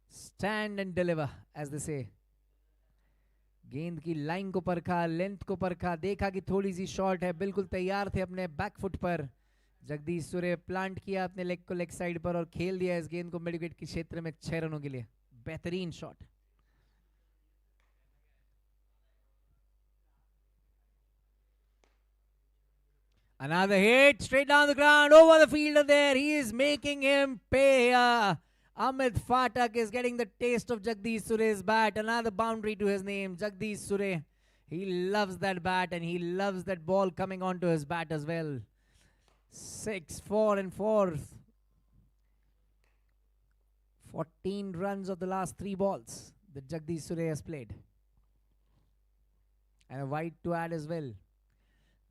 Stand and deliver, as they say. गेंद की line को परखा, length को परखा, देखा कि थोड़ी सी short है, बिल्कुल तैयार थे अपने बैक फुट पर. जगदीश सूर्य प्लांट किया अपने लेग को लेग साइड पर और खेल दिया इस गेंद को मिड विकेट के क्षेत्र में 6 रनों के लिए. बेहतरीन shot. Another hit straight down the ground over the fielder there. He is making him pay. Amit Phatak is getting the taste of Jagdish Sure's bat. Another boundary to his name, Jagdish Sure. He loves that bat and he loves that ball coming onto his bat as well. 6, 4 and 4. 14 runs of the last 3 balls that Jagdish Sure has played. And a wide to add as well.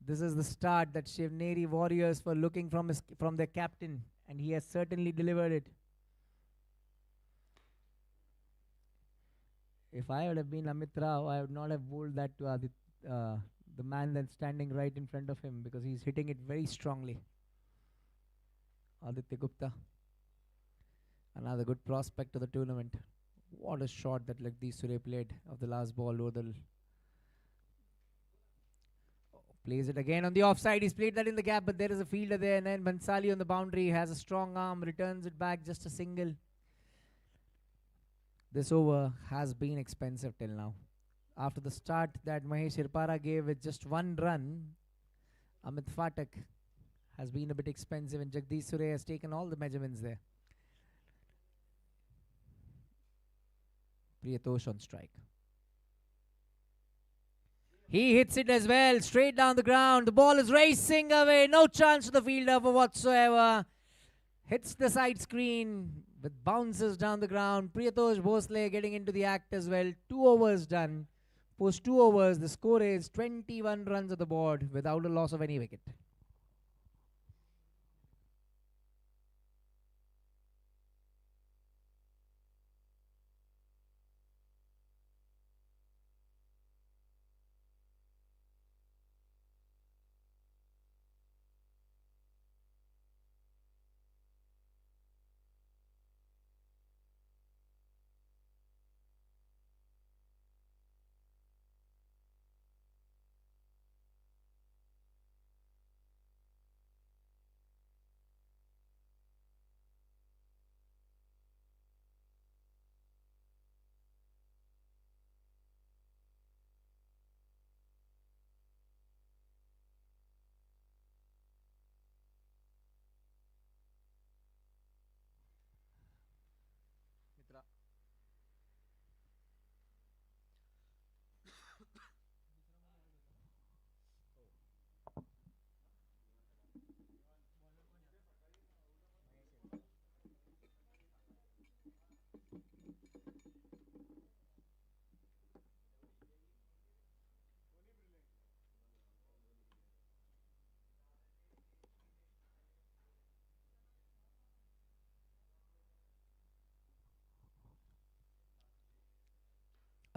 This is the start that Shivneri Warriors were looking from their captain, and he has certainly delivered it. If I would have been Amit Rao, I would not have bowled that to the man that's standing right in front of him, because he's hitting it very strongly. Aditya Gupta. Another good prospect of the tournament. What a shot that Jagdish Sure played of the last ball over the... Plays it again on the offside. He's played that in the gap, but there is a fielder there. And then Bansali on the boundary has a strong arm, returns it back, just a single. This over has been expensive till now. After the start that Mahesh Irpara gave with just 1 run, Amit Phatak has been a bit expensive, and Jagdish Sure has taken all the measurements there. Priyatosh on strike. He hits it as well, straight down the ground. The ball is racing away. No chance to the fielder for whatsoever. Hits the side screen, but bounces down the ground. Priyatosh Bhosle getting into the act as well. 2 overs done. Post 2 overs, the score is 21 runs on the board without a loss of any wicket.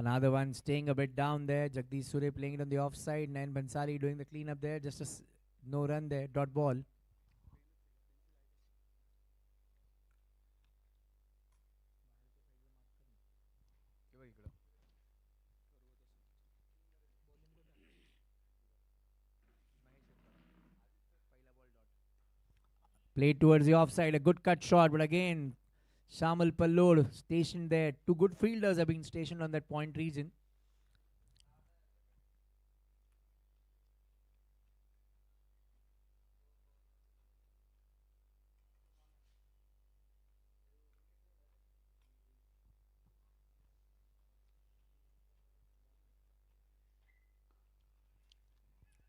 Another one staying a bit down there. Jagdish Sure playing it on the offside. Nayan Bhansali doing the cleanup there. Just a no run there. Dot ball. Played towards the offside. A good cut shot, but again, Shamal Pallod stationed there. Two good fielders have been stationed on that point region.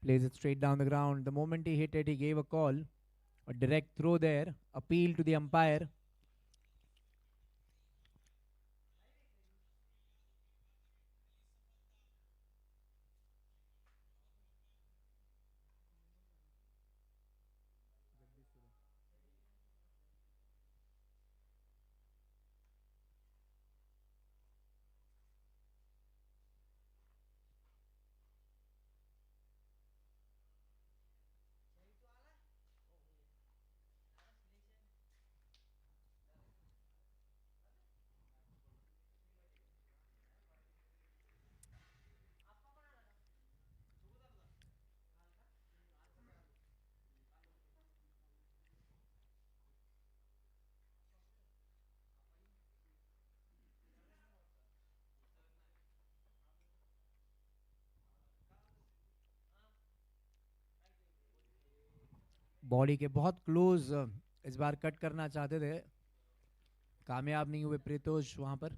Plays it straight down the ground. The moment he hit it, he gave a call. A direct throw there. Appeal to the umpire. Body के बहुत close इस बार cut करना चाहते थे, कामयाब नहीं हुए प्रीतोष वहां पर.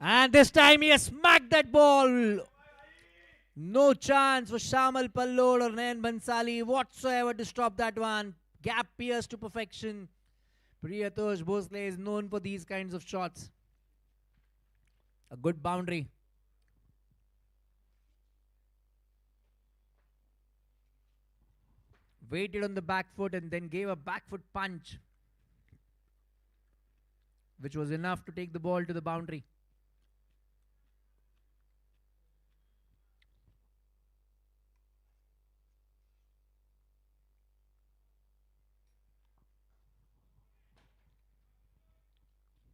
And this time he has smacked that ball. No chance for Shamal Pallod or Nayan Bhansali whatsoever to stop that one. Gap pierced to perfection. Priyatosh Bhosle is known for these kinds of shots. A good boundary. Waited on the back foot and then gave a back foot punch, which was enough to take the ball to the boundary.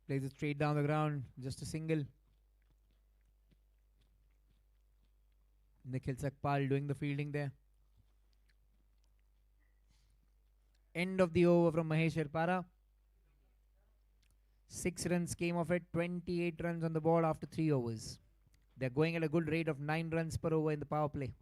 Plays it straight down the ground, just a single. Nikhil Sakpal doing the fielding there. End of the over from Mahesh Erpara. 6 runs came of it, 28 runs on the board after 3 overs. They're going at a good rate of 9 runs per over in the power play.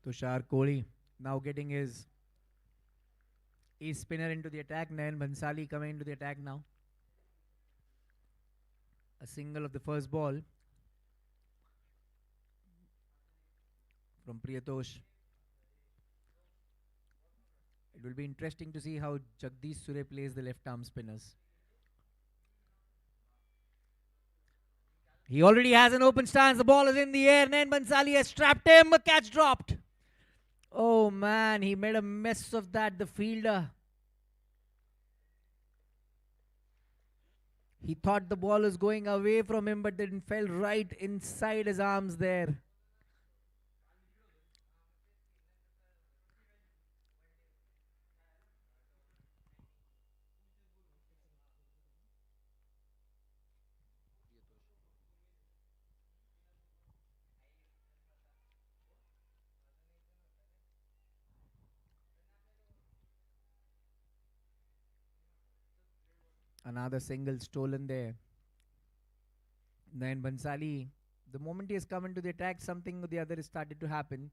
Tushar Kohli Now getting his ace spinner into the attack. Nayan Bhansali coming into the attack now. A single of the first ball from Priyatosh. It will be interesting to see how Jagdish Sure plays the left arm spinners. He already has an open stance. The ball is in the air. Nayan Bhansali has trapped him. A catch dropped. Oh man, he made a mess of that, the fielder. He thought the ball was going away from him, but then fell right inside his arms there. Another single stolen there. Then Bhansali, the moment he has come into the attack, something or the other has started to happen.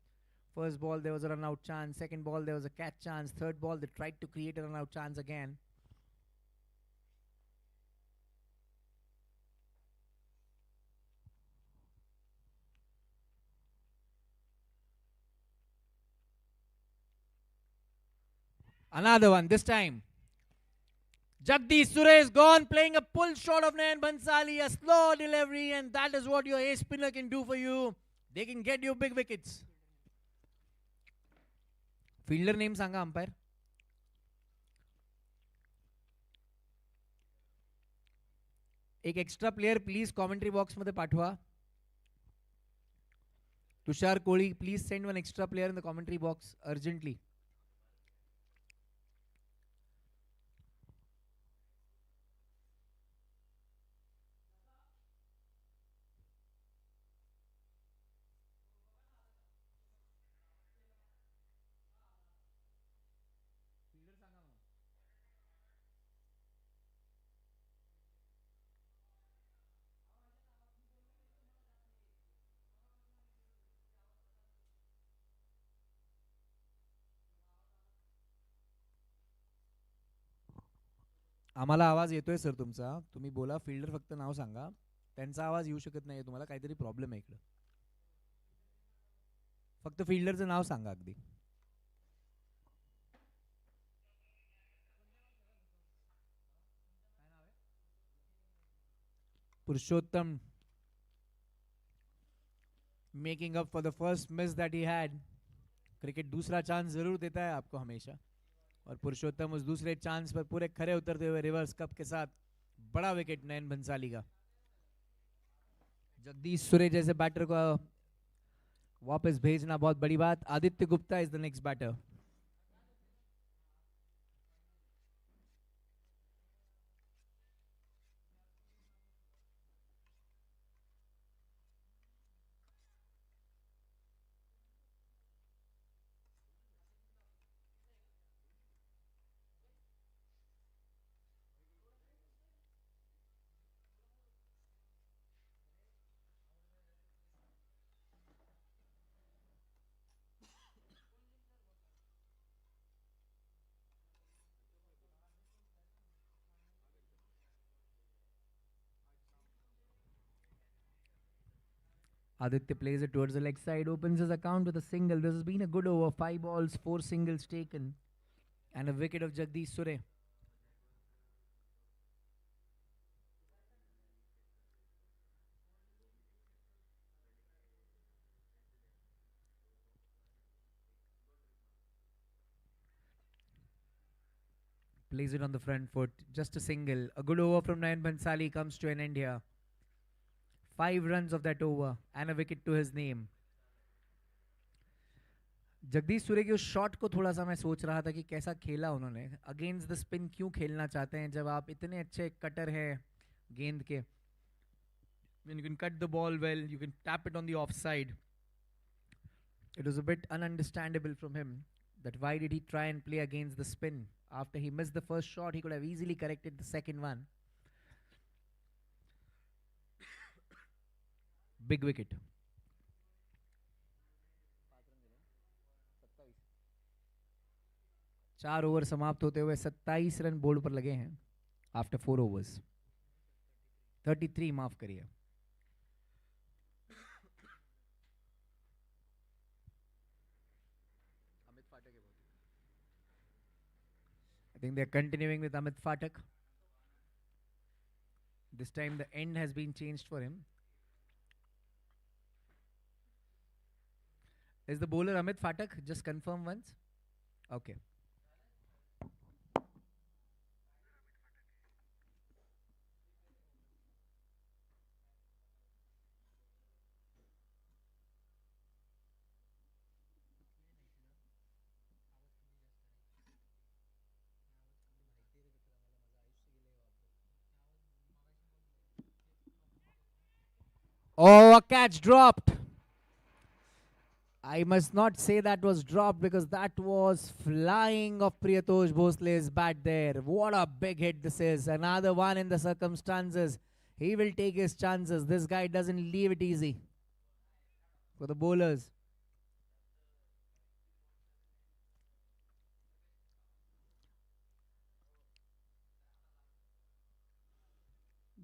First ball, there was a run out chance. Second ball, there was a catch chance. Third ball, they tried to create a run out chance again. Another one, this time. Jagdish Sure is gone, playing a pull shot of Nayan Bhansali, a slow delivery, and that is what your ace spinner can do for you. They can get you big wickets. Fielder name Sanga umpire. एक extra player please commentary box मध्ये पाठवा. तुषार कोळी, please send one extra player in the commentary box urgently. आम्हाला आवाज येतोय sir तुमचा. तुम्ही बोला. Fielder फक्त नाव सांगा. त्यांचा आवाज येऊ शकत नाही. तुम्हाला काहीतरी प्रॉब्लेम आहे इकडे. फक्त फिल्डरचं नाव सांगा अगदी. Purushottam making up for the first miss that he had. Cricket दूसरा चांस जरूर देता है आपको हमेशा, और पुरुषोत्तम उस दूसरे चांस पर पूरे खरे उतरते हुए रिवर्स कप के साथ बड़ा विकेट नयन भंसाली का. जगदीश सुरे जैसे बैटर को वापस भेजना बहुत बड़ी बात. Aditya Gupta is the next batter. Aditya plays it towards the leg side, opens his account with a single. This has been a good over. 5 balls, 4 singles taken, and a wicket of Jagdish Sure. Plays it on the front foot, just a single. A good over from Nayan Bhansali comes to an end here. 5 runs of that over and a wicket to his name. Jagdish Surya के उस shot को थोड़ा सा मैं सोच रहा था कि कैसा खेला उन्होंने. अगेंस्ट द स्पिन क्यों खेलना चाहते हैं जब आप इतने अच्छे कटर हैं गेंद के. When you can cut the ball well, you can tap it on the offside. It was a bit ununderstandable from him that why did he try and play against the spin. After he missed the first shot, he could have easily corrected the second one. Big wicket. 4 over समाप्त होते हुए 27 run board पर लगे हैं after 4 overs. 33 माफ करिए. I think they're continuing with Amit Phatak. This time the end has been changed for him. Is the bowler Amit Phatak? Just confirm once. Okay. Oh, a catch dropped. I must not say that was dropped because that was flying off Priyatosh Bhosle's bat there. What a big hit this is. Another one in the circumstances. He will take his chances. This guy doesn't leave it easy for the bowlers.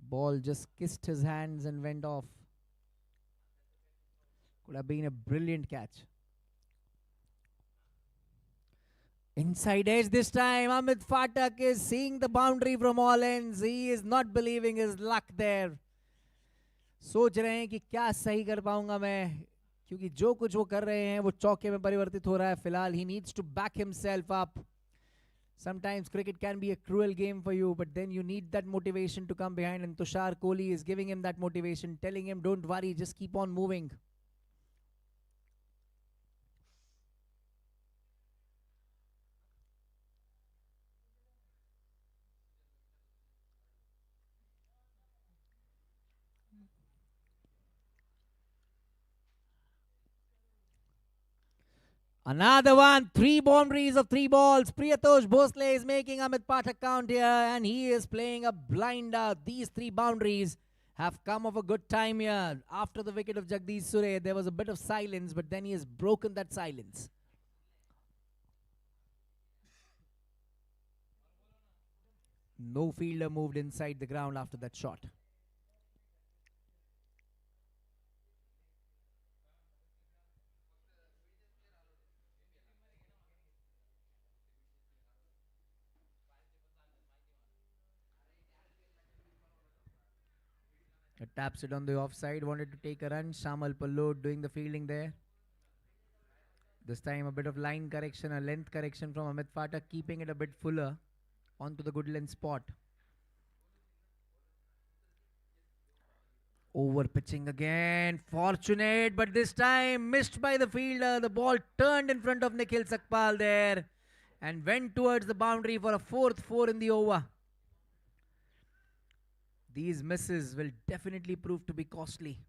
Ball just kissed his hands and went off. Could have been a brilliant catch. Inside edge this time. Amit Phatak is seeing the boundary from all ends. He is not believing his luck there. सोच रहे हैं कि क्या सही कर पाऊंगा मैं, क्योंकि जो कुछ वो कर रहे हैं वो चौके में परिवर्तित हो रहा है फिलहाल. He needs to back himself up. Sometimes cricket can be a cruel game for you, but then you need that motivation to come behind, and Tushar Kohli is giving him that motivation, telling him don't worry, just keep on moving. Another one, 3 boundaries of 3 balls. Priyatosh Bhosle is making Amit Phatak count here, and he is playing a blinder. These 3 boundaries have come of a good time here. After the wicket of Jagdish Sure, there was a bit of silence, but then he has broken that silence. No fielder moved inside the ground after that shot. Taps it on the offside, wanted to take a run. Shamal Pallod doing the fielding there. This time a bit of line correction, a length correction from Amit Phatak, keeping it a bit fuller onto the good length spot. Over pitching again, fortunate, but this time missed by the fielder. The ball turned in front of Nikhil Sakpal there and went towards the boundary for a 4th 4 in the over. These misses will definitely prove to be costly.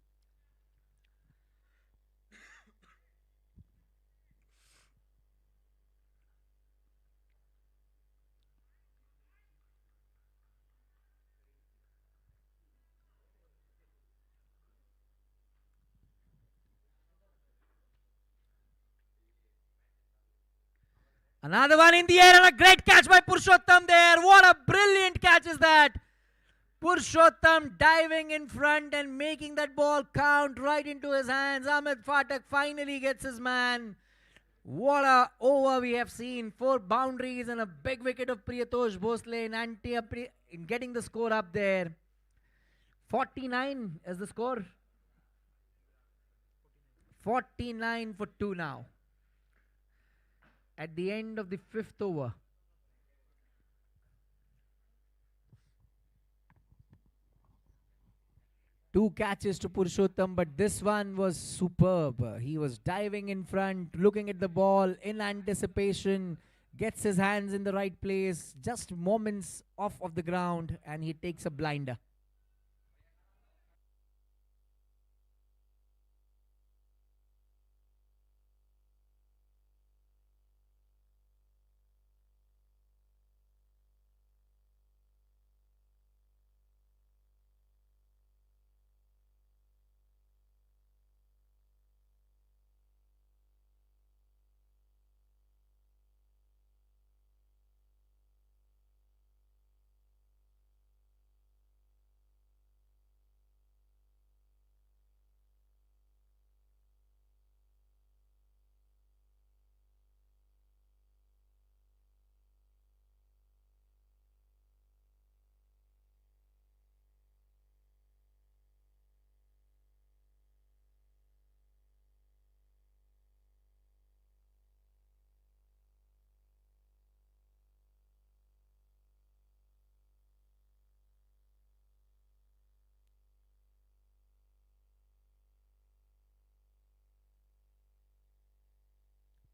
Another one in the air and a great catch by Purushottam there. What a brilliant catch is that. Purushottam diving in front and making that ball count right into his hands. Amit Phatak finally gets his man. What a over we have seen. 4 boundaries and a big wicket of Priyatosh Bhosle in getting the score up there. 49 is the score. 49 for 2 now. At the end of the 5th over. Two catches to Purushottam, but this one was superb. He was diving in front, looking at the ball in anticipation, gets his hands in the right place, just moments off of the ground, and he takes a blinder.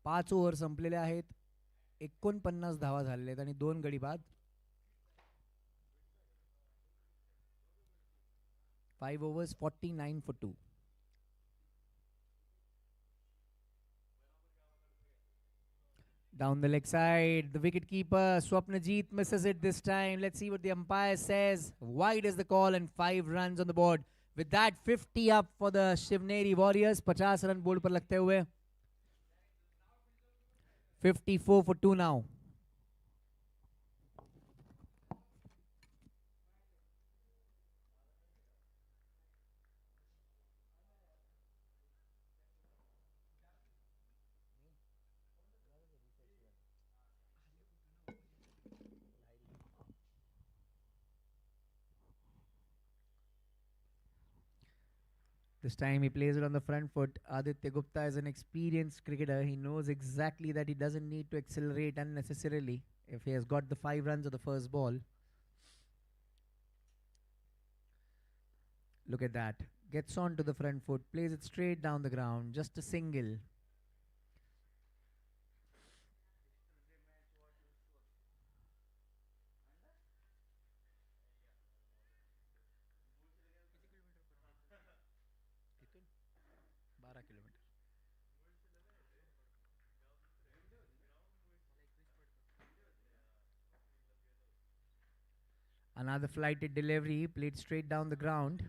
5 over संपलेले आहेत. 49 धावा झालेल्या आहेत आणि 2 गडी बाद. 5 overs, 49 for 2. Down the leg side, the wicket keeper Swapnajit misses it this time. Let's see what the umpire says. Wide is the call and 5 runs on the board. With that, 50 up for the Shivneri Warriors. 50 run board par lagte hue. 54 for 2 now. This time he plays it on the front foot. Aditya Gupta is an experienced cricketer. He knows exactly that he doesn't need to accelerate unnecessarily if he has got the 5 runs of the first ball. Look at that. Gets on to the front foot, plays it straight down the ground. Just a single. Another flighted delivery, played straight down the ground.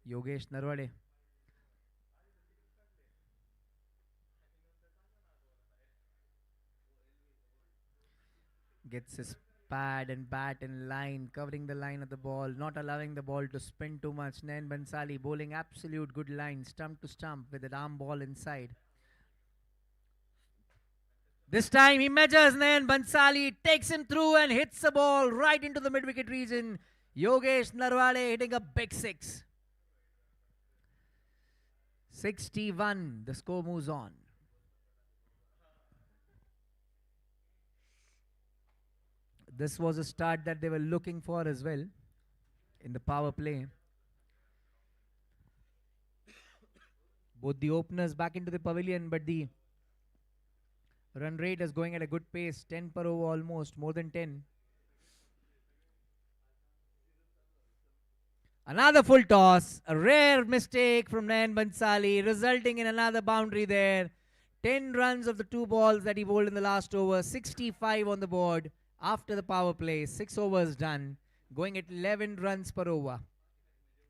Yogesh Narwade. Gets his pad and bat in line, covering the line of the ball, not allowing the ball to spin too much. Nayan Bansali bowling absolute good line, stump to stump with an arm ball inside. This time he measures Nayan Bansali, takes him through and hits the ball right into the mid-wicket region. Yogesh Narwade hitting a big 6. 61, the score moves on. This was a start that they were looking for as well in the power play. Both the openers back into the pavilion, but the run rate is going at a good pace, 10 per over almost, more than 10. Another full toss, a rare mistake from Nayan Bansali, resulting in another boundary there. 10 runs of the 2 balls that he bowled in the last over, 65 on the board after the power play, 6 overs done, going at 11 runs per over,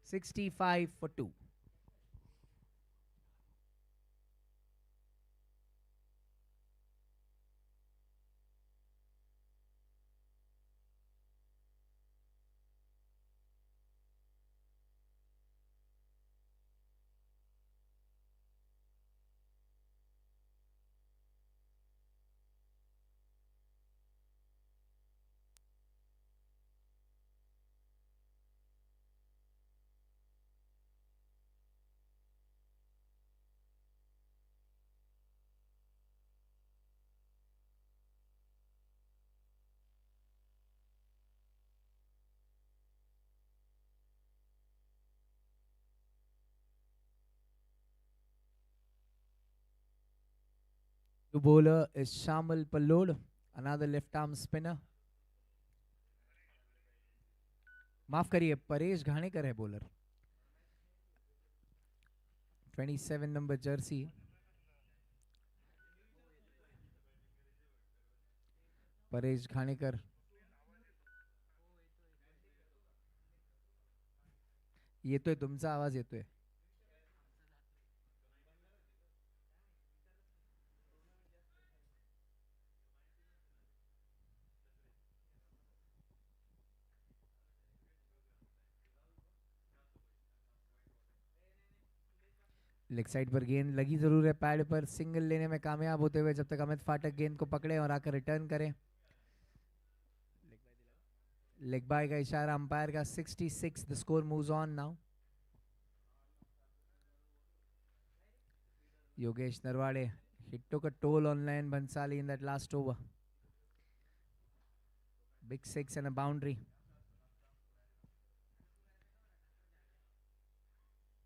65 for 2. The bowler is Shamal Pallod, another left arm spinner. माफ करिए, परेश घाणेकर है bowler. 27 number jersey. Paresh Ghanekar. येतोय तुमचा आवाज येतोय. Leg side पर गेंद लगी जरूर है पैड पर, सिंगल लेने में कामयाब होते हुए जब तक अमित फाटक गेंद को पकड़े और आकर रिटर्न करें. लेग बाय का इशारा अंपायर का. 66, the score moves on now. Yogesh Narwade, he took a toll on Nayan Bansali in that last over. Big 6 and a boundary.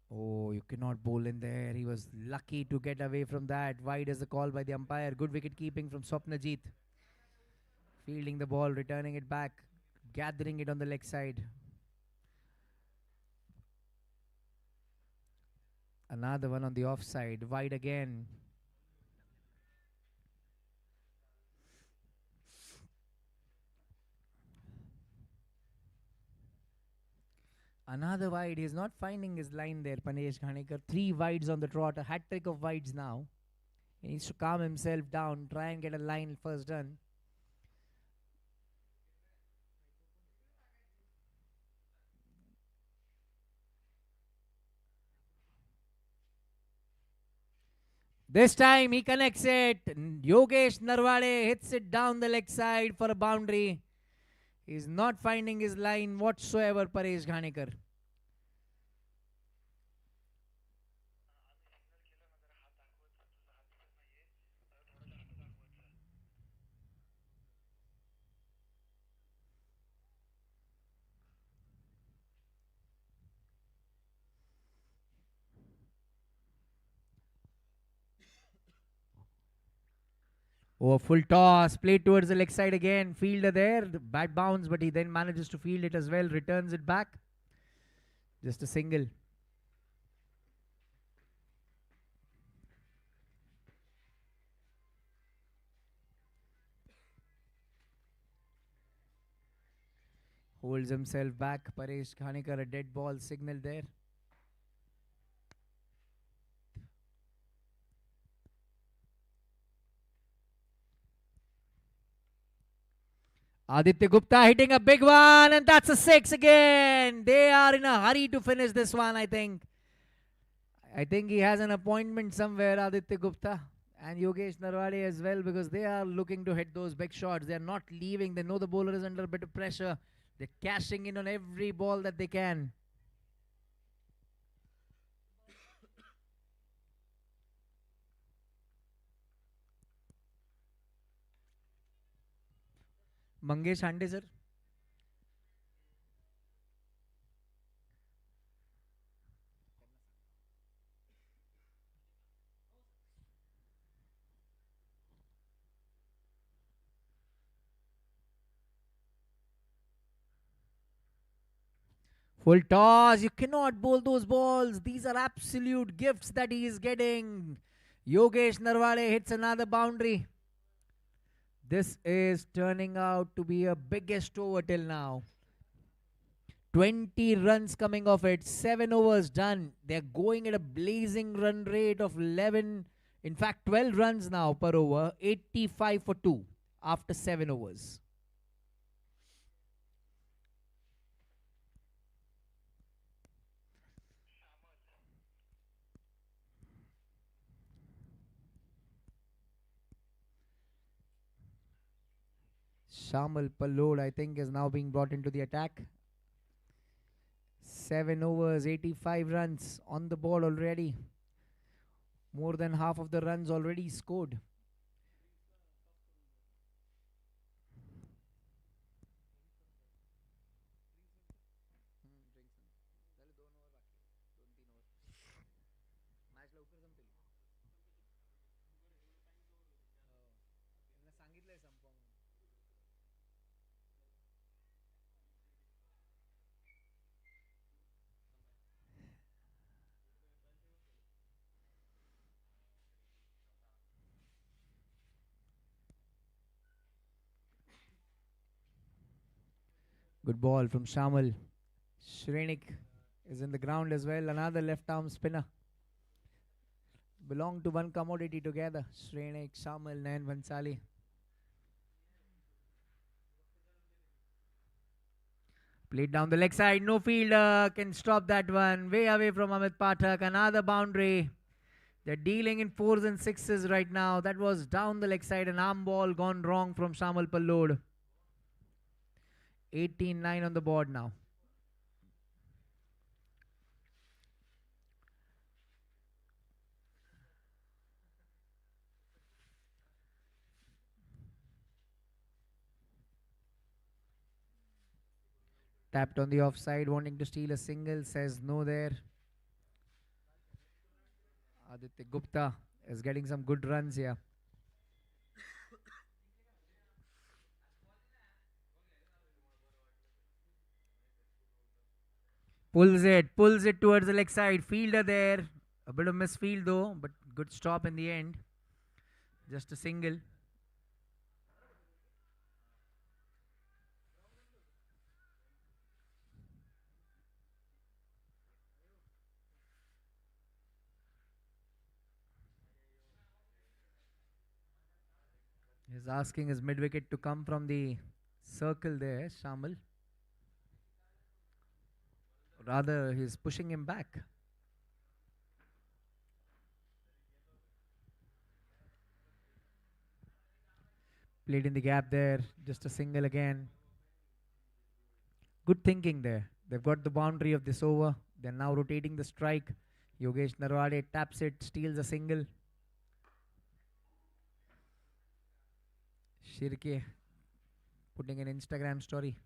Oh, you cannot bowl in there. He was lucky to get away from that. Wide is the call by the umpire. Good wicket keeping from Swapnajit. Fielding the ball, returning it back, gathering it on the leg side. Another one on the offside. Wide again. Another wide. He's not finding his line there, Panesh Ghanekar. 3 wides on the trot. A hat trick of wides now. He needs to calm himself down. Try and get a line first done. This time he connects it. Yogesh Narwade hits it down the leg side for a boundary. He's not finding his line whatsoever, Paresh Ghanekar. Oh, full toss, played towards the leg side again. Fielder there, bad bounce, but he then manages to field it as well, returns it back. Just a single. Holds himself back. Paresh Ghanekar, a dead ball signal there. Aditya Gupta hitting a big one, and that's a 6 again. They are in a hurry to finish this one, I think. I think he has an appointment somewhere, Aditya Gupta, and Yogesh Narwade as well, because they are looking to hit those big shots. They are not leaving. They know the bowler is under a bit of pressure. They're cashing in on every ball that they can. Mangesh Hande, sir. Full toss. You cannot bowl those balls. These are absolute gifts that he is getting. Yogesh Narwade hits another boundary. This is turning out to be a biggest over till now. 20 runs coming off it. 7 overs done. They're going at a blazing run rate of 11, in fact 12 runs now per over. 85 for 2 after 7 overs. Shamal Pallod, I think, is now being brought into the attack. 7 overs, 85 runs on the board already. More than half of the runs already scored. Good ball from Shamal. Shrenik is in the ground as well. Another left arm spinner. Belong to one commodity together. Shrenik, Shamal, Nayan Bhansali. Played down the leg side. No fielder can stop that one. Way away from Amit Pathak. Another boundary. They're dealing in 4s and 6s right now. That was down the leg side. An arm ball gone wrong from Shamal Pallod. 18-9 on the board now. Tapped on the offside, wanting to steal a single. Says no there. Aditya Gupta is getting some good runs here. Pulls it towards the leg side. Fielder there. A bit of misfield though, but good stop in the end. Just a single. He's asking his mid wicket to come from the circle there, Shamal. Rather, he's pushing him back. Played in the gap there. Just a single again. Good thinking there. They've got the boundary of this over. They're now rotating the strike. Yogesh Narwade taps it, steals a single. Shirke putting an Instagram story.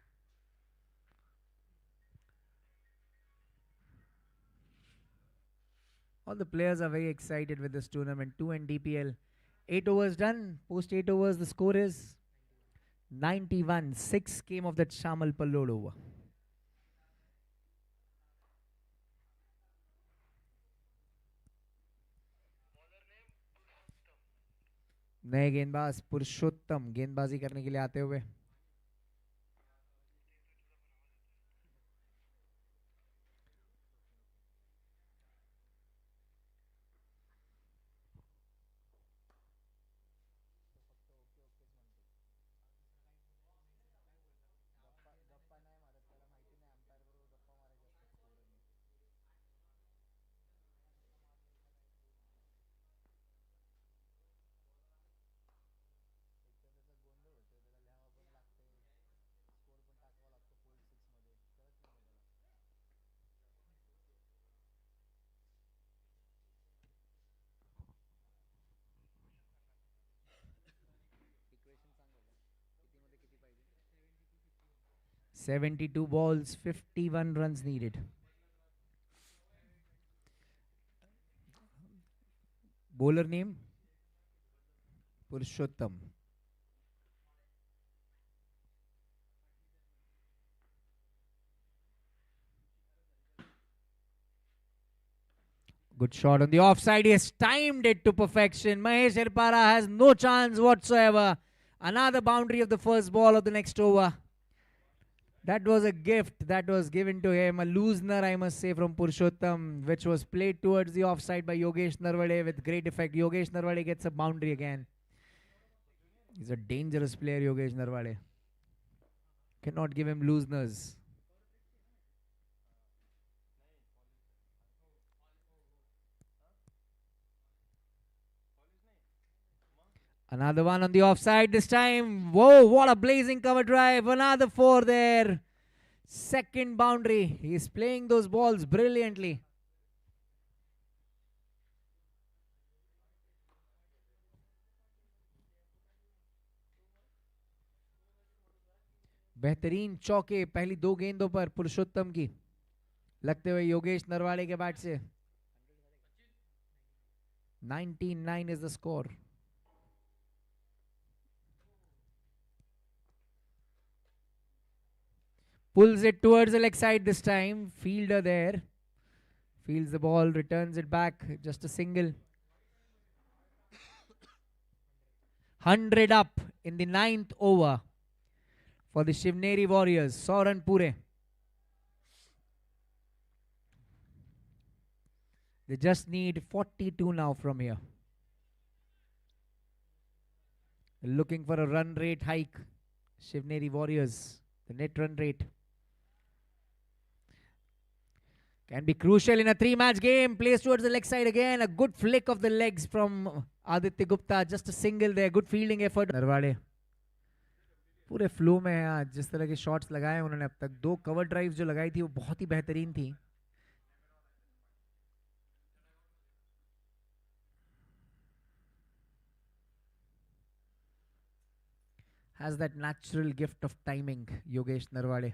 All the players are very excited with this tournament. 2 and DPL. 8 overs done. Post 8 overs, the score is 91. 6 came of that Shamal Pallod over. नए गेंदबाज पुरुषोत्तम गेंदबाजी करने के लिए आते हुए. Equation सांग बघा किती मध्ये किती पाहिजे 72 balls 51 runs needed. Bowler name Purushottam. Good shot on the offside. He has timed it to perfection. Mahesh Irpara has no chance whatsoever. Another boundary of the first ball of the next over. That was a gift that was given to him. A loosener, I must say, from Purushottam, which was played towards the offside by Yogesh Narwade with great effect. Yogesh Narwade gets a boundary again. He's a dangerous player, Yogesh Narwade. Cannot give him looseners. Another one on the offside this time. Whoa, what a blazing cover drive. Another 4 there. Second boundary. He's playing those balls brilliantly. बेहतरीन चौके पहली 2 गेंदों पर पुरुषोत्तम की लगते हुए योगेश नरवाड़े के bat से. 99 is the score. Pulls it towards the leg side this time. Fielder there. Fields the ball, returns it back. Just a single. 100 up in the 9th over for the Shivneri Warriors. Soran Pure. They just need 42 now from here. They're looking for a run rate hike. Shivneri Warriors. The net run rate can be crucial in a 3-match game. Plays towards the leg side again. A good flick of the legs from Aditya Gupta. Just a single there. Good fielding effort. Narwade पूरे flow में है आज. जिस तरह के shots लगाए उन्होंने अब तक. 2 कवर ड्राइव्स जो लगाई थी वो बहुत ही बेहतरीन थी. Has that natural gift of timing. Yogesh Narwade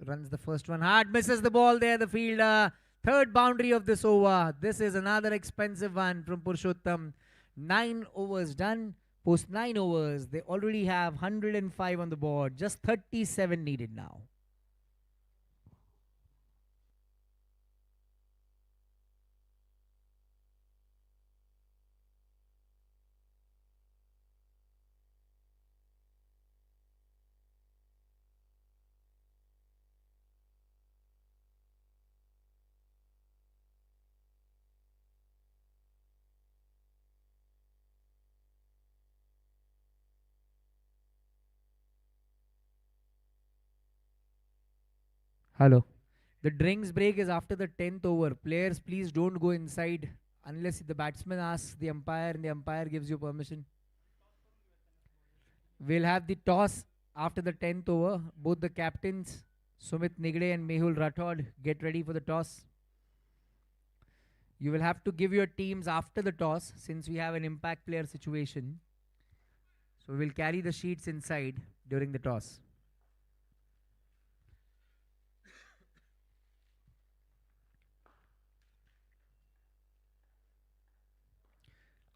runs the first one hard, misses the ball there. The fielder Third boundary of this over. This is another expensive one from Purushottam. 9 overs done. Post 9 overs, they already have 105 on the board. Just 37 needed now. Hello. The drinks break is after the 10th over. Players, please don't go inside unless the batsman asks the umpire and the umpire gives you permission. We'll have the toss after the 10th over. Both the captains, Sumit Nigde and Mehul Rathod, get ready for the toss. You will have to give your teams after the toss since we have an impact player situation. So we'll carry the sheets inside during the toss.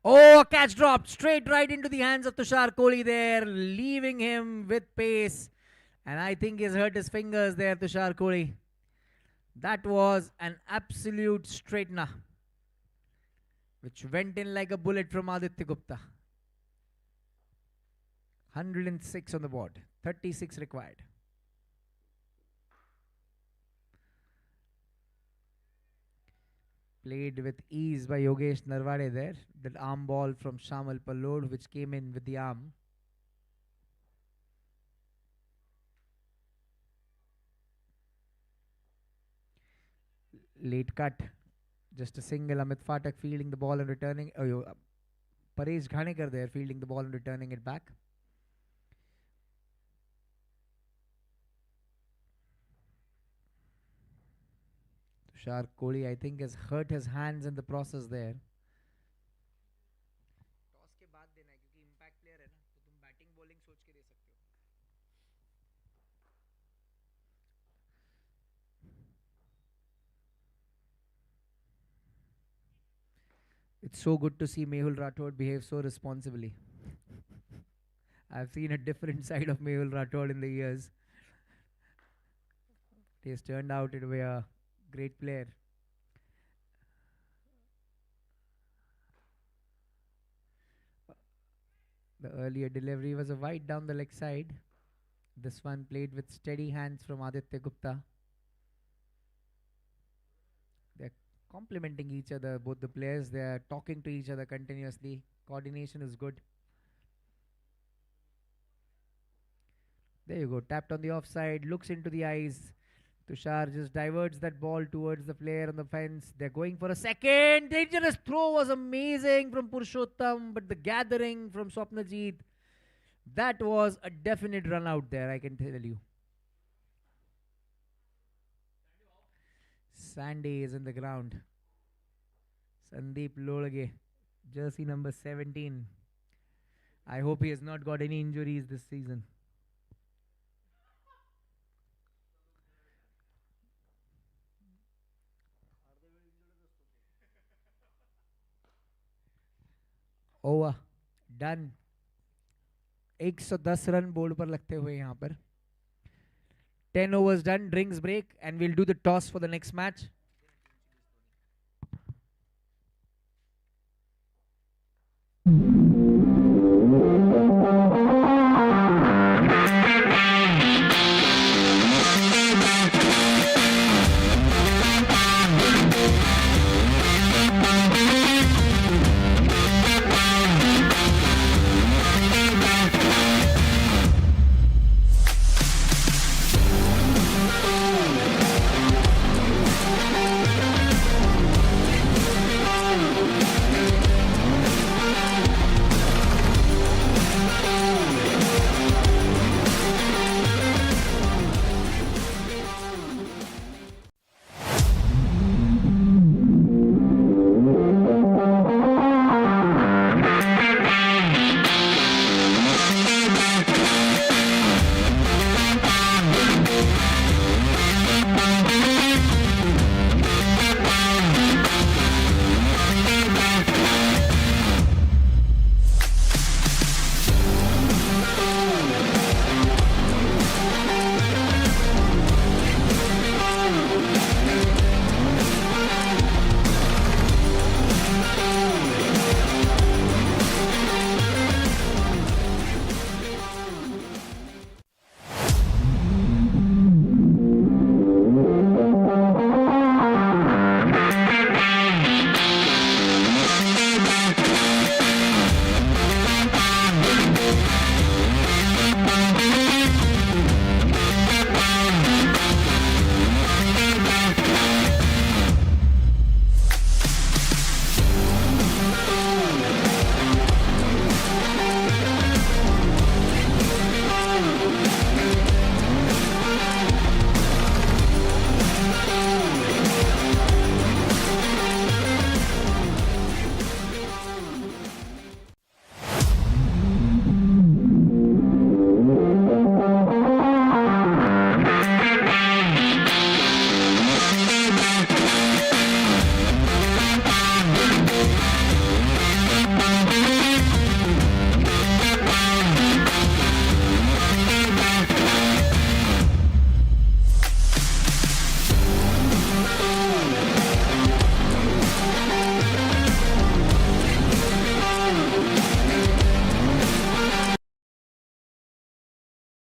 Oh, a catch dropped straight right into the hands of Tushar Kohli there, leaving him with pace. And I think he's hurt his fingers there, Tushar Kohli. That was an absolute straightener, which went in like a bullet from Aditya Gupta. 106 on the board, 36 required. Played with ease by Yogesh Narwade there. That arm ball from Shamal Pallod, which came in with the arm. Late cut. Just a single. Amit Phatak fielding the ball and returning. Paresh Ghanekar there fielding the ball and returning it back. Tushar Kohli, I think, has hurt his hands in the process there. Toss के बाद देना है क्योंकि impact player है ना, तो तुम batting bowling सोच के दे सकते हो. It's so good to see Mehul Rathod behave so responsibly. I've seen a different side of Mehul Rathod in the years. He has turned out to be a great player. The earlier delivery was a wide down the leg side. This one played with steady hands from Aditya Gupta. They're complementing each other, both the players. They're talking to each other continuously. Coordination is good. There you go. Tapped on the offside, looks into the eyes. Tushar just diverts that ball towards the player on the fence. They're going for a second. Dangerous throw was amazing from Purushottam, but the gathering from Swapnajit, that was a definite run out there, I can tell you. Sandy is in the ground. Sandeep Lolage, jersey number 17. I hope he has not got any injuries this season. Over done. 110 run board पर लगते हुए यहाँ पर. 10 overs done, drinks break, and we'll do the toss for the next match.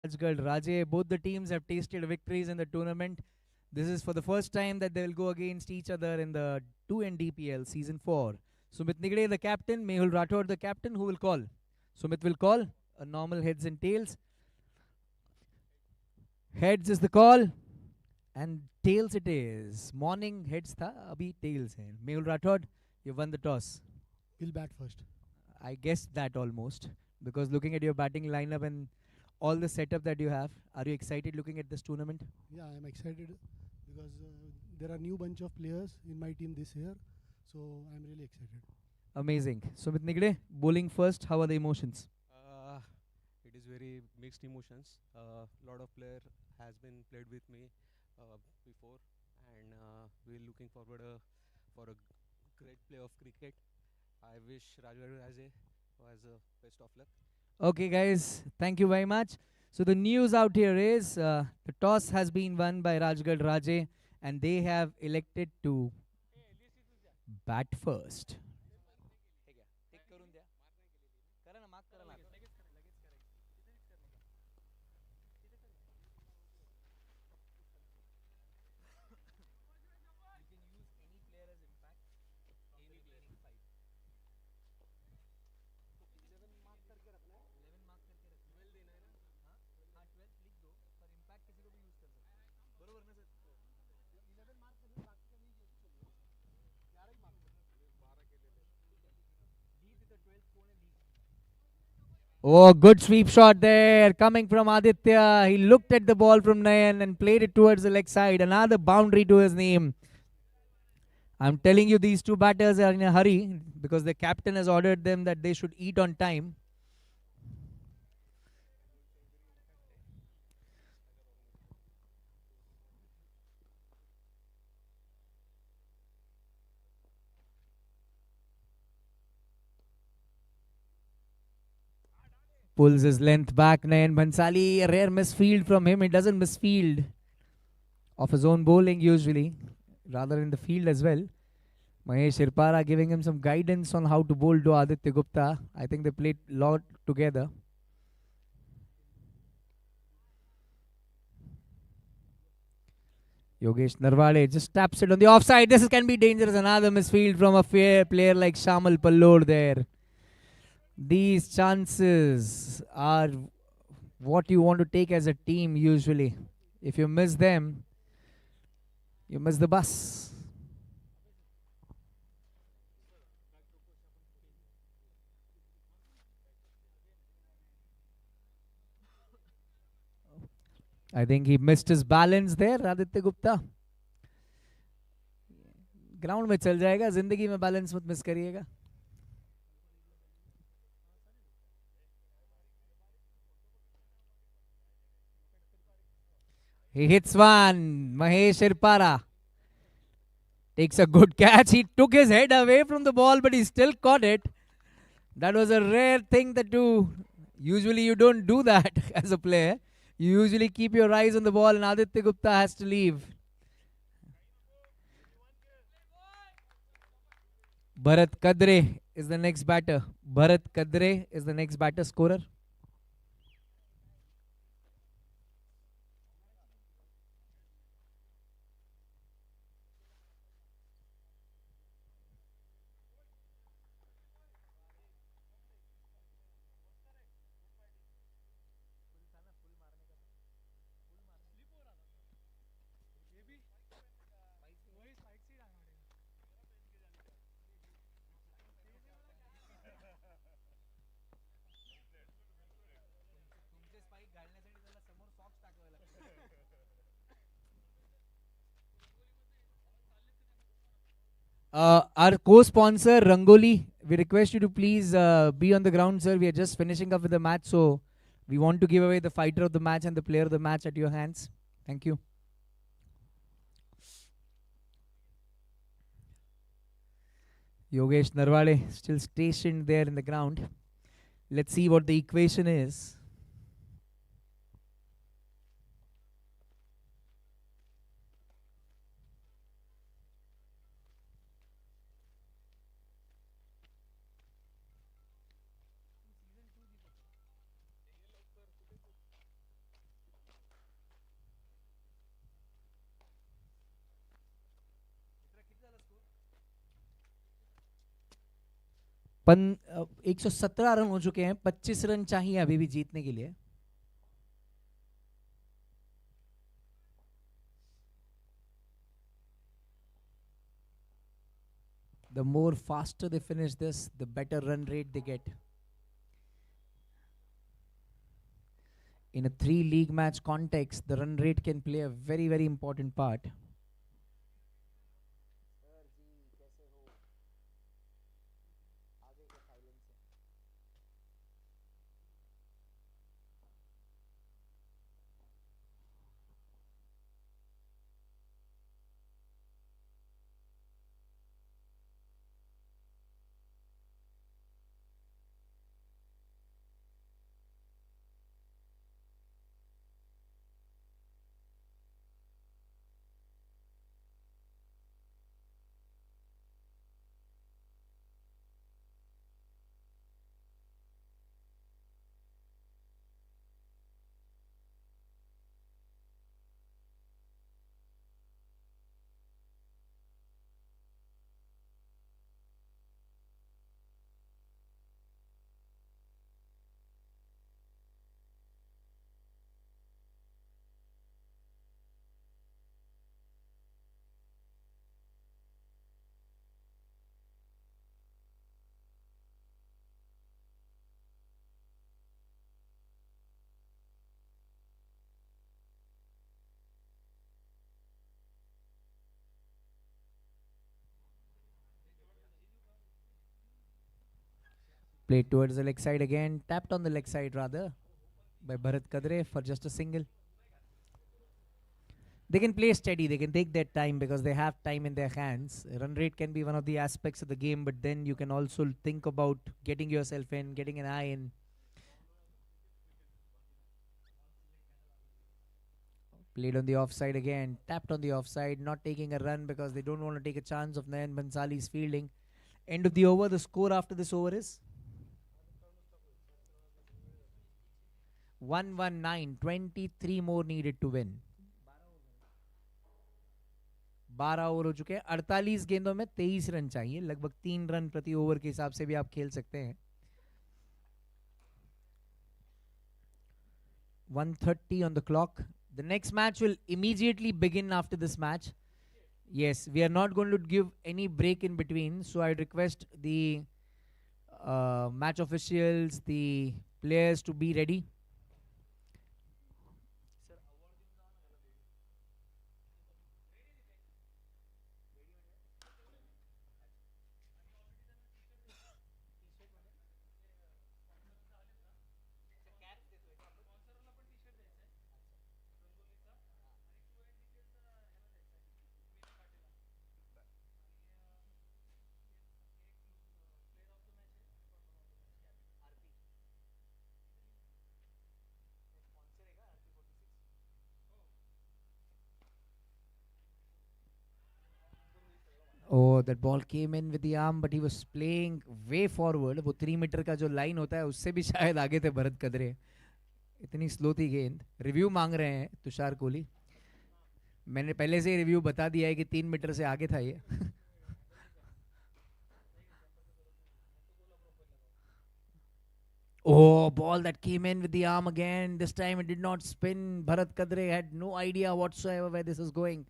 Rajgarh, Raje, both the teams have tasted victories in the tournament. This is for the first time that they will go against each other in the 2N DPL Season 4. Sumit Nigde, the captain, Mehul Rathod, the captain, who will call? Sumit will call a normal heads and tails. Heads is the call, and tails it is. Morning heads tha, abhi tails hai. Mehul Rathod, you won the toss. We'll bat first. I guessed that almost, because looking at your batting lineup and all the setup that you have, are you excited looking at this tournament? Yeah, I'm excited because there are new bunch of players in my team this year, so I'm really excited. Amazing. Sumit Nigde, bowling first. How are the emotions? It is very mixed emotions. Lot of player has been played with me before, and we're looking forward for a great play of cricket. I wish Rajwar Raje was best of luck. Okay, guys. Thank you very much. So the news out here is the toss has been won by Rajgarh Raje, and they have elected to bat first. Oh, good sweep shot there coming from Aditya. He looked at the ball from Nayan and played it towards the leg side. Another boundary to his name. I'm telling you, these two batters are in a hurry because the captain has ordered them that they should eat on time. Pulls his length back. Nayan Bhansali, a rare misfield from him. He doesn't misfield of his own bowling usually, rather in the field as well. Mahesh Irpara giving him some guidance on how to bowl to Aditya Gupta. I think they played a lot together. Yogesh Narwade just taps it on the offside. This can be dangerous. Another misfield from a fair player like Shamal Pallor there. These chances are what you want to take as a team usually. If you miss them, you miss the bus. I think he missed his balance there, Aditya Gupta. Ground में चल जाएगा, जिंदगी में balance मत miss करिएगा. He hits one. Mahesh Irpara takes a good catch. He took his head away from the ball, but he still caught it. That was a rare thing to do. Usually you don't do that as a player. You usually keep your eyes on the ball, and Aditya Gupta has to leave. Bharat Kadre is the next batter. Bharat Kadre is the next batter scorer. Our co-sponsor Rangoli, we request you to please be on the ground, sir. We are just finishing up with the match, so we want to give away the fighter of the match and the player of the match at your hands. Thank you. Yogesh Narwade still stationed there in the ground. Let's see what the equation is. 117 run हो चुके हैं, 25 run चाहिए अभी भी जीतने के लिए. The more faster they finish this, the better run rate they get. In a 3 league match context, the run rate can play a very, very important part. Played towards the leg side again, tapped on the leg side rather by Bharat Kadre for just a single. They can play steady, they can take their time because they have time in their hands. Run rate can be one of the aspects of the game, but then you can also think about getting yourself in, getting an eye in. Played on the offside again, tapped on the offside, not taking a run because they don't want to take a chance of Nayan Bansali's fielding. End of the over, the score after this over is 119, 23 more needed to win. 12 over हो चुके हैं, 48 गेंदों में 23 run चाहिए, लगभग 3 run प्रति over के हिसाब से भी आप खेल सकते हैं. 1:30 on the clock. The next match will immediately begin after this match. Yes, we are not going to give any break in between, so I request the match officials, the players to be ready. Oh, that ball came in with the arm, but he was playing way forward. वो 3 metre का जो line होता है उससे भी शायद आगे थे भरत कदरे. इतनी स्लो थी गेंद. रिव्यू मांग रहे हैं तुषार कोहली. मैंने पहले से ही रिव्यू बता दिया है कि 3 मीटर से आगे था ये. Oh, ball that came in with the arm again. This time it did not spin. Bharat Kadre had no idea whatsoever where this is going.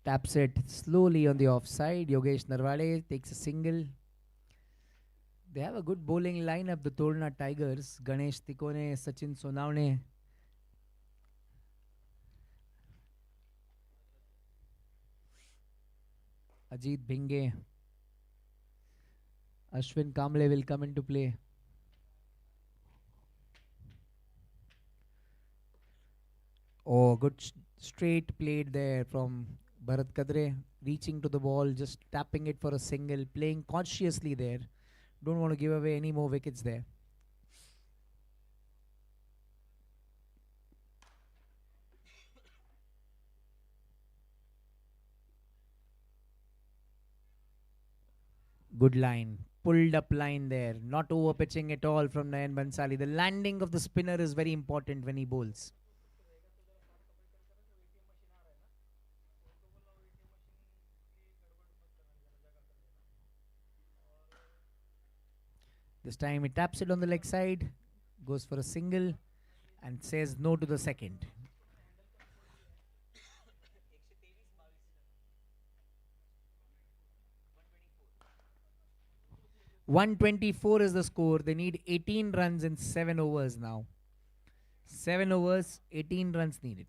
Taps it slowly on the offside. Yogesh Narwade takes a single. They have a good bowling lineup, the Tolna Tigers. Ganesh Tikone, Sachin Sonavne. Ajit Bhinge. Ashwin Kamble will come into play. Oh, good straight played there from Bharat Kadre, reaching to the ball, just tapping it for a single, playing cautiously there. Don't want to give away any more wickets there. Good line. Pulled up line there. Not over pitching at all from Nayan Bansali. The landing of the spinner is very important when he bowls. This time he taps it on the leg side, goes for a single, and says no to the second. 124 is the score. They need 18 runs in 7 overs now. 7 overs, 18 runs needed.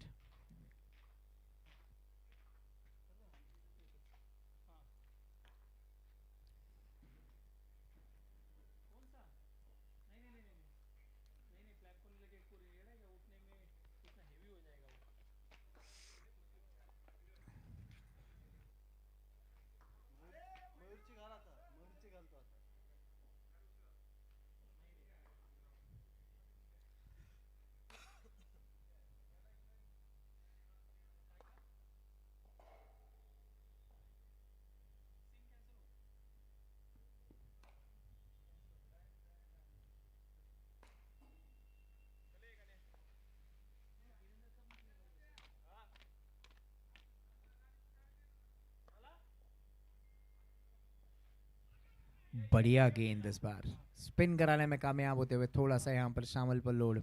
बढ़िया गेंद इस बार spin कराने में कामयाब होते हुए थोड़ा सा यहाँ पर शामिल पर लोड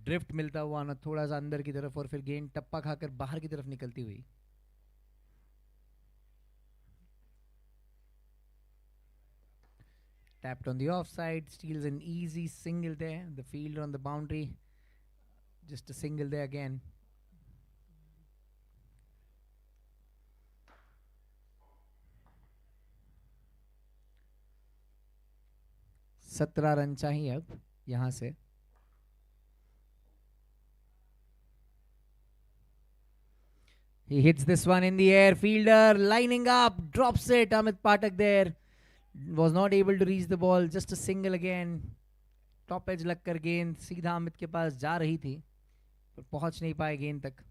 ड्रिफ्ट मिलता हुआ ना थोड़ा सा अंदर की तरफ और फिर गेंद टप्पा खाकर बाहर की तरफ निकलती हुई tapped on the offside, steals an easy single there. The fielder on the boundary, just a single there again. सत्रह रन चाहिए अब यहां से He hits this one in the air. Fielder lining up, drops it. Amit Pathak there was not able to reach the ball. Just a single again. Top edge लगकर गेंद सीधा अमित के पास जा रही थी पर पहुंच नहीं पाए गेंद तक.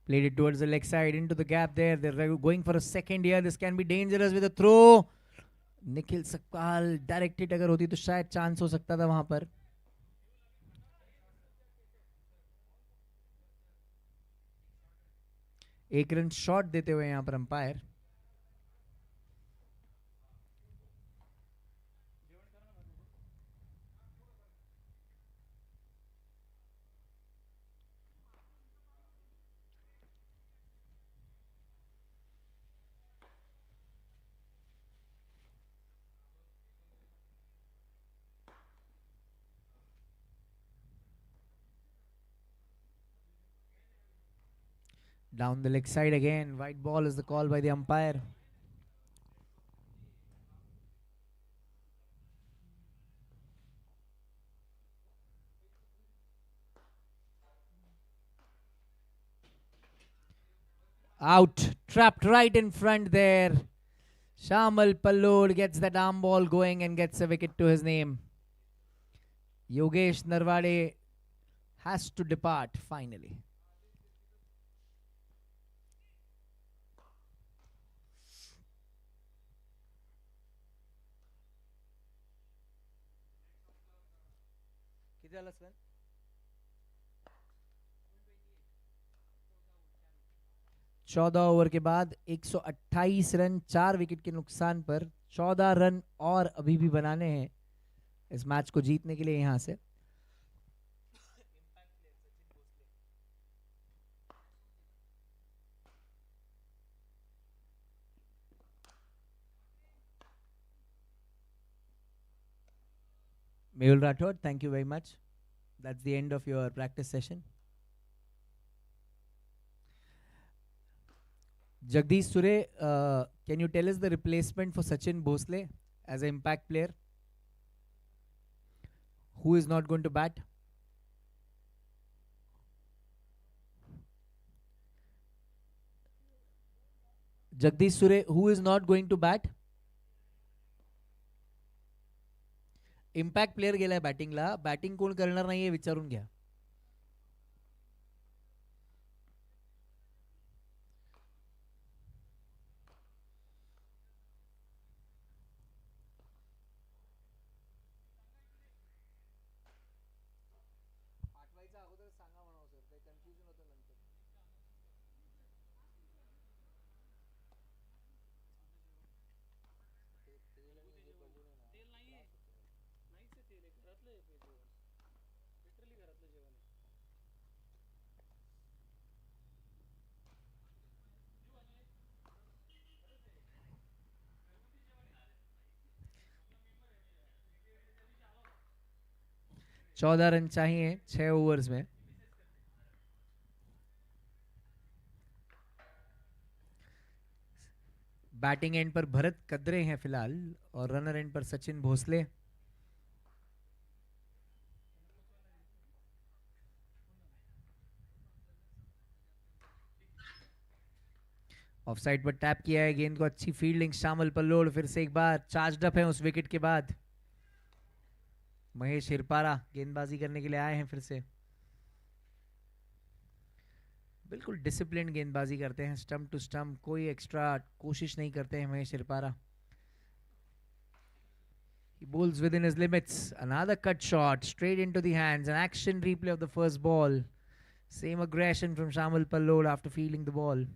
Played it towards the leg side into the gap there. They're going for a second here. This can be dangerous with a throw. Nikhil Sakpal directed अगर होती तो शायद चांस हो सकता था वहां पर. एक रन शॉट देते हुए यहां पर umpire. Down the leg side again. White ball is the call by the umpire. Out. Trapped right in front there. Shamal Pallod gets that arm ball going and gets a wicket to his name. Yogesh Narwade has to depart finally. चौदह over के बाद 128 run 4 wicket के नुकसान पर 14 run और अभी भी बनाने हैं इस मैच को जीतने के लिए यहां से. Mehul Rathod, thank you very much. That's the end of your practice session. Jagdish Sure, can you tell us the replacement for Sachin Bhosle as an impact player? Who is not going to bat? Jagdish सुरे, who is not going to bat? Impact player गेलाय बॅटिंगला. Batting कोण करणार नाहीये विचारून घ्या. पाठवायचं अगोदर सांगा म्हणावं सर, काही कन्फ्युजन होतं नंतर. तेल नाहीये, नाहीच आहे तेल, घरातलं आहे जेवण, लिटरली घरातलं जेवण आहे. चौदह रन चाहिए 6 ओवर्स में. बैटिंग एंड पर भरत कदरे हैं फिलहाल और रनर एंड पर सचिन भोसले. ऑफ साइड पर टैप किया है गेंद को. अच्छी फील्डिंग शामल पल्लोड फिर से एक बार चार्ज अप है उस विकेट के बाद. महेश हिरपारा गेंदबाजी करने के लिए आए हैं फिर से. बिल्कुल डिसिप्लिन गेंदबाजी करते हैं, स्टंप टू स्टंप, कोई एक्स्ट्रा कोशिश नहीं करते हैं Mahesh Hirpara. He bowls within his limits. Another cut shot straight into the hands. An action replay of the first ball. Same aggression from Shamal Pallod after fielding the ball.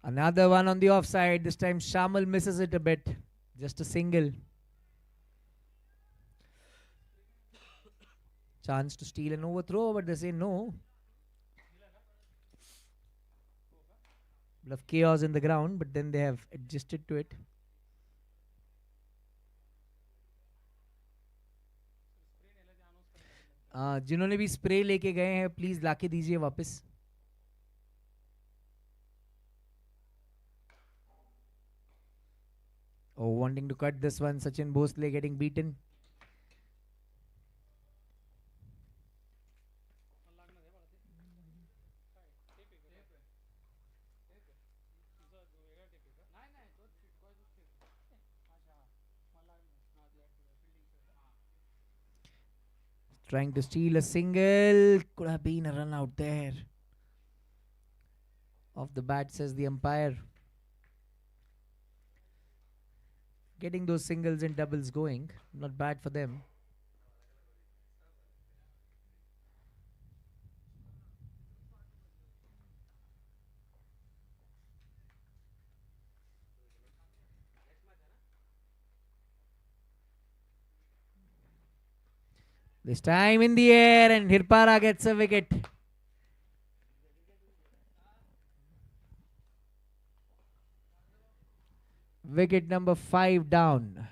Another one on the offside. This time Shamal misses it a bit. Just a single. Chance to steal an overthrow, but they say no. Bit of chaos in the ground, but then they have adjusted to it. जिन्होंने भी spray लेके गए हैं please लाके दीजिए वापस. Oh, wanting to cut this one, Sachin Bhosle getting beaten. Trying to steal a single. Could have been a run out there. Off the bat, says the umpire. Getting those singles and doubles going. Not bad for them. This time in the air and Hirpara gets a wicket. Wicket number 5 down.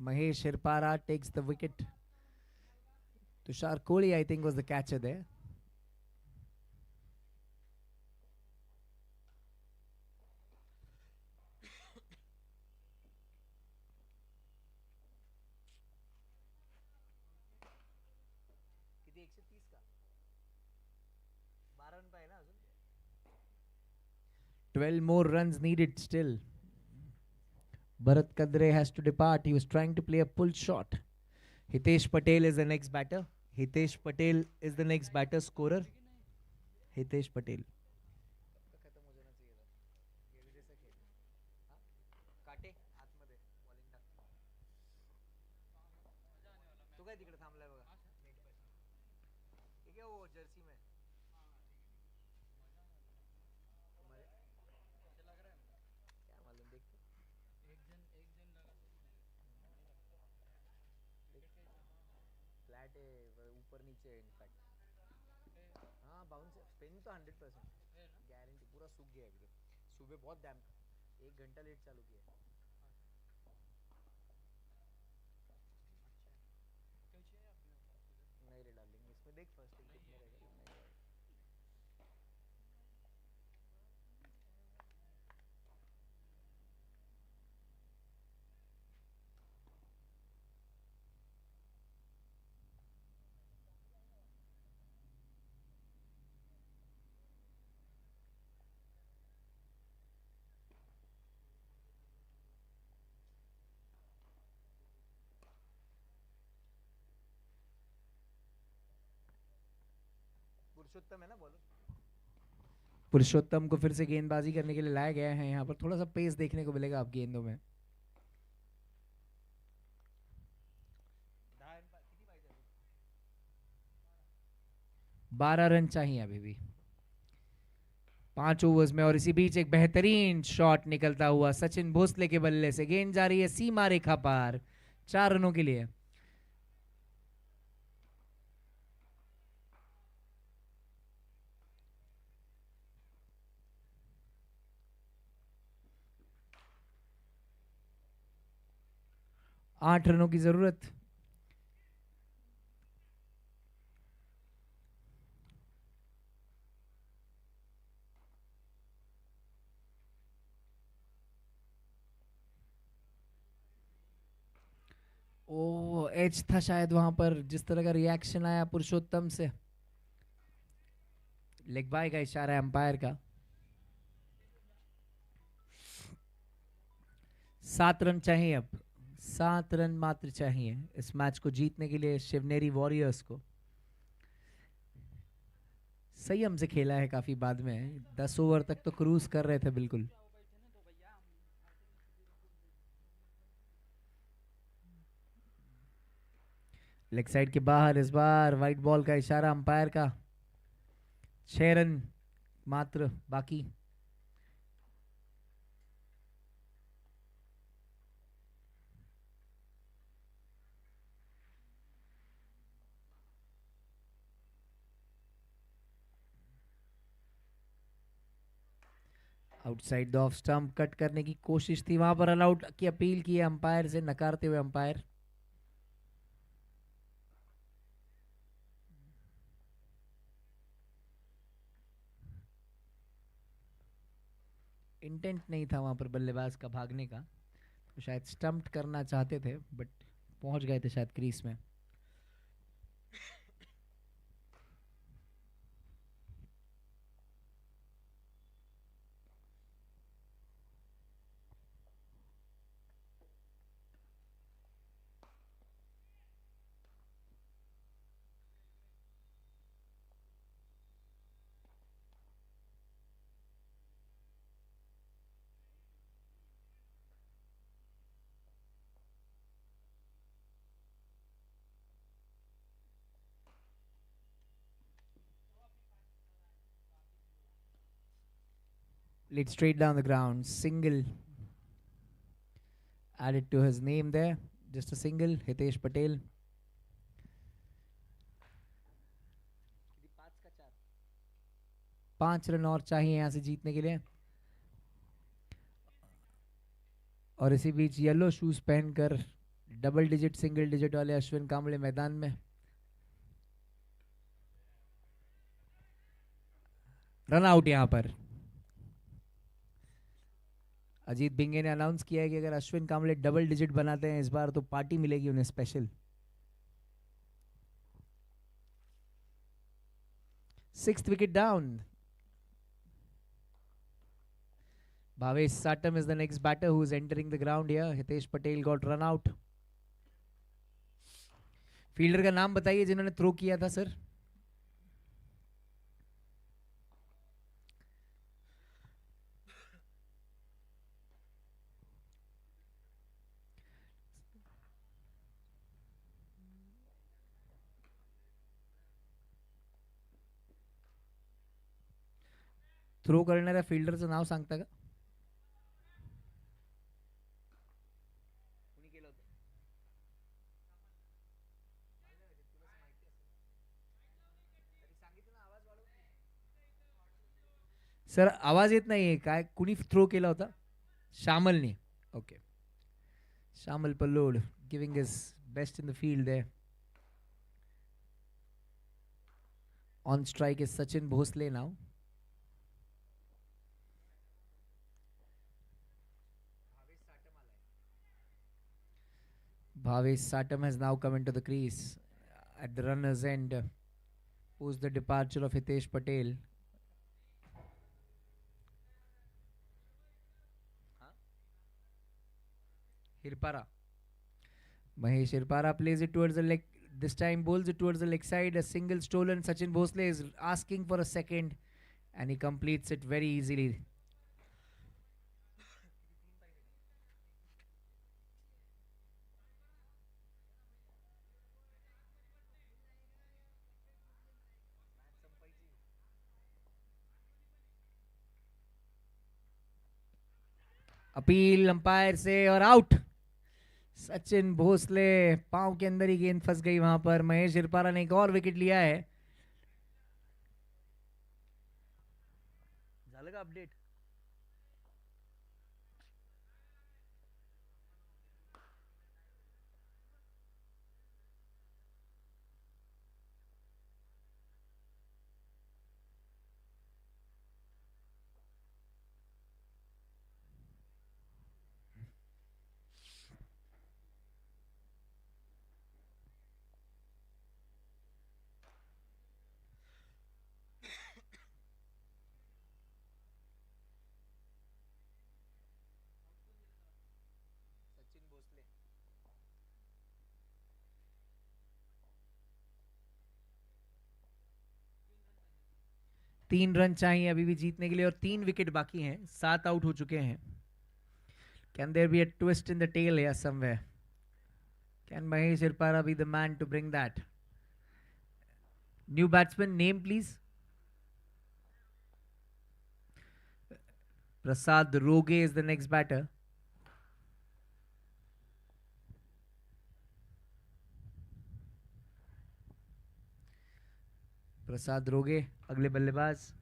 Mahesh Hirpara takes the wicket. Tushar Kohli, I think, was the catcher there. किती 130 का 12 run पाहिजे ना अजून. 12 more runs needed still. Bharat Kadre has to depart. He was trying to play a pull shot. Hitesh Patel is the next batter. Hitesh Patel is the next batter scorer. Hitesh Patel. खत्म हो जाना चाहिए था. गेले जैसा खेळ. काटे आतमध्ये बॉलिंग टाक. तो काय तिकडे थांबलाय बघा नेट पे. ठीक आहे वो जर्सी में. अच्छा लग रहा है. क्या मालूम देखते. एक जन लगा फ्लैट है ऊपर नीचे है इनफैक्ट. हाँ बाउंस स्पिन तो 100% गारंटी. पूरा सूख गया एकदम. सुबह बहुत डैम्प 1 घंटा लेट चालू किया. अच्छा कैसे है आप पुरुषोत्तम है ना बॉलर। पुरुषोत्तम को फिर से गेंदबाजी करने के लिए लाया गया है। यहाँ पर थोड़ा सा पेस देखने को मिलेगा आप गेंदों में। 12 रन चाहिए अभी भी 5 ओवर्स में। और इसी बीच एक बेहतरीन शॉट निकलता हुआ सचिन भोसले के बल्ले से, गेंद जा रही है सीमा रेखा पार 4 रनों के लिए। आठ रनों की जरूरत। ओ एज था शायद वहां पर, जिस तरह का रिएक्शन आया पुरुषोत्तम से। लेग बाय का इशारा है अंपायर का। 7 रन चाहिए अब, 7 रन मात्र चाहिए इस मैच को जीतने के लिए शिवनेरी वॉरियर्स को। संयम से खेला है काफी बाद में, 10 ओवर तक तो क्रूज कर रहे थे बिल्कुल। लेग साइड के बाहर इस बार वाइट बॉल का इशारा अंपायर का। 6 रन मात्र बाकी। Outside the off stump cut करने की कोशिश थी, वहां पर रन आउट की अपील की है अंपायर से, नकारते हुए अंपायर। इंटेंट नहीं था वहां पर बल्लेबाज का भागने का, तो शायद स्टंप्ड करना चाहते थे बट पहुंच गए थे शायद क्रीज में। Lead straight down the ground, single added to his name there, just a single. Hitesh Patel. 5 run और चाहिए यहां से जीतने के लिए। और इसी बीच येलो शूज पहनकर डबल डिजिट सिंगल डिजिट वाले अश्विन कांबळे मैदान में। रन आउट यहां पर। अजीत बिंगे ने अनाउंस किया है कि अगर अश्विन कांबळे डबल डिजिट बनाते हैं इस बार तो पार्टी मिलेगी उन्हें special. 6th wicket down. Bhavesh Satam is the next batter who is entering the ground here. Hitesh Patel got run out. Fielder का नाम बताइए जिन्होंने थ्रो किया था सर। थ्रो करणाऱ्या फील्डरचं नाव सांगता का? सर आवाज येत नाहीये, काय कुणी थ्रो केला होता? श्यामलने. Okay, Shyamal Pallod giving his best in the field there. On strike is Sachin Bhosle now. Bhavesh Satam has now come into the crease at the runner's end post the departure of Hitesh Patel. Hirpara. Mahesh Hirpara plays it towards the leg This time bowls it towards the leg side. A single stolen. Sachin Bhosle is asking for a second, and he completes it very easily. Appeal umpire से और out. Sachin Bhosle पांव के अंदर ही गेंद फंस गई वहां पर. महेश हिरपारा ने एक और विकेट लिया है. झालं का अपडेट? सचिन भोसले. 3 रन चाहिए अभी भी जीतने के लिए और 3 विकेट बाकी हैं. 7 आउट हो चुके हैं. Can there be a twist in the tail here somewhere? Can Mahesh Irpara be the man to bring that? New batsman name please. Prasad Roge is the next batter. प्रसाद रोगे अगले बल्लेबाज.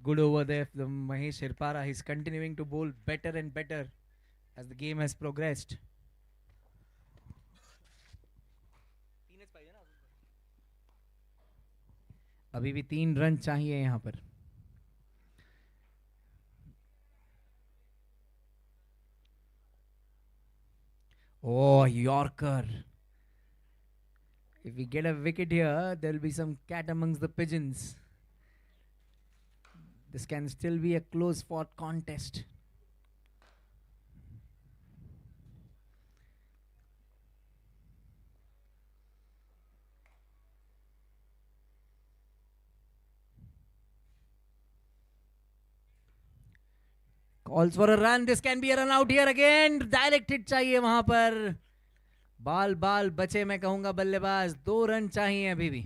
Good over there from Mahesh Hirpara. He's continuing to bowl better and better as the game has progressed. अभी भी 3 run चाहिए यहाँ पर. Oh, Yorker. If we get a wicket here, there will be some cat amongst the pigeons. This can still be a close fought contest. Calls for a run. This can be a run out here again. Direct hit चाहिए वहां पर. बाल बाल बचे मैं कहूंगा बल्लेबाज. 2 run चाहिए अभी भी.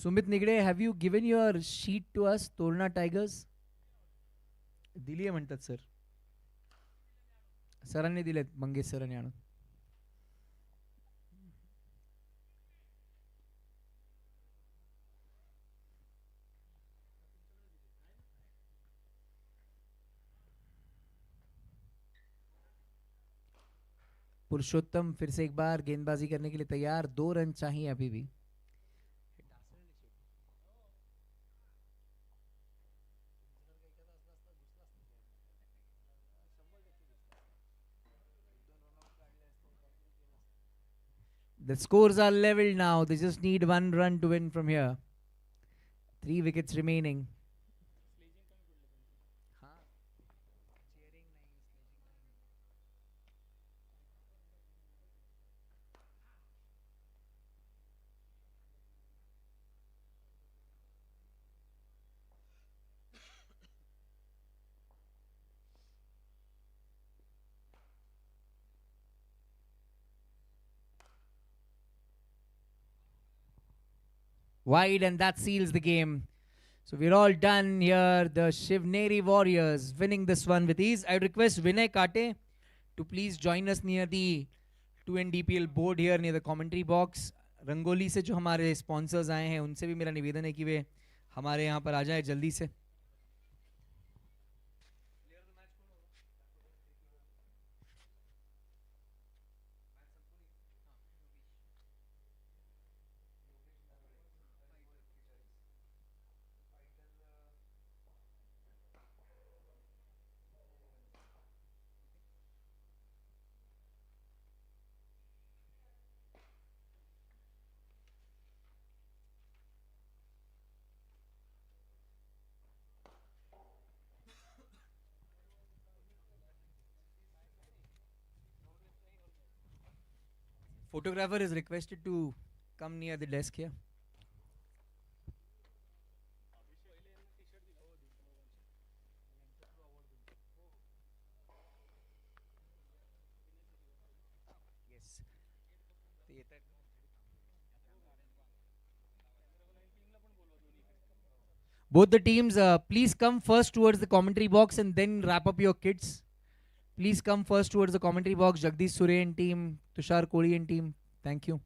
Sumit Nigde, have you given your sheet to us, Torna Tigers? दिली आहे म्हणतात सर. सरांनी दिलेत, मंगेश सरांनी आणून. पुरुषोत्तम फिर से एक बार गेंदबाजी करने के लिए तैयार. 2 रन चाहिए अभी भी. The scores are level now. They just need 1 run to win from here. 3 wickets remaining. wide, and that seals the game. So we're all done here. The Shivneri Warriors winning this one with ease. I request Vinay Kate to please join us near the 2NDPL board here near the commentary box. Rangoli से जो हमारे sponsors आए हैं उनसे भी मेरा निवेदन है कि वे हमारे यहाँ पर आ जाए जल्दी से. Photographer is requested to come near the desk here. Yes. Both the teams, please come first towards the commentary box and then wrap up your kits. Please come first towards the commentary box. Jagdish Suren team, Tushar Kolian team. Thank you.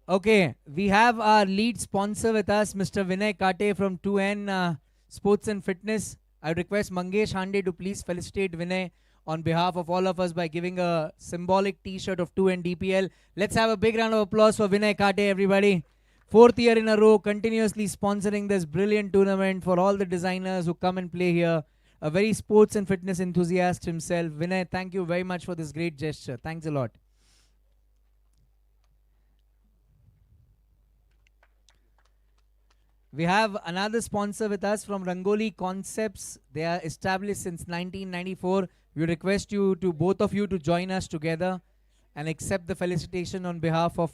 Okay, we have our lead sponsor with us, Mr. Vinay Kate from 2N Sports and Fitness. I request Mangesh Hande to please felicitate Vinay on behalf of all of us by giving a symbolic t-shirt of 2N DPL. Let's have a big round of applause for Vinay Kate, everybody. 4th year in a row, continuously sponsoring this brilliant tournament for all the designers who come and play here. A very sports and fitness enthusiast himself. Vinay, thank you very much for this great gesture. Thanks a lot. We have another sponsor with us from Rangoli Concepts. They are established since 1994. We request you to both of you to join us together and accept the felicitation on behalf of